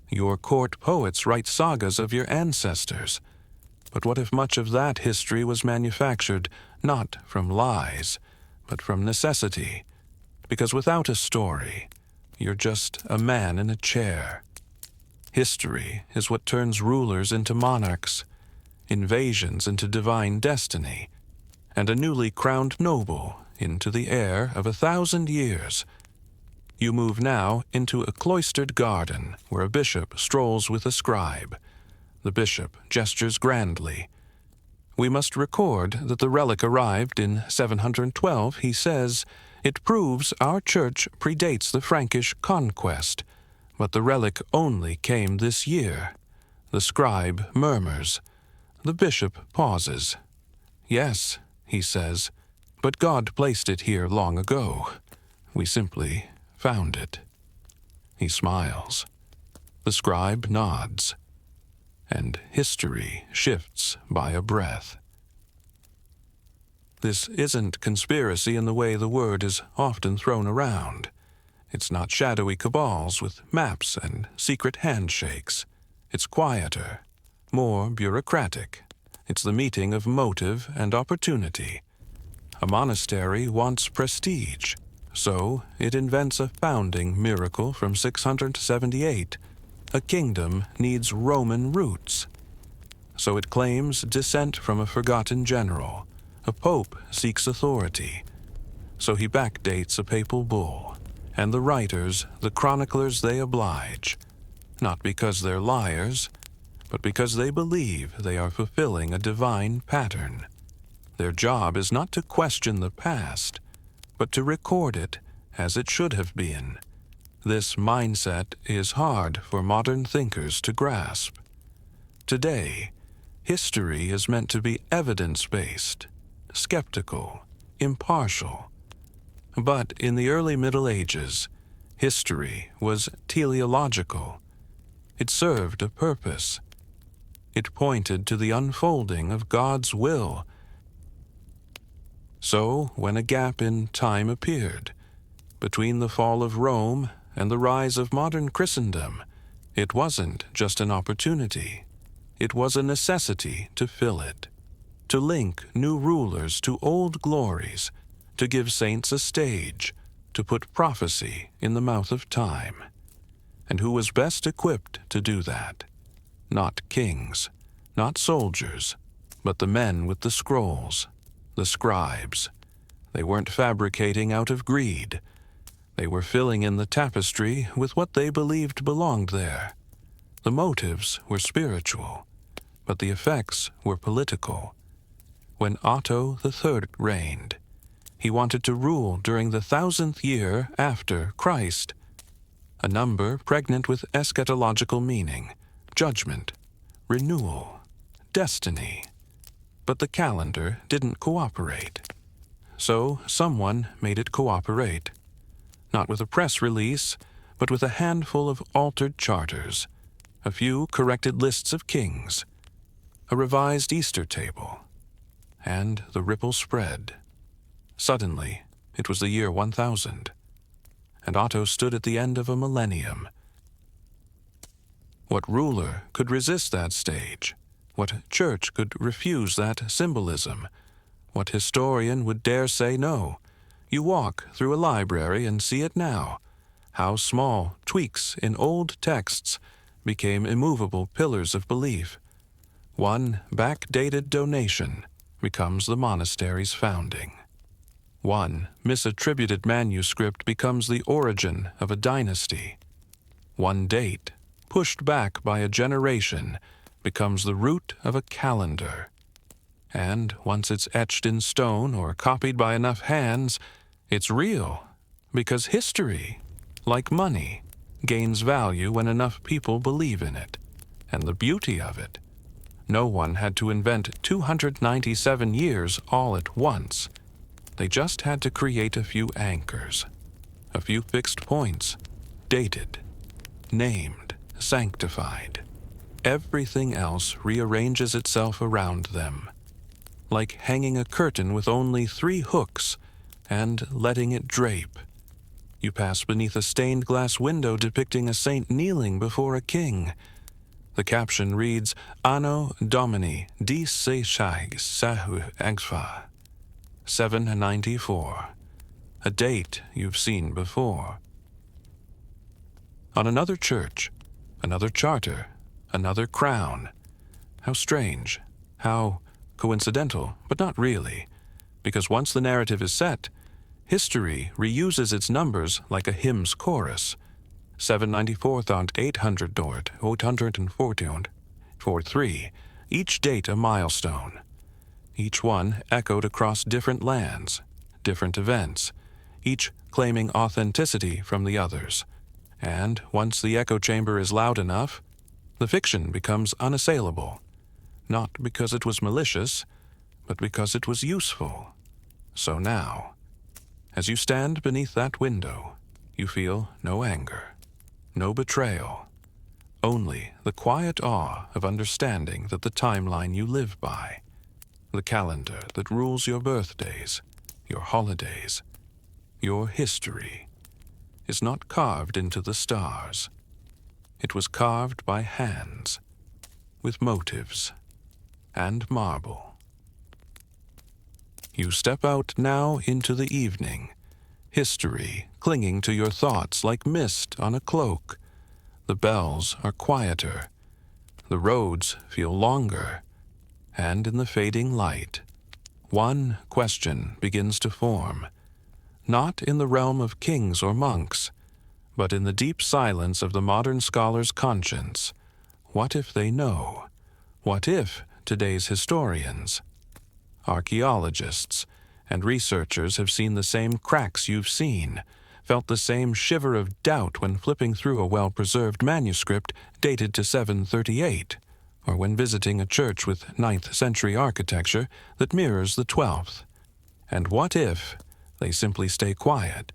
Your court poets write sagas of your ancestors. But what if much of that history was manufactured, not from lies, but from necessity? Because without a story, you're just a man in a chair. History is what turns rulers into monarchs, invasions into divine destiny, and a newly crowned noble into the heir of 1,000 years. You move now into a cloistered garden where a bishop strolls with a scribe. The bishop gestures grandly. We must record that the relic arrived in 712, he says. It proves our church predates the Frankish conquest, but the relic only came this year. The scribe murmurs. The bishop pauses. Yes, he says, but God placed it here long ago. We simply found it. He smiles. The scribe nods, and history shifts by a breath. This isn't conspiracy in the way the word is often thrown around. It's not shadowy cabals with maps and secret handshakes. It's quieter, more bureaucratic. It's the meeting of motive and opportunity. A monastery wants prestige, so it invents a founding miracle from 678. A kingdom needs Roman roots, so it claims descent from a forgotten general. A pope seeks authority, so he backdates a papal bull, and the writers, the chroniclers, they oblige, not because they're liars, but because they believe they are fulfilling a divine pattern. Their job is not to question the past, but to record it as it should have been. This mindset is hard for modern thinkers to grasp. Today, history is meant to be evidence-based, skeptical, impartial. But in the early Middle Ages, history was teleological. It served a purpose. It pointed to the unfolding of God's will. So, when a gap in time appeared, between the fall of Rome and the rise of modern Christendom, it wasn't just an opportunity. It was a necessity to fill it, to link new rulers to old glories, to give saints a stage, to put prophecy in the mouth of time. And who was best equipped to do that? Not kings, not soldiers, but the men with the scrolls, the scribes. They weren't fabricating out of greed. They were filling in the tapestry with what they believed belonged there. The motives were spiritual, but the effects were political. When Otto III reigned, he wanted to rule during the 1,000th year after Christ, a number pregnant with eschatological meaning, judgment, renewal, destiny. But the calendar didn't cooperate. So someone made it cooperate. Not with a press release, but with a handful of altered charters, a few corrected lists of kings, a revised Easter table, and the ripple spread. Suddenly, it was the year 1000, and Otto stood at the end of a millennium. What ruler could resist that stage? What church could refuse that symbolism? What historian would dare say no? You walk through a library and see it now, how small tweaks in old texts became immovable pillars of belief. One backdated donation becomes the monastery's founding. One misattributed manuscript becomes the origin of a dynasty. One date, pushed back by a generation, becomes the root of a calendar. And once it's etched in stone or copied by enough hands, it's real, because history, like money, gains value when enough people believe in it. And the beauty of it, no one had to invent 297 years all at once. They just had to create a few anchors, a few fixed points, dated, named, sanctified. Everything else rearranges itself around them, like hanging a curtain with only 3 hooks and letting it drape. You pass beneath a stained glass window depicting a saint kneeling before a king. The caption reads, Anno Domini Sahu 794, a date you've seen before. On another church, another charter, another crown. How strange, how coincidental, but not really, because once the narrative is set, history reuses its numbers like a hymn's chorus. 794,814, each date a milestone. Each one echoed across different lands, different events, each claiming authenticity from the others. And once the echo chamber is loud enough, the fiction becomes unassailable, not because it was malicious, but because it was useful. So now, as you stand beneath that window, you feel no anger, no betrayal, only the quiet awe of understanding that the timeline you live by, the calendar that rules your birthdays, your holidays, your history, is not carved into the stars. It was carved by hands, with motives, and marble. You step out now into the evening, history clinging to your thoughts like mist on a cloak. The bells are quieter, the roads feel longer, and in the fading light, one question begins to form, not in the realm of kings or monks, but in the deep silence of the modern scholar's conscience. What if they know? What if today's historians, archaeologists, and researchers have seen the same cracks you've seen, felt the same shiver of doubt when flipping through a well-preserved manuscript dated to 738, or when visiting a church with 9th century architecture that mirrors the 12th? And what if they simply stay quiet,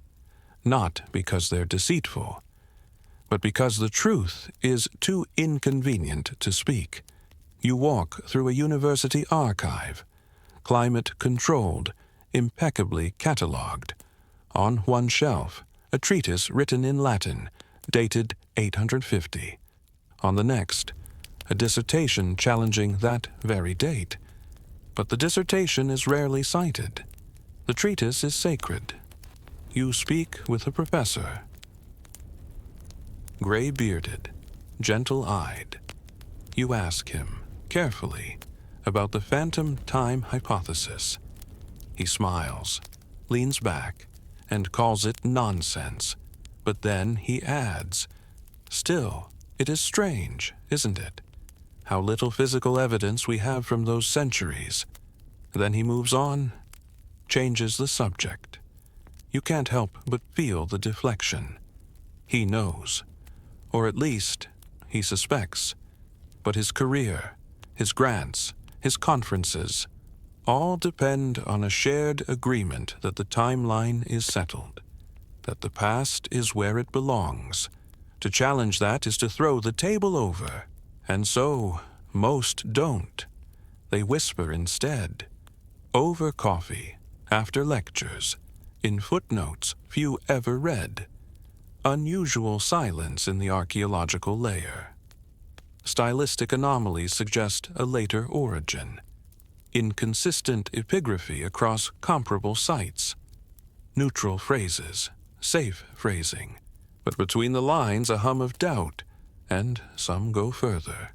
not because they're deceitful, but because the truth is too inconvenient to speak? You walk through a university archive, climate-controlled, impeccably catalogued. On one shelf, a treatise written in Latin, dated 850. On the next, a dissertation challenging that very date. But the dissertation is rarely cited. The treatise is sacred. You speak with a professor, gray-bearded, gentle-eyed. You ask him, carefully, about the phantom time hypothesis. He smiles, leans back, and calls it nonsense. But then he adds, still, it is strange, isn't it? How little physical evidence we have from those centuries. Then he moves on, changes the subject. You can't help but feel the deflection. He knows, or at least he suspects, but his career, his grants, his conferences, all depend on a shared agreement that the timeline is settled, that the past is where it belongs. To challenge that is to throw the table over, and so most don't. They whisper instead, over coffee, after lectures, in footnotes few ever read. Unusual silence in the archaeological layer. Stylistic anomalies suggest a later origin. Inconsistent epigraphy across comparable sites. Neutral phrases, safe phrasing, but between the lines a hum of doubt, and some go further.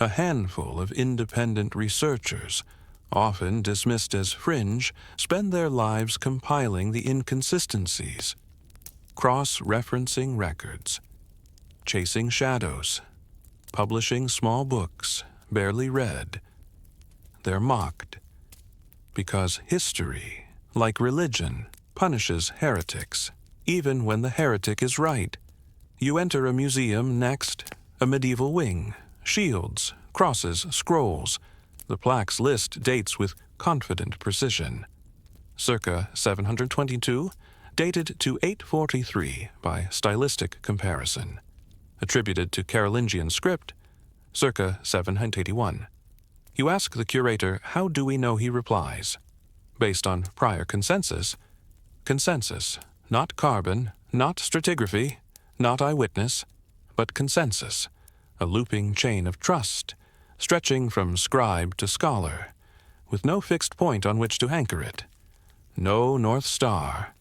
A handful of independent researchers, often dismissed as fringe, spend their lives compiling the inconsistencies, cross-referencing records, chasing shadows, publishing small books, barely read. They're mocked, because history, like religion, punishes heretics, even when the heretic is right. You enter a museum next, a medieval wing, shields, crosses, scrolls. The plaques list dates with confident precision. Circa 722, dated to 843 by stylistic comparison. Attributed to Carolingian script, circa 781. You ask the curator, how do we know? He replies, based on prior consensus. Consensus, not carbon, not stratigraphy, not eyewitness, but consensus, a looping chain of trust, stretching from scribe to scholar, with no fixed point on which to anchor it. No North Star,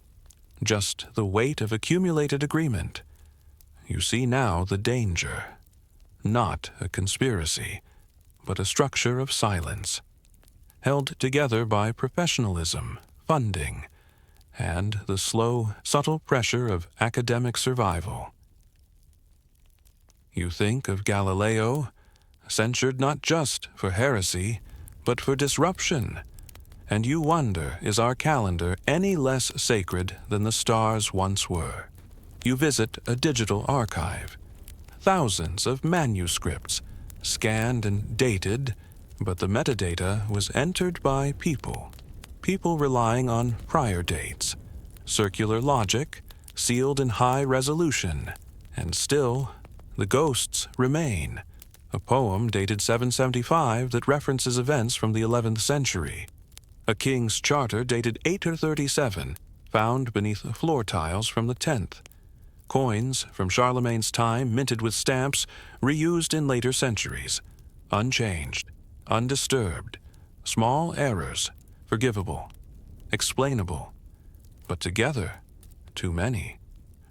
just the weight of accumulated agreement. You see now the danger. Not a conspiracy, but a structure of silence, held together by professionalism, funding, and the slow, subtle pressure of academic survival. You think of Galileo, censured not just for heresy, but for disruption, and you wonder, is our calendar any less sacred than the stars once were? You visit a digital archive, thousands of manuscripts, scanned and dated, but the metadata was entered by people relying on prior dates, circular logic, sealed in high resolution, and still the ghosts remain. A poem dated 775 that references events from the 11th century. A king's charter dated 837, found beneath floor tiles from the 10th. Coins from Charlemagne's time minted with stamps reused in later centuries. Unchanged, undisturbed, small errors, forgivable, explainable. But together, too many.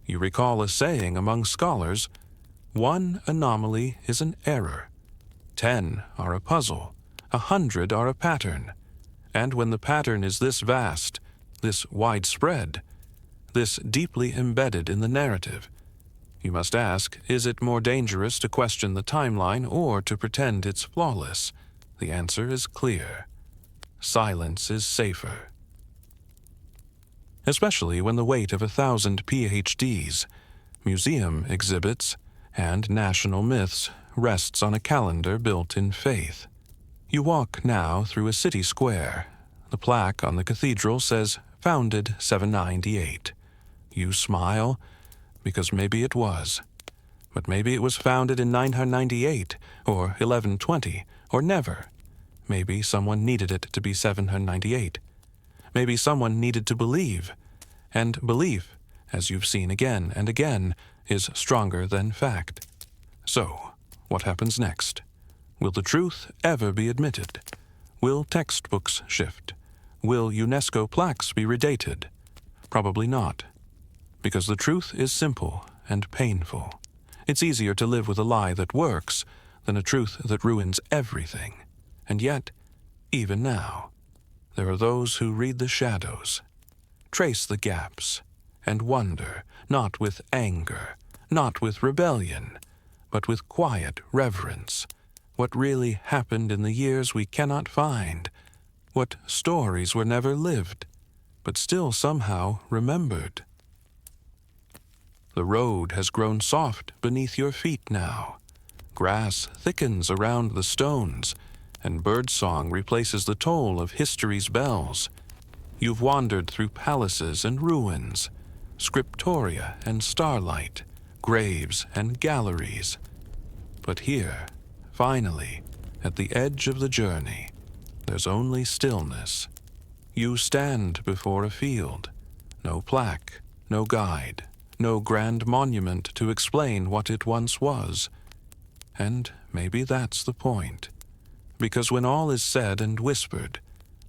You recall a saying among scholars, 1 anomaly is an error, 10 are a puzzle, 100 are a pattern. And when the pattern is this vast, this widespread, this deeply embedded in the narrative, you must ask, is it more dangerous to question the timeline or to pretend it's flawless? The answer is clear. Silence is safer. Especially when the weight of 1,000 PhDs, museum exhibits, and national myths rests on a calendar built in faith. You walk now through a city square. The plaque on the cathedral says, founded 798. You smile, because maybe it was. But maybe it was founded in 998, or 1120, or never. Maybe someone needed it to be 798. Maybe someone needed to believe. And belief, as you've seen again and again, is stronger than fact. So, what happens next? Will the truth ever be admitted? Will textbooks shift? Will UNESCO plaques be redated? Probably not. Because the truth is simple and painful. It's easier to live with a lie that works than a truth that ruins everything. And yet, even now, there are those who read the shadows, trace the gaps, and wonder, not with anger, not with rebellion, but with quiet reverence, what really happened in the years we cannot find, what stories were never lived, but still somehow remembered. The road has grown soft beneath your feet now. Grass thickens around the stones, and birdsong replaces the toll of history's bells. You've wandered through palaces and ruins, scriptoria and starlight, graves and galleries. But here, finally, at the edge of the journey, there's only stillness. You stand before a field. No plaque, no guide, no grand monument to explain what it once was. And maybe that's the point. Because when all is said and whispered,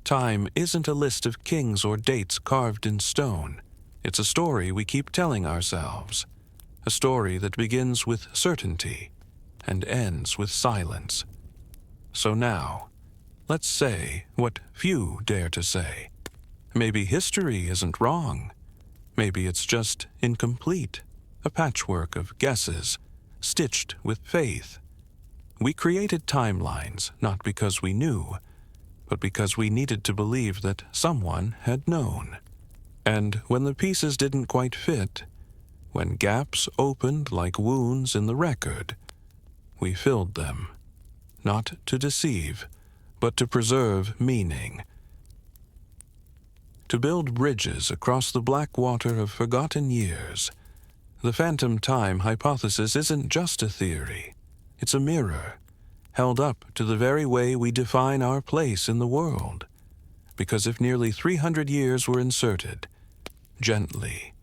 time isn't a list of kings or dates carved in stone. It's a story we keep telling ourselves. A story that begins with certainty and ends with silence. So now, let's say what few dare to say. Maybe history isn't wrong. Maybe it's just incomplete, a patchwork of guesses, stitched with faith. We created timelines not because we knew, but because we needed to believe that someone had known. And when the pieces didn't quite fit, when gaps opened like wounds in the record, we filled them, not to deceive, but to preserve meaning. To build bridges across the black water of forgotten years, the phantom time hypothesis isn't just a theory. It's a mirror, held up to the very way we define our place in the world. Because if nearly 300 years were inserted, gently,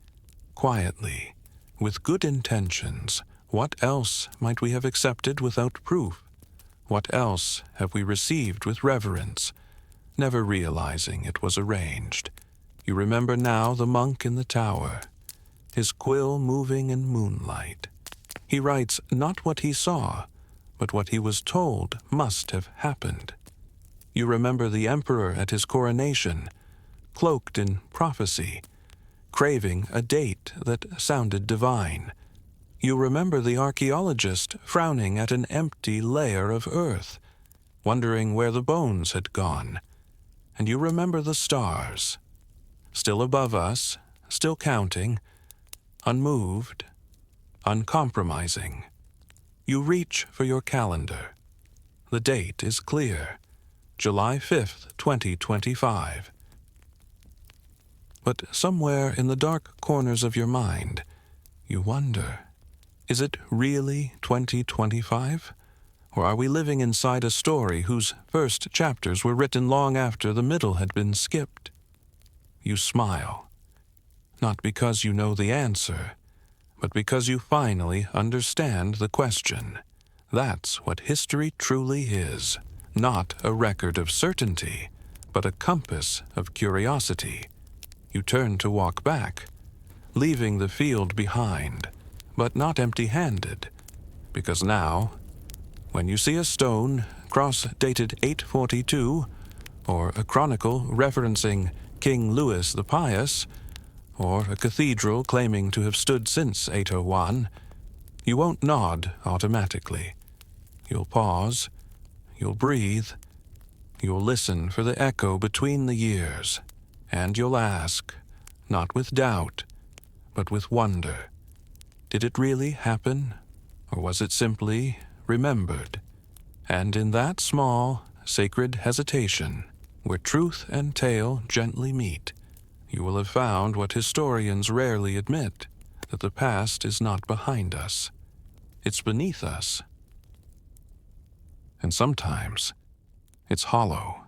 quietly, with good intentions, what else might we have accepted without proof? What else have we received with reverence, never realizing it was arranged? You remember now the monk in the tower, his quill moving in moonlight. He writes not what he saw, but what he was told must have happened. You remember the emperor at his coronation, cloaked in prophecy, craving a date that sounded divine. You remember the archaeologist frowning at an empty layer of earth, wondering where the bones had gone. And you remember the stars, still above us, still counting, unmoved, uncompromising. You reach for your calendar. The date is clear, July 5th, 2025. But somewhere in the dark corners of your mind, you wonder, is it really 2025? Or are we living inside a story whose first chapters were written long after the middle had been skipped? You smile, not because you know the answer, but because you finally understand the question. That's what history truly is, not a record of certainty, but a compass of curiosity. You turn to walk back, leaving the field behind, but not empty-handed, because now, when you see a stone cross-dated 842, or a chronicle referencing King Louis the Pious, or a cathedral claiming to have stood since 801, you won't nod automatically. You'll pause, you'll breathe, you'll listen for the echo between the years, and you'll ask, not with doubt, but with wonder, did it really happen, or was it simply remembered? And in that small, sacred hesitation, where truth and tale gently meet, you will have found what historians rarely admit, that the past is not behind us. It's beneath us. And sometimes, it's hollow.